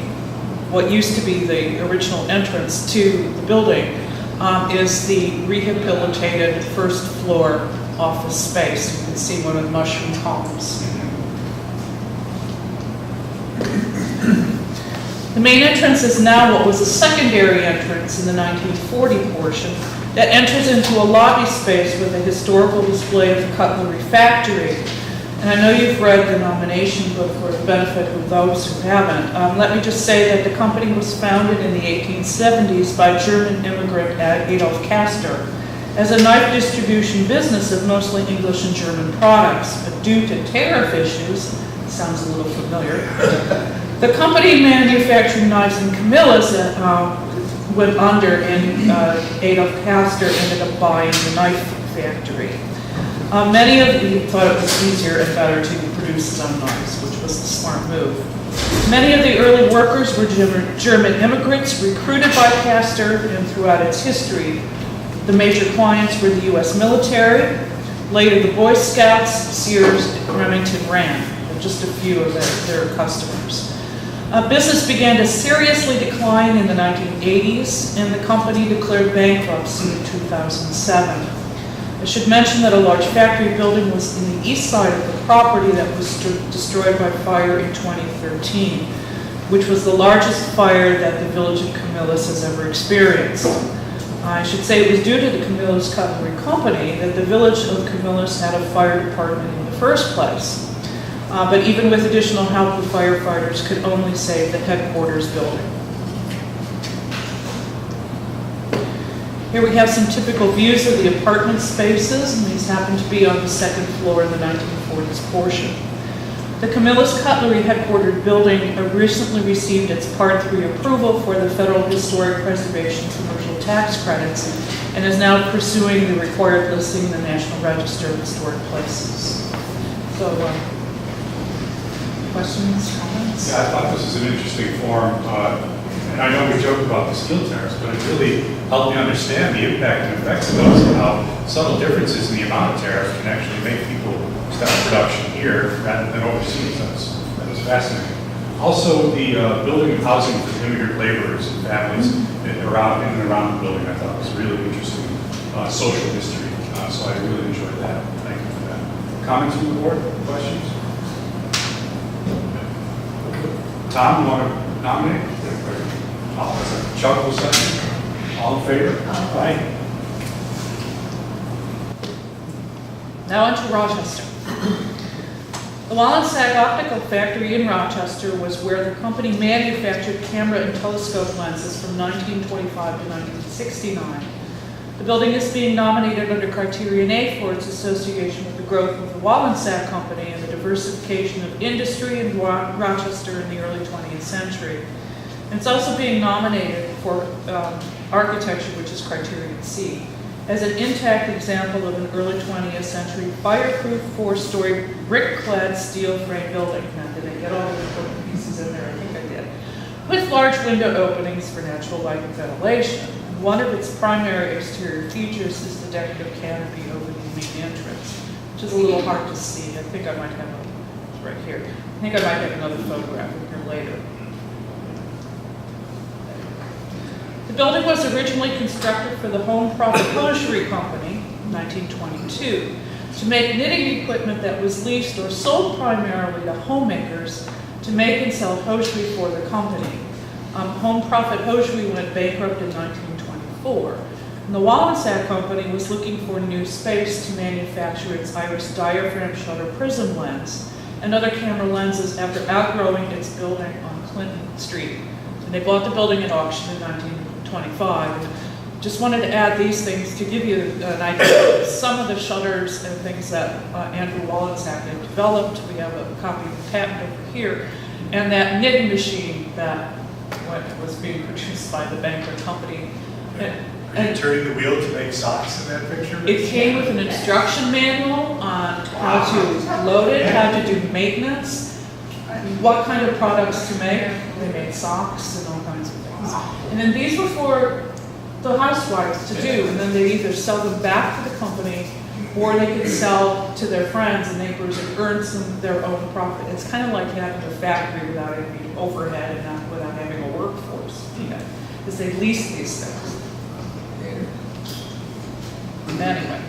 what used to be the original entrance to the building, is the rehabilitated first floor office space. You can see one of the mushroom columns. The main entrance is now what was a secondary entrance in the 1940 portion that enters into a lobby space with a historical display of the Cutlery factory. And I know you've read the nomination book for the benefit of those who haven't. Let me just say that the company was founded in the 1870s by German immigrant Adolf Castor as a knife distribution business of mostly English and German products. But due to tariff issues, sounds a little familiar, the company manufacturing knives in Camillus went under and Adolf Castor ended up buying the knife factory. Many of you thought it was easier and better to produce his own knives, which was the smart move. Many of the early workers were German immigrants recruited by Castor, and throughout its history, the major clients were the U.S. military, later the Boy Scouts, Sears, and Remington Rand, just a few of their customers. Business began to seriously decline in the 1980s, and the company declared bankruptcy in 2007. I should mention that a large factory building was in the east side of the property that was destroyed by fire in 2013, which was the largest fire that the village of Camillus has ever experienced. I should say it was due to the Camillus Cutlery Company that the village of Camillus had a fire department in the first place. But even with additional help, the firefighters could only save the headquarters building. Here we have some typical views of the apartment spaces, and these happen to be on the second floor in the 1940s portion. The Camillus Cutlery headquartered building recently received its Part 3 approval for the Federal Historic Preservation Commercial Tax Credits and is now pursuing the required listing in the National Register of Historic Places. So, questions, comments? Yeah, I thought this was an interesting forum, and I know we joke about the steel tariffs, but it really helped me understand the impact and effects of those and how subtle differences in the amount of tariffs can actually make people start production here rather than overseas. That was fascinating. Also, the building of housing for immigrant laborers and families in and around the building, I thought was really interesting social history. So I really enjoyed that. Thank you for that. Comments from the board? Questions? Tom, you want to nominate? Chuck will second. All in favor? Aye. Now on to Rochester. The Wallensack Optical Factory in Rochester was where the company manufactured camera and telescope lenses from 1925 to 1969. The building is being nominated under Criterion A for its association with the growth of the Wallensack Company and the diversification of industry in Rochester in the early 20th century. And it's also being nominated for architecture, which is Criterion C, as an intact example of an early 20th century fireproof 4-story brick-clad steel frame building. Now, did I get all the important pieces in there? I think I did. With large window openings for natural light and ventilation. One of its primary exterior features is the decorative canopy over the main entrance, which is a little hard to see. I think I might have it's right here. I think I might have another photograph of here later. The building was originally constructed for the Home Profit Hosiery Company in 1922 to make knitting equipment that was leased or sold primarily to homemakers to make and sell hosiery for the company. Home Profit Hosiery went bankrupt in 1924. And the Wallensack Company was looking for new space to manufacture its iris diaphragm shutter prism lens and other camera lenses after outgrowing its building on Clinton Street. And they bought the building at auction in 1925. And just wanted to add these things to give you an idea of some of the shutters and things that Andrew Wallensack had developed. We have a copy of the patent over here. And that knitting machine that was being produced by the bankrupt company. Are you turning the wheel to make socks in that picture? It came with an instruction manual on how to load it, how to do maintenance, what kind of products to make. They made socks and all kinds of things. And then these were for the housewives to do, and then they either sell them back to the company or they could sell to their friends and neighbors and earn their own profit. It's kind of like having a factory without any overhead and not without having a workforce, because they lease these things. Anyway,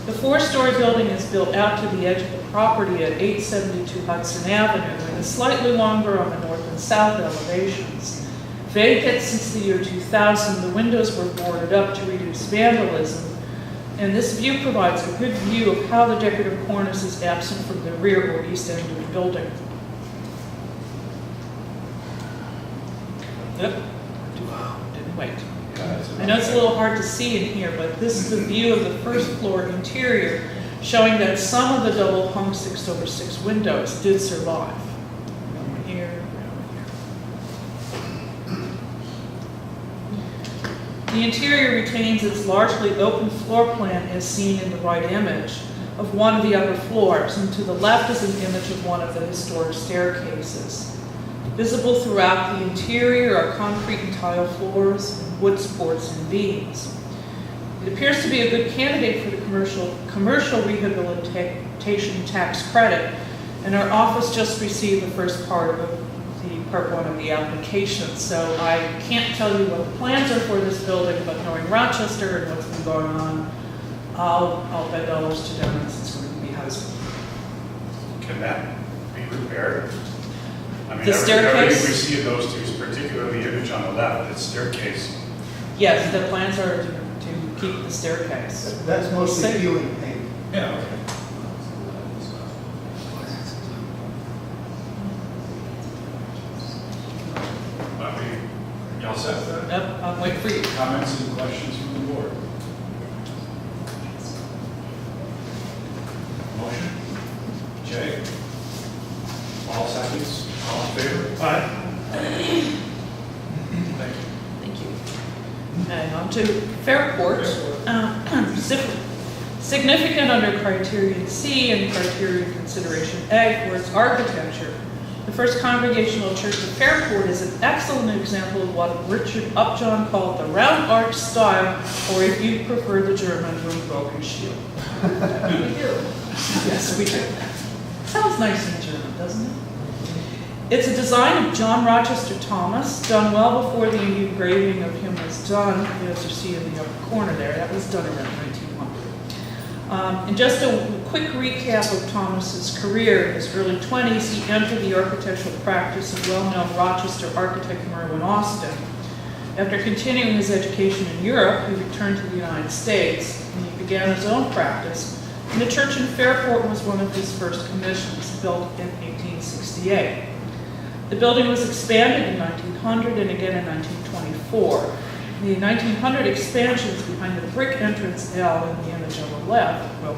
the 4-story building is built out to the edge of the property at 872 Hudson Avenue and is slightly longer on the north and south elevations. Vacant since the year 2000, the windows were boarded up to reduce vandalism, and this view provides a good view of how the decorative cornice is absent from the rear or east end of the building. Yep. Didn't wait. I know it's a little hard to see in here, but this is the view of the first floor interior, showing that some of the double hung 6/6 windows did survive. One here, one here. The interior retains its largely open floor plan as seen in the right image of one of the upper floors, and to the left is an image of one of the historic staircases. Visible throughout the interior are concrete and tile floors, wood supports and beams. It appears to be a good candidate for the commercial rehabilitation tax credit, and our office just received the first part of part 1 of the application. So I can't tell you what the plans are for this building, but knowing Rochester and what's been going on, I'll bet dollars to donuts it's going to be housing. Can that be repaired? I mean, The staircase? everything we see in those two, particularly the image on the left, the staircase. Yes, the plans are to keep the staircase. That's mostly peeling paint. Yeah, okay. Y'all set with that? Yep, I'll wait for you. Comments and questions from the board? Motion? Jay? All seconds? All in favor? Aye. Thank you. Thank you. And on to Fairport. Significant under Criterion C and Criterion Consideration A for its architecture. The First Congregational Church of Fairport is an excellent example of what Richard Upjohn called the round arch style, or if you prefer the German, Rundbogenstil. We do. Yes, we do. Sounds nice in German, doesn't it? It's a design of John Rochester Thomas, done well before the engraving of him was done, as you see in the upper corner there. That was done around 1900. And just a quick recap of Thomas's career. In his early 20s, he entered the architectural practice of well-known Rochester architect Merwin Austin. After continuing his education in Europe, he returned to the United States, and he began his own practice. And the church in Fairport was one of his first commissions, built in 1868. The building was expanded in 1900 and again in 1924. The 1900 expansions behind the brick entrance L in the image on the left, well,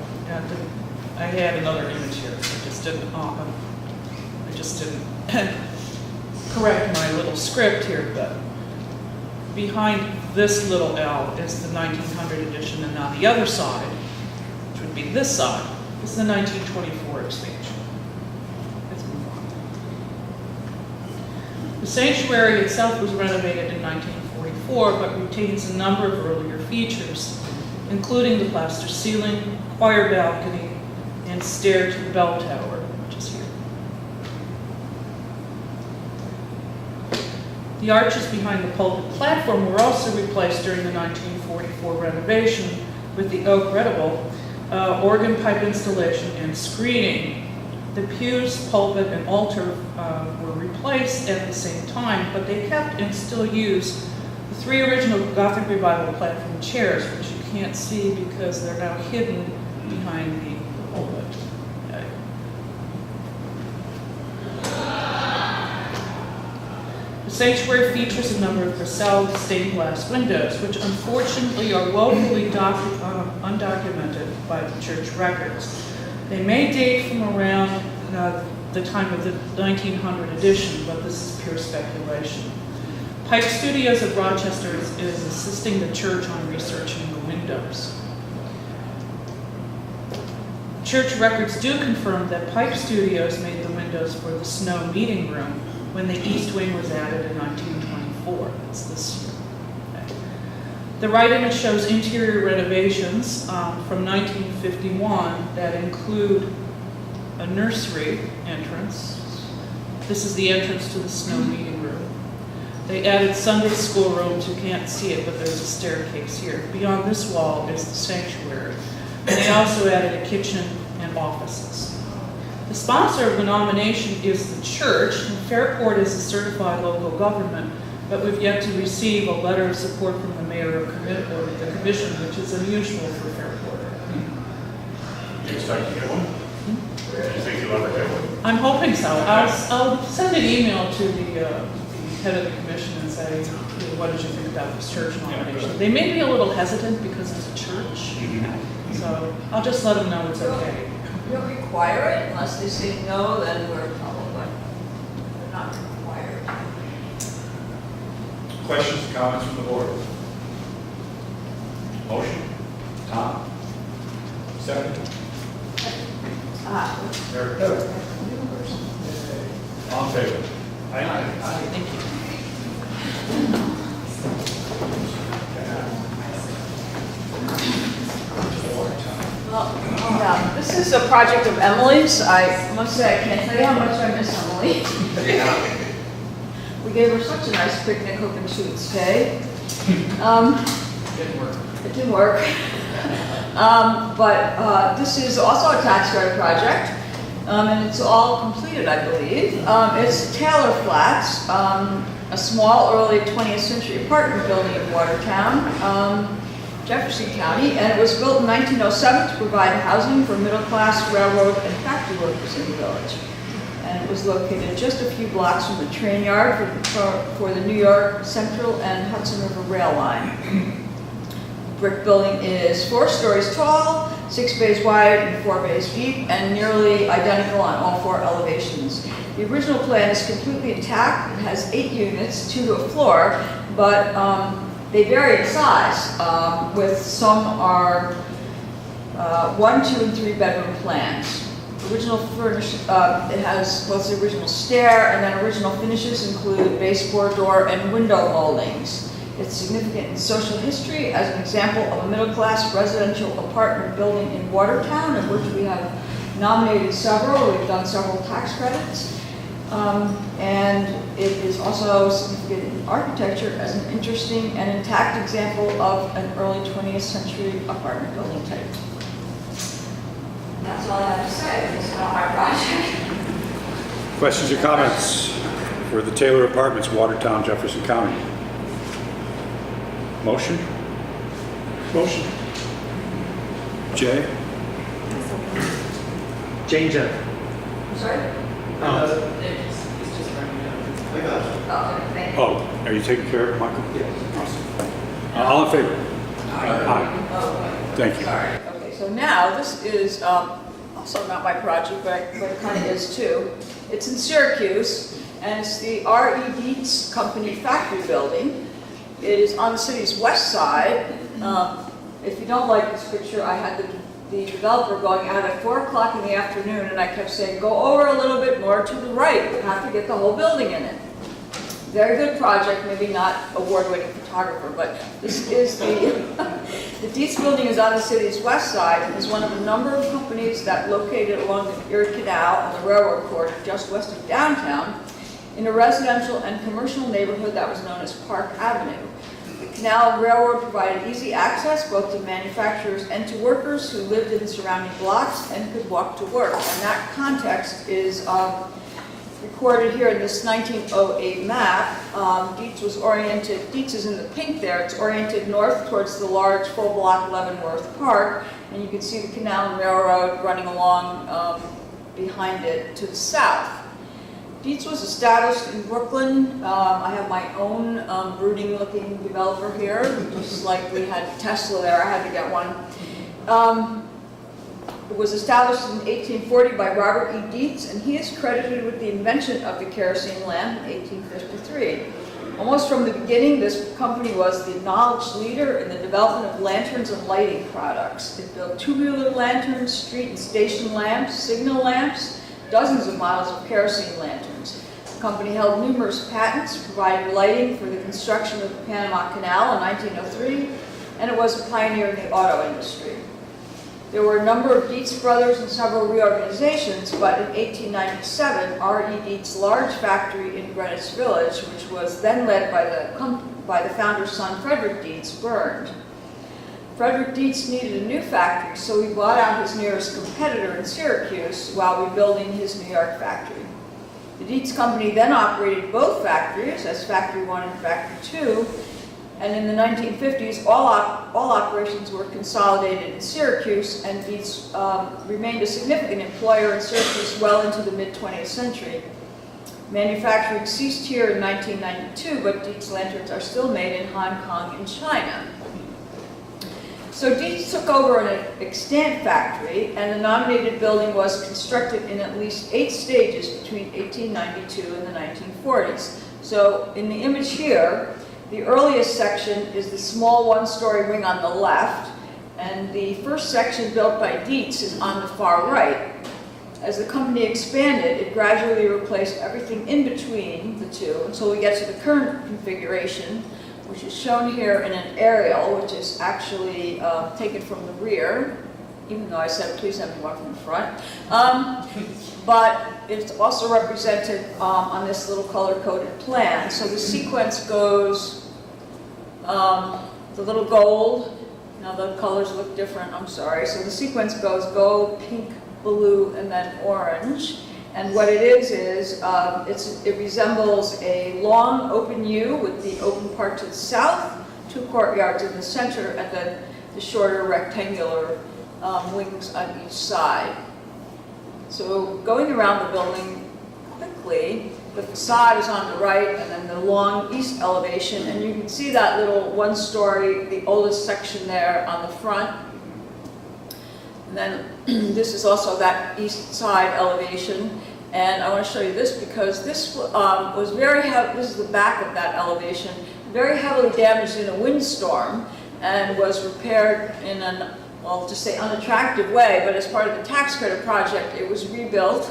I had another image here, I just didn't correct my little script here, but behind this little L is the 1900 edition, and on the other side, which would be this side, is the 1924 expansion. Let's move on. The sanctuary itself was renovated in 1944, but retains a number of earlier features, including the plaster ceiling, choir balcony, and stair to the bell tower, which is here. The arches behind the pulpit platform were also replaced during the 1944 renovation with the oak redible, organ pipe installation, and screening. The pews, pulpit, and altar were replaced at the same time, but they kept and still use the 3 original Gothic Revival platform chairs, which you can't see because they're now hidden behind the pulpit. Okay. The sanctuary features a number of Purcell stained glass windows, which unfortunately are woefully undocumented by the church records. They may date from around the time of the 1900 edition, but this is pure speculation. Pike Studios of Rochester is assisting the church on researching the windows. Church records do confirm that Pike Studios made the windows for the Snow Meeting Room when the East Wing was added in 1924. That's this year. Okay. The right image shows interior renovations from 1951 that include a nursery entrance. This is the entrance to the Snow Meeting Room. They added Sunday school rooms. You can't see it, but there's a staircase here. Beyond this wall is the sanctuary. And they also added a kitchen and offices. The sponsor of the nomination is the church, and Fairport is a certified local government, but we've yet to receive a letter of support from the mayor or the commission, which is unusual for Fairport. Do you expect to get one? Do you think you'll ever get one? I'm hoping so. I'll send an email to the head of the commission and say, what did you think about this church nomination? They may be a little hesitant because it's a church, so I'll just let them know it's okay. We don't require it unless they say no, then we're probably not required. Questions, comments from the board? Motion? Tom? Second? Eric? All in favor? Aye. Thank you. Well, yeah, this is a project of Emily's. I must say, I can't tell you how much I miss Emily. We gave her such a nice picnic hoping she would stay. Didn't work. It didn't work. But this is also a tax credit project, and it's all completed, I believe. It's Taylor Flats, a small early 20th century apartment building in Watertown, Jefferson County, and it was built in 1907 to provide housing for middle-class railroad and factory workers in the village. And it was located just a few blocks from the train yard for the New York Central and Hudson River Rail line. The brick building is 4 stories tall, 6 bays wide, and 4 bays deep, and nearly identical on all 4 elevations. The original plan is completely intact. It has 8 units, 2 to a floor, but they vary in size, with some are 1, 2, and 3 bedroom plans. Original furnish, it has both the original stair and then original finishes include baseboard door and window moldings. It's significant in social history as an example of a middle-class residential apartment building in Watertown, in which we have nominated several. We've done several tax credits. And it is also significant in architecture as an interesting and intact example of an early 20th century apartment building type. And that's all I have to say. It's not my project. Questions or comments for the Taylor Apartments, Watertown, Jefferson County? Motion? Motion. Jay? Jane Jeff. I'm sorry? I got you. Oh, thank you. Oh, are you taking care of it, Michael? Yeah. Awesome. All in favor? Aye. Thank you. Okay, so now this is also not my project, but it kind of is too. It's in Syracuse, and it's the R.E. Dietz Company factory building. It is on the city's west side. If you don't like this picture, I had the developer going out at 4 o'clock in the afternoon, and I kept saying, go over a little bit more to the right. You have to get the whole building in it. Very good project, maybe not award-winning photographer, but this is the Dietz building is on the city's west side and is one of a number of companies that located along the Erie Canal and the railroad corridor just west of downtown in a residential and commercial neighborhood that was known as Park Avenue. The canal and railroad provided easy access both to manufacturers and to workers who lived in the surrounding blocks and could walk to work. And that context is recorded here in this 1908 map. Dietz was oriented, Dietz is in the pink there, it's oriented north towards the large full block Leavenworth Park, and you can see the canal and railroad running along behind it to the south. Dietz was established in Brooklyn. I have my own brooding-looking developer here, just like we had Tesla there, I had to get one. It was established in 1840 by Robert E. Dietz, and he is credited with the invention of the kerosene lamp in 1853. Almost from the beginning, this company was the acknowledged leader in the development of lanterns and lighting products. It built tubular lanterns, street and station lamps, signal lamps, dozens of models of kerosene lanterns. The company held numerous patents providing lighting for the construction of the Panama Canal in 1903, and it was a pioneer in the auto industry. There were a number of Dietz brothers and several reorganizations, but in 1897, R.E. Dietz's large factory in Greenwich Village, which was then led by the founder's son Frederick Dietz, burned. Frederick Dietz needed a new factory, so he bought out his nearest competitor in Syracuse while rebuilding his New York factory. The Dietz company then operated both factories as Factory 1 and Factory 2, and in the 1950s, all operations were consolidated in Syracuse, and Dietz remained a significant employer in Syracuse well into the mid-20th century. Manufacturing ceased here in 1992, but Dietz lanterns are still made in Hong Kong and China. So Dietz took over an extant factory, and the nominated building was constructed in at least 8 stages between 1892 and the 1940s. So in the image here, the earliest section is the small one-story wing on the left, and the first section built by Dietz is on the far right. As the company expanded, it gradually replaced everything in between the two until we get to the current configuration, which is shown here in an aerial, which is actually taken from the rear, even though I said please have me one from the front. But it's also represented on this little color-coded plan. So the sequence goes, the little gold, now the colors look different, I'm sorry. So the sequence goes gold, pink, blue, and then orange. And what it is it resembles a long open U with the open part to the south, 2 courtyards in the center, and then the shorter rectangular wings on each side. So going around the building quickly, the facade is on the right, and then the long east elevation, and you can see that little one-story, the oldest section there on the front. And then this is also that east side elevation, and I want to show you this because this was very heavy. This is the back of that elevation, very heavily damaged in a windstorm, and was repaired in an, well, to say unattractive way, but as part of the tax credit project, it was rebuilt.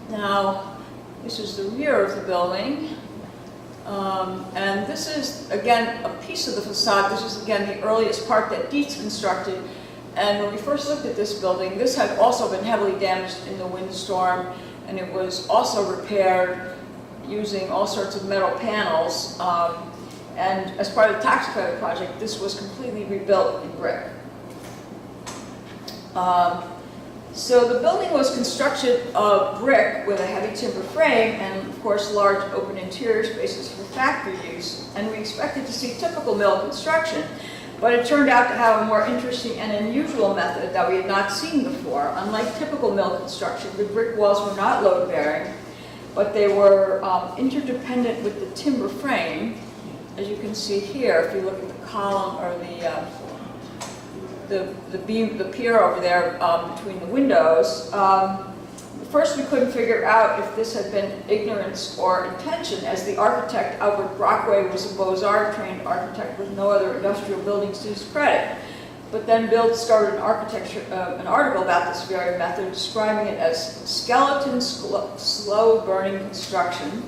Now, this is the rear of the building, and this is, again, a piece of the facade. This is, again, the earliest part that Dietz constructed, and when we first looked at this building, this had also been heavily damaged in the windstorm, and it was also repaired using all sorts of metal panels. And as part of the tax credit project, this was completely rebuilt in brick. So the building was constructed of brick with a heavy timber frame and, of course, large open interior spaces for factory use. And we expected to see typical mill construction, but it turned out to have a more interesting and unusual method that we had not seen before. Unlike typical mill construction, the brick walls were not load-bearing, but they were interdependent with the timber frame. as you can see here, if you look at the column or the beam, the pier over there between the windows, first we couldn't figure out if this had been ignorance or intention, as the architect Albert Brockway was a Beaux-Arts trained architect with no other industrial buildings to his credit. But then Bill discovered an article about this very method, describing it as skeleton slow burning construction,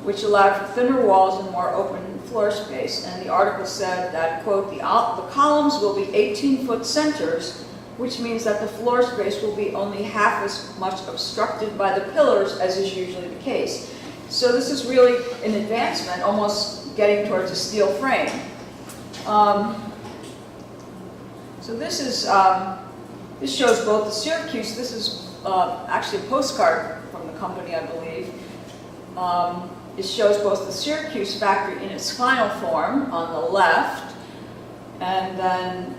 which allowed for thinner walls and more open floor space. And the article said that, quote, the columns will be 18-foot centers, which means that the floor space will be only half as much obstructed by the pillars as is usually the case. So this is really an advancement, almost getting towards a steel frame. So this is, this shows both the Syracuse, this is actually a postcard from the company, I believe. It shows both the Syracuse factory in its final form on the left, and then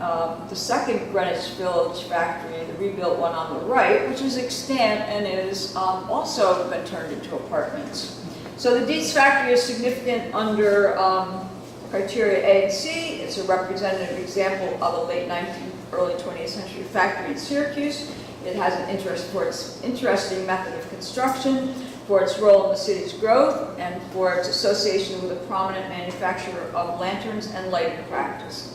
the second Greenwich Village factory, the rebuilt one on the right, which is extant and is also been turned into apartments. So the Dietz factory is significant under criteria A and C. It's a representative example of a late 19th, early 20th century factory in Syracuse. It has an interest for its interesting method of construction, for its role in the city's growth, and for its association with a prominent manufacturer of lanterns and lighting products.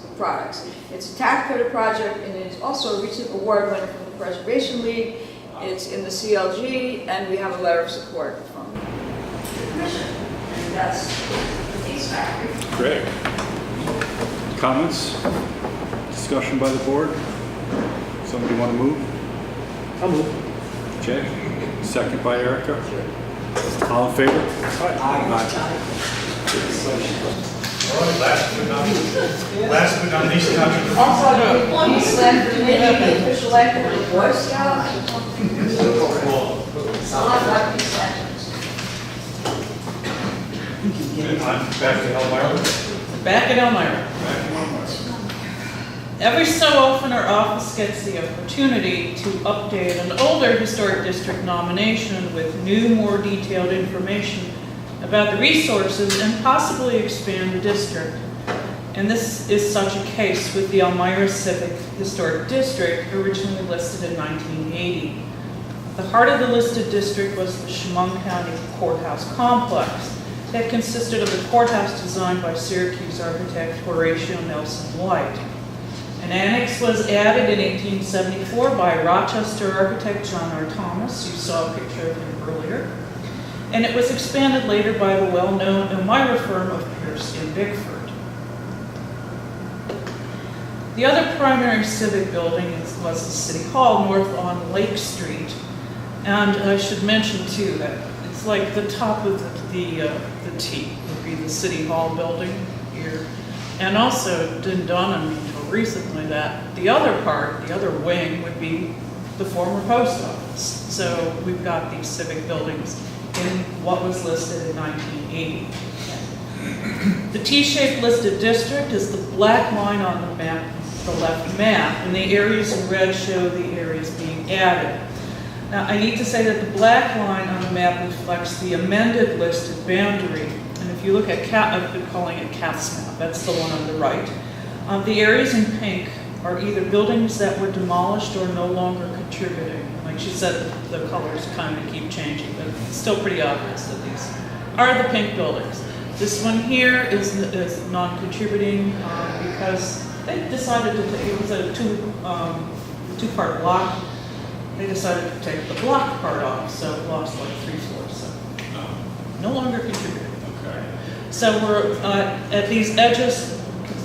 It's a tax-credit project, and it is also a recent award winner from the Preservation League. It's in the CLG, and we have a letter of support from the Commission. And that's the Dietz factory. Great. Comments? Discussion by the board? Somebody want to move? I'll move. Jay? Second by Erica? All in favor? All right, last but not least, Dr. Also, the peace letter committee, the official letter of the Boy Scouts. Back to Elmira. Back at Elmira. Every so often, our office gets the opportunity to update an older historic district nomination with new, more detailed information about the resources and possibly expand the district. And this is such a case with the Elmira Civic Historic District, originally listed in 1980. The heart of the listed district was the Chemung County Courthouse Complex that consisted of the courthouse designed by Syracuse architect Horatio Nelson White. An annex was added in 1874 by Rochester architect John R. Thomas. You saw a picture of him earlier. And it was expanded later by the well-known Elmira firm of Pierce and Bickford. The other primary civic building was the City Hall north on Lake Street. And I should mention too that it's like the top of the T would be the City Hall building here. And also it didn't dawn on me until recently that the other part, the other wing, would be the former post office. So we've got these civic buildings in what was listed in 1980. The T-shaped listed district is the black line on the map, the left map, and the areas in red show the areas being added. Now I need to say that the black line on the map reflects the amended listed boundary. And if you look at I've been calling it Kath's map, that's the one on the right. The areas in pink are either buildings that were demolished or no longer contributing. Like she said, the colors kind of keep changing, but it's still pretty obvious that these are the pink buildings. This one here is non-contributing because they decided to take, it was a two-part block. They decided to take the block part off, so it lost like 3 floors. So no longer contributing. Okay. So we're at these edges,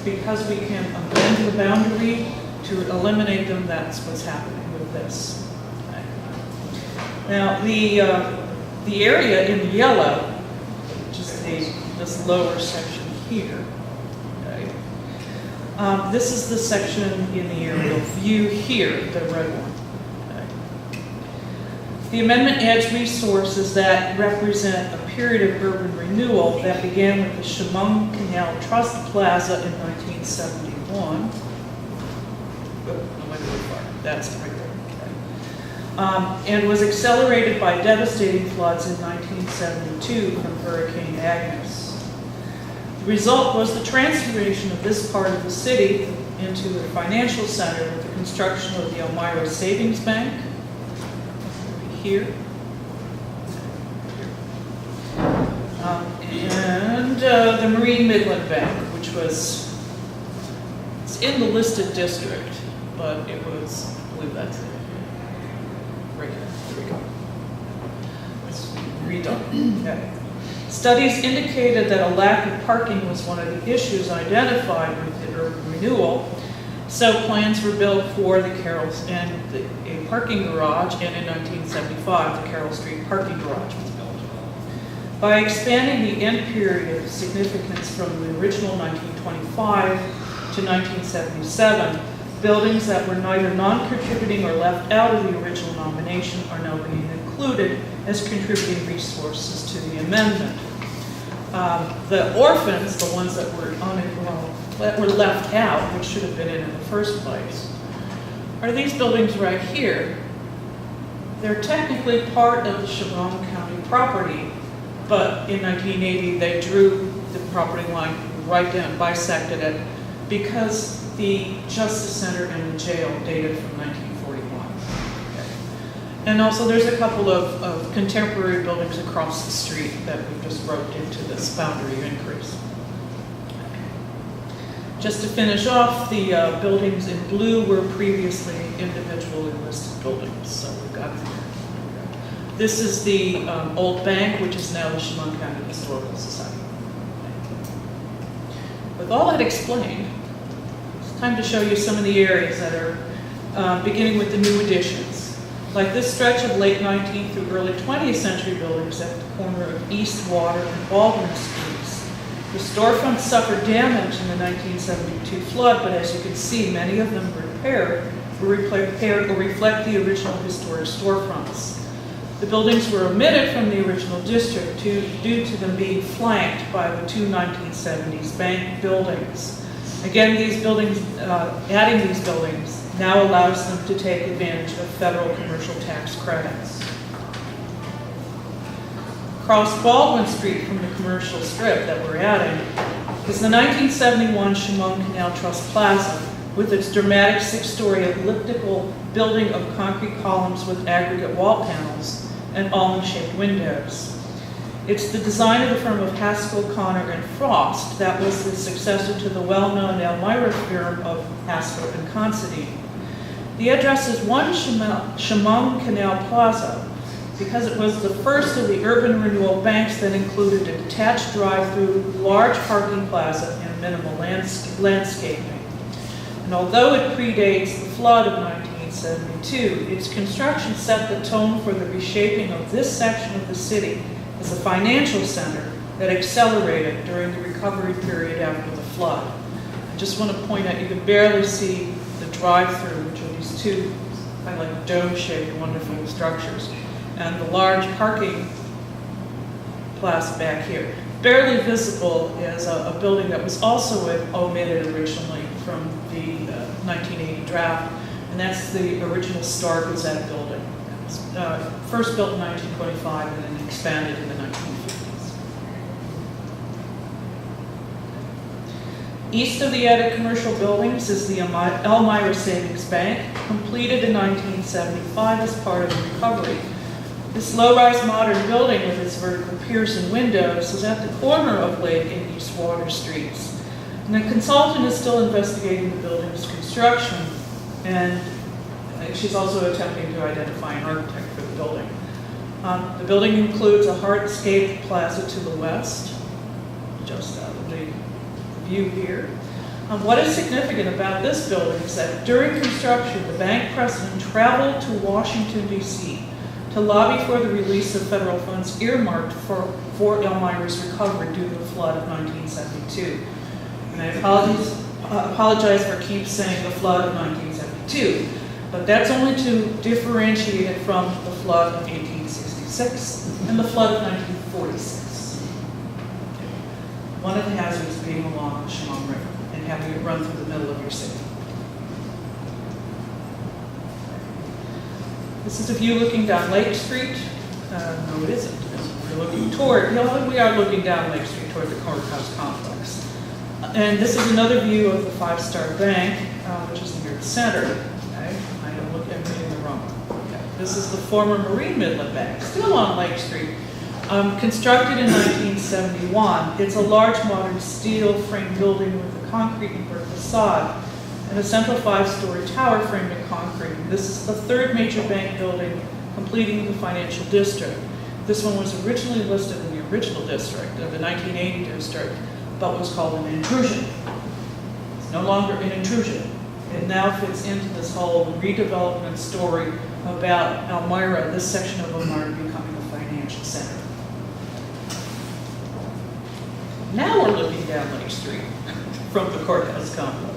because we can amend the boundary to eliminate them. That's what's happening with this. Okay. Now the area in yellow, which is this lower section here. Okay. This is the section in the aerial view here, the red one. The amendment adds resources that represent a period of urban renewal that began with the Chemung Canal Trust Plaza in 1971. That's right there. And was accelerated by devastating floods in 1972 from Hurricane Agnes. The result was the transformation of this part of the city into a financial center with the construction of the Elmira Savings Bank here. And the Marine Midland Bank, which was it's in the listed district, but it was, I believe that's it. Right here, there we go. It's redone. Okay. Studies indicated that a lack of parking was one of the issues identified with the urban renewal, so plans were built for the Carrolls and a parking garage, and in 1975, the Carroll Street parking garage was built. By expanding the end period of significance from the original 1925 to 1977, buildings that were neither non-contributing or left out of the original nomination are now being included as contributing resources to the amendment. The orphans, the ones that were left out, which should have been in the first place, are these buildings right here. They're technically part of the Chemung County property, but in 1980 they drew the property line right down, bisected it, because the Justice Center and the jail dated from 1941. Okay. And also there's a couple of contemporary buildings across the street that we just roped into this boundary increase. Just to finish off, the buildings in blue were previously individually listed buildings, so we've got them. This is the old bank, which is now the Chemung County Historical Society. With all that explained, it's time to show you some of the areas that are beginning with the new additions. Like this stretch of late 19th through early 20th century buildings at the corner of East Water and Baldwin Streets. The storefronts suffered damage in the 1972 flood, but as you can see, many of them were repaired or reflect the original historic storefronts. The buildings were omitted from the original district due to them being flanked by the two 1970s bank buildings. Again, these buildings, adding these buildings now allows them to take advantage of federal commercial tax credits. Across Baldwin Street from the commercial strip that we're adding is the 1971 Chemung Canal Trust Plaza with its dramatic six-story elliptical building of concrete columns with aggregate wall panels and almond-shaped windows. It's the design of the firm of Haskell, Connor, and Frost that was the successor to the well-known Elmira firm of Haskell and Considine. The address is 1 Chemung Canal Plaza because it was the first of the urban renewal banks that included a detached drive-through, large parking plaza, and minimal landscaping. And although it predates the flood of 1972, its construction set the tone for the reshaping of this section of the city as a financial center that accelerated during the recovery period after the flood. I just want to point out, you can barely see the drive-through, which are these two kind of like dome-shaped wonderful structures, and the large parking plaza back here. Barely visible is a building that was also omitted originally from the 1980 draft, and that's the original Star Gazette building. It was first built in 1925 and then expanded in the 1950s. East of the added commercial buildings is the Elmira Savings Bank, completed in 1975 as part of the recovery. This low-rise modern building with its vertical piers and windows is at the corner of Lake and East Water Streets. And the consultant is still investigating the building's construction, and she's also attempting to identify an architect for the building. The building includes a hardscape plaza to the west, just out of the view here. What is significant about this building is that during construction, the bank president traveled to Washington, D.C. to lobby for the release of federal funds earmarked for Elmira's recovery due to the flood of 1972. And I apologize for keep saying the flood of 1972, but that's only to differentiate it from the flood of 1866 and the flood of 1946. One of the hazards being along the Chemung River and having it run through the middle of your city. This is a view looking down Lake Street. No, it isn't. you're looking toward, we are looking down Lake Street toward the courthouse complex. And this is another view of the Five Star Bank, which is near the center. Okay? I don't look at me in the wrong one. Okay. This is the former Marine Midland Bank, still on Lake Street. Constructed in 1971, it's a large modern steel frame building with a concrete and brick facade and a central 5-story tower framed in concrete. This is the third major bank building completing the financial district. This one was originally listed in the original district of the 1980 district, but was called an intrusion. It's no longer an intrusion. It now fits into this whole redevelopment story about Elmira, this section of Elmira becoming a financial center. Now we're looking down Lake Street from the courthouse complex.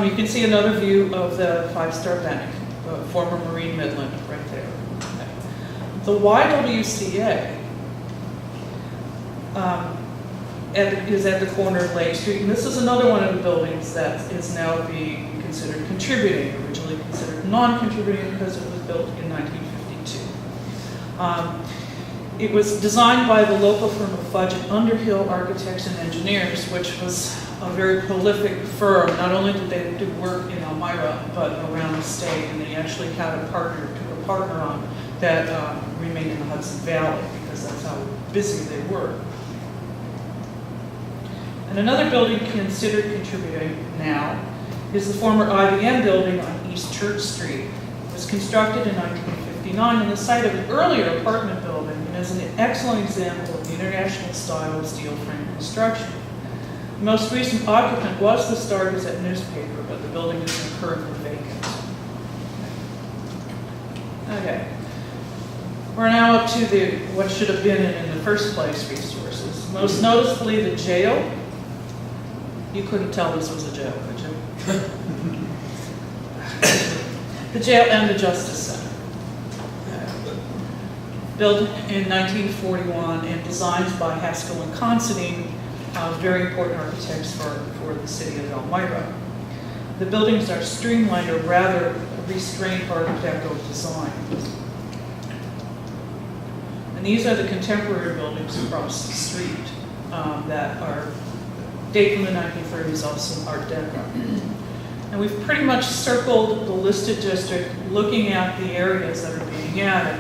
You can see another view of the Five Star Bank, former Marine Midland, right there. The YWCA is at the corner of Lake Street, and this is another one of the buildings that is now being considered contributing, originally considered non-contributing because it was built in 1952. It was designed by the local firm of Fudge and Underhill Architects and Engineers, which was a very prolific firm. Not only did they do work in Elmira, but around the state, and they actually had a partner on that remained in the Hudson Valley, because that's how busy they were. And another building considered contributing now is the former IBM building on East Church Street. It was constructed in 1959 on the site of an earlier apartment building, and is an excellent example of the international style of steel frame construction. The most recent occupant was the Star Gazette newspaper, but the building is currently vacant. Okay. We're now up to what should have been in the first place resources. Most noticeably the jail. You couldn't tell this was a jail, could you? The jail and the Justice Center. Built in 1941 and designed by Haskell and Considine, very important architects for the city of Elmira. The buildings are streamlined or rather restrained Art Deco design. And these are the contemporary buildings across the street that date from the 1930s, also Art Deco. And we've pretty much circled the listed district looking at the areas that are being added.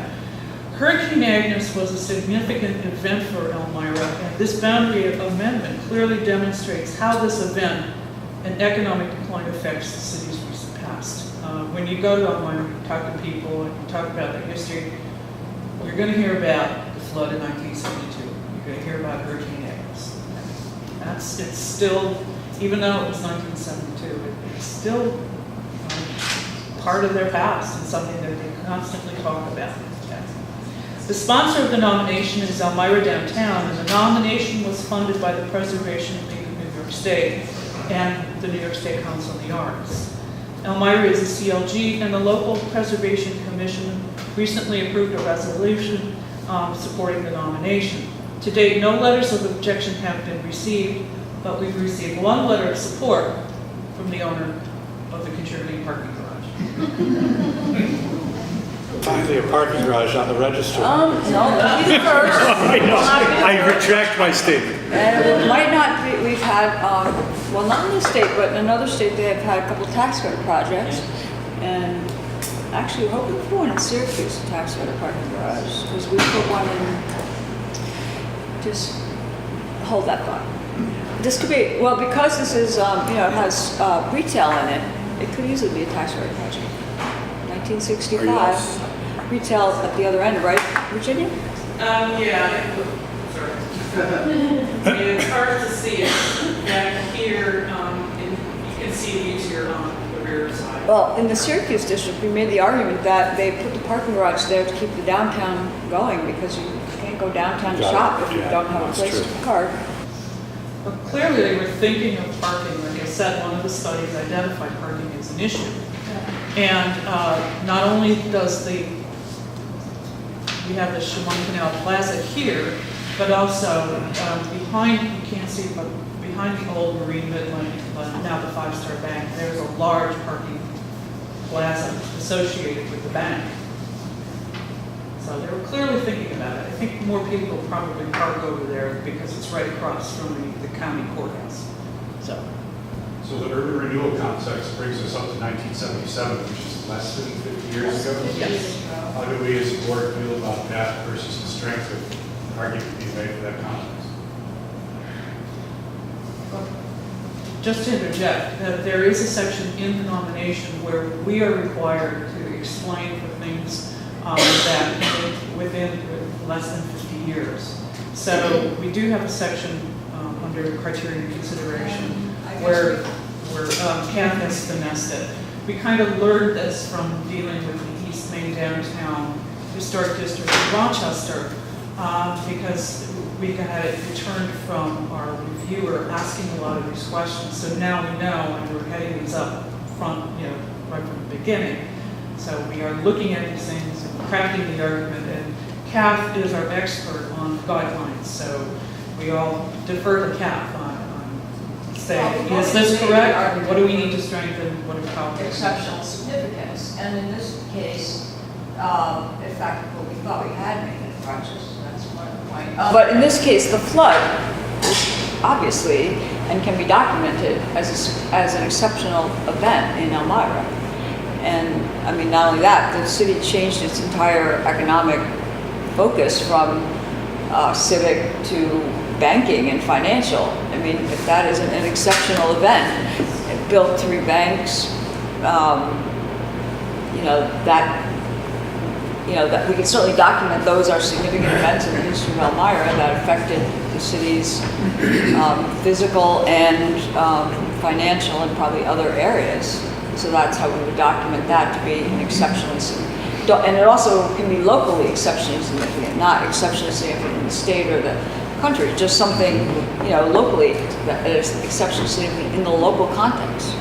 Hurricane Agnes was a significant event for Elmira, and this boundary amendment clearly demonstrates how this event and economic decline affects the city's recent past. When you go to Elmira, you talk to people, and you talk about their history, you're going to hear about the flood in 1972. You're going to hear about Hurricane Agnes. It's still, even though it was 1972, it's still part of their past and something that they constantly talk about. The sponsor of the nomination is Elmira Downtown, and the nomination was funded by the Preservation League of New York State and the New York State Council on the Arts. Elmira is a CLG, and the local Preservation Commission recently approved a resolution supporting the nomination. To date, no letters of objection have been received, but we've received one letter of support from the owner of the contributing parking garage. Finally, a parking garage on the register. No, he's first. I know. I retract my statement. And it might not be, we've had, well, not in this state, but in another state, they have had a couple tax credit projects. And actually, we're hoping for one in Syracuse, a tax credit parking garage, because we put one in, just hold that thought. This could be, well, because this is, it has retail in it, it could easily be a tax credit project. 1965. Retail at the other end, right, Virginia? Yeah. Sorry. It's hard to see it back here. You can see it easier on the rear side. Well, in the Syracuse district, we made the argument that they put the parking garage there to keep the downtown going, because you can't go downtown to shop if you don't have a place to park. But clearly, they were thinking of parking. Like I said, one of the studies identified parking as an issue. And not only does we have the Chemung Canal Plaza here, but also behind, you can't see, but behind the old Marine Midland, now the Five Star Bank, there's a large parking plaza associated with the bank. So they were clearly thinking about it. I think more people probably park over there because it's right across from the county courthouse. So. So the urban renewal context brings us up to 1977, which is less than 50 years ago. Yes. How do we as a board feel about that versus the strength of the argument being made for that context? Just to interject, there is a section in the nomination where we are required to explain for things that within less than 50 years. So we do have a section under criterion consideration where Kath has finessed it. We kind of learned this from dealing with the East Main Downtown Historic District in Rochester because we had it returned from our reviewer asking a lot of these questions. So now we know, and we're heading these up front, right from the beginning. So we are looking at these things and crafting the argument, and Kath is our expert on guidelines. So we all defer to Kath on saying, is this correct? What do we need to strengthen? What do we Exceptional significance, and in this case, in fact, what we thought we had made it Rochester, that's one of the points. But in this case, the flood is obviously and can be documented as an exceptional event in Elmira. And I mean, not only that, the city changed its entire economic focus from civic to banking and financial. I mean, if that isn't an exceptional event, it built 3 banks, that we can certainly document those are significant events in the history of Elmira that affected the city's physical and financial and probably other areas. So that's how we would document that to be an exceptionally significant. And it also can be locally exceptionally significant, not exceptionally significant in the state or the country, just something, locally that is exceptionally significant in the local context.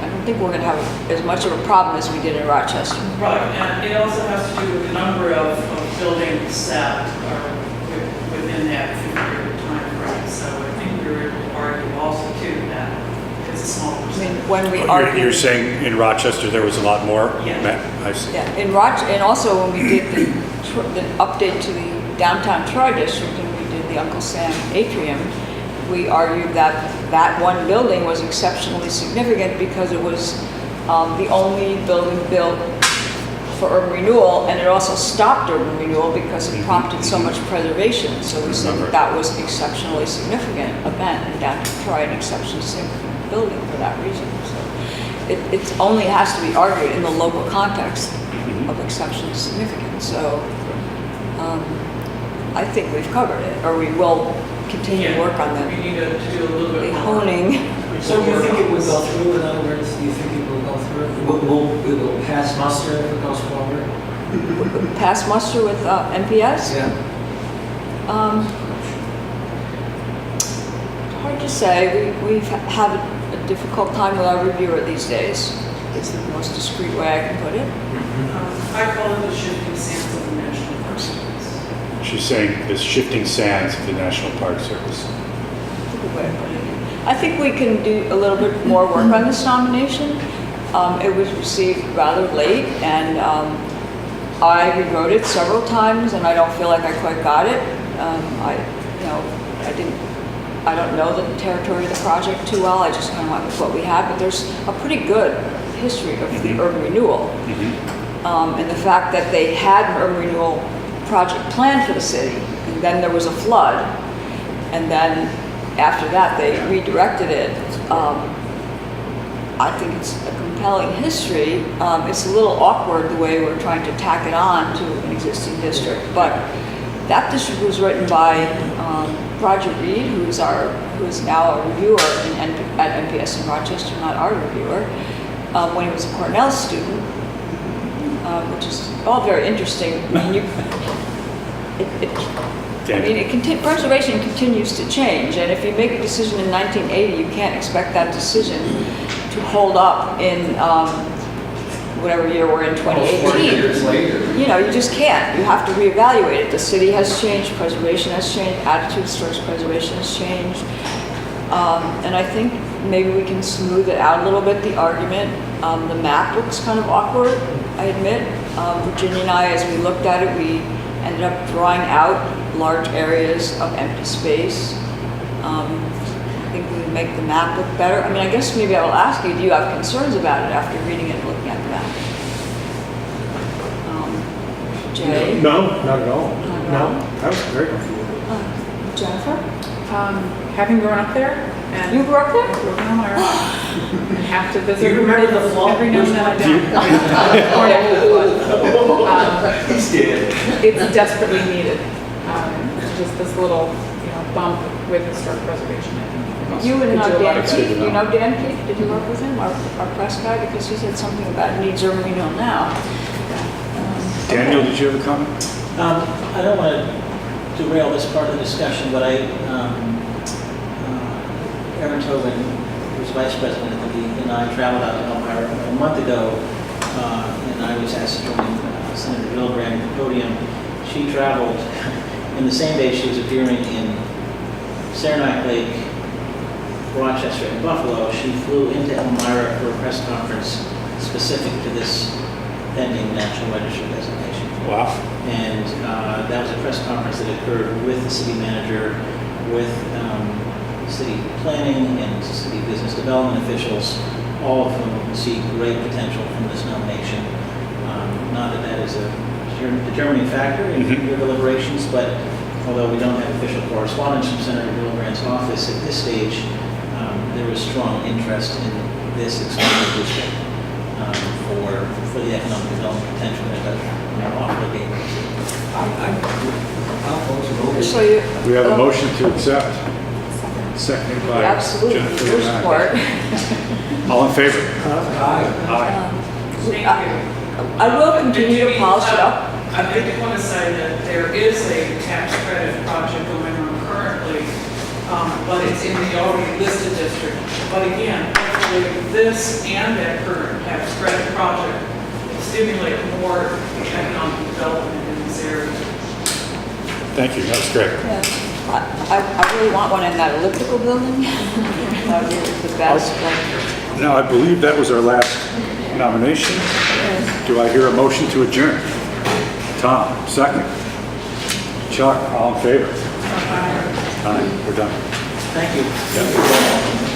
I don't think we're going to have as much of a problem as we did in Rochester. Right, and it also has to do with the number of buildings that are within that 50-year time frame. So I think we were able to argue also too that it's a small percentage. I mean, when we argued, You're saying in Rochester there was a lot more? Yeah. I see. yeah, and also when we did the update to the downtown Troy district and we did the Uncle Sam atrium, we argued that that one building was exceptionally significant because it was the only building built for urban renewal, and it also stopped urban renewal because it prompted so much preservation. So we said that was exceptionally significant event in downtown Troy, an exceptionally significant building for that reason. So it only has to be argued in the local context of exceptionally significant. So I think we've covered it, or we will continue to work on that. We need to do a little bit more honing. So do you think it would go through, in other words, do you think it will go through? It will pass muster if it goes forward? Pass muster with NPS? Yeah. Hard to say. We've had a difficult time with our reviewer these days. It's the most discreet way I can put it. I call it the shifting sands of the National Park Service. She's saying the shifting sands of the National Park Service. That's a good way of putting it. I think we can do a little bit more work on this nomination. It was received rather late, and I rewrote it several times, and I don't feel like I quite got it. I don't know the territory of the project too well. I just kind of went with what we had, but there's a pretty good history of the urban renewal, and the fact that they had an urban renewal project planned for the city, and then there was a flood, and then after that they redirected it. I think it's a compelling history. It's a little awkward the way we're trying to tack it on to an existing district, but that district was written by Roger Reed, who is now a reviewer at NPS in Rochester, not our reviewer, when he was a Cornell student, which is all very interesting. I mean, preservation continues to change, and if you make a decision in 1980, you can't expect that decision to hold up in whatever year we're in, 2018. 40 years later. You just can't. You have to reevaluate it. The city has changed, preservation has changed, attitudes towards preservation has changed. And I think maybe we can smooth it out a little bit, the argument. The map looks kind of awkward, I admit. Virginia and I, as we looked at it, we ended up drawing out large areas of empty space. I think we would make the map look better. I mean, I guess maybe I will ask you, do you have concerns about it after reading it and looking at the map? Jay? No, not at all. No? That was very helpful. Jennifer? Having grown up there, and You grew up there? I grew up in Elmira, and have to visit You remember the flaw? every now and then. I don't. He's scared. It's desperately needed. Just this little, bump with historic preservation. I think You would know could do a lot Dan of Keith. good. Do you know Dan Keith? Did you work with him, our press guy? Because he said something about needs are we know now. Daniel, did you have a comment? I don't want to derail this part of the discussion, but Aaron Tobin, who's vice president of the league, and I traveled out to Elmira a month ago, and I was asked to join Senator Gillibrand at the podium. She traveled, in the same day she was appearing in Saranac Lake, Rochester, and Buffalo. She flew into Elmira for a press conference specific to this pending National Register designation. Wow. And that was a press conference that occurred with the city manager, with city planning and city business development officials, all of whom see great potential from this nomination. Not that that is a determining factor in your deliberations, but although we don't have official correspondence from Senator Gillibrand's office at this stage, there is strong interest in this expanded district for the economic development potential that offer the So you. We have a motion to accept. Seconded by Absolutely. Jennifer. Your Renata. support. All in favor? Thank you. I will continue to polish it up. I did want to say that there is a tax credit project going on currently, but it's in the already listed district. But again, hopefully this and that current tax credit project will stimulate more economic development in this area. Thank you, that was great. Yeah. I really want one in that elliptical building. That would be the best. Now, I believe that was our last nomination. Do I hear a motion to adjourn? Tom, second. Chuck, all in favor? Aye. We're done. Thank you. Yeah.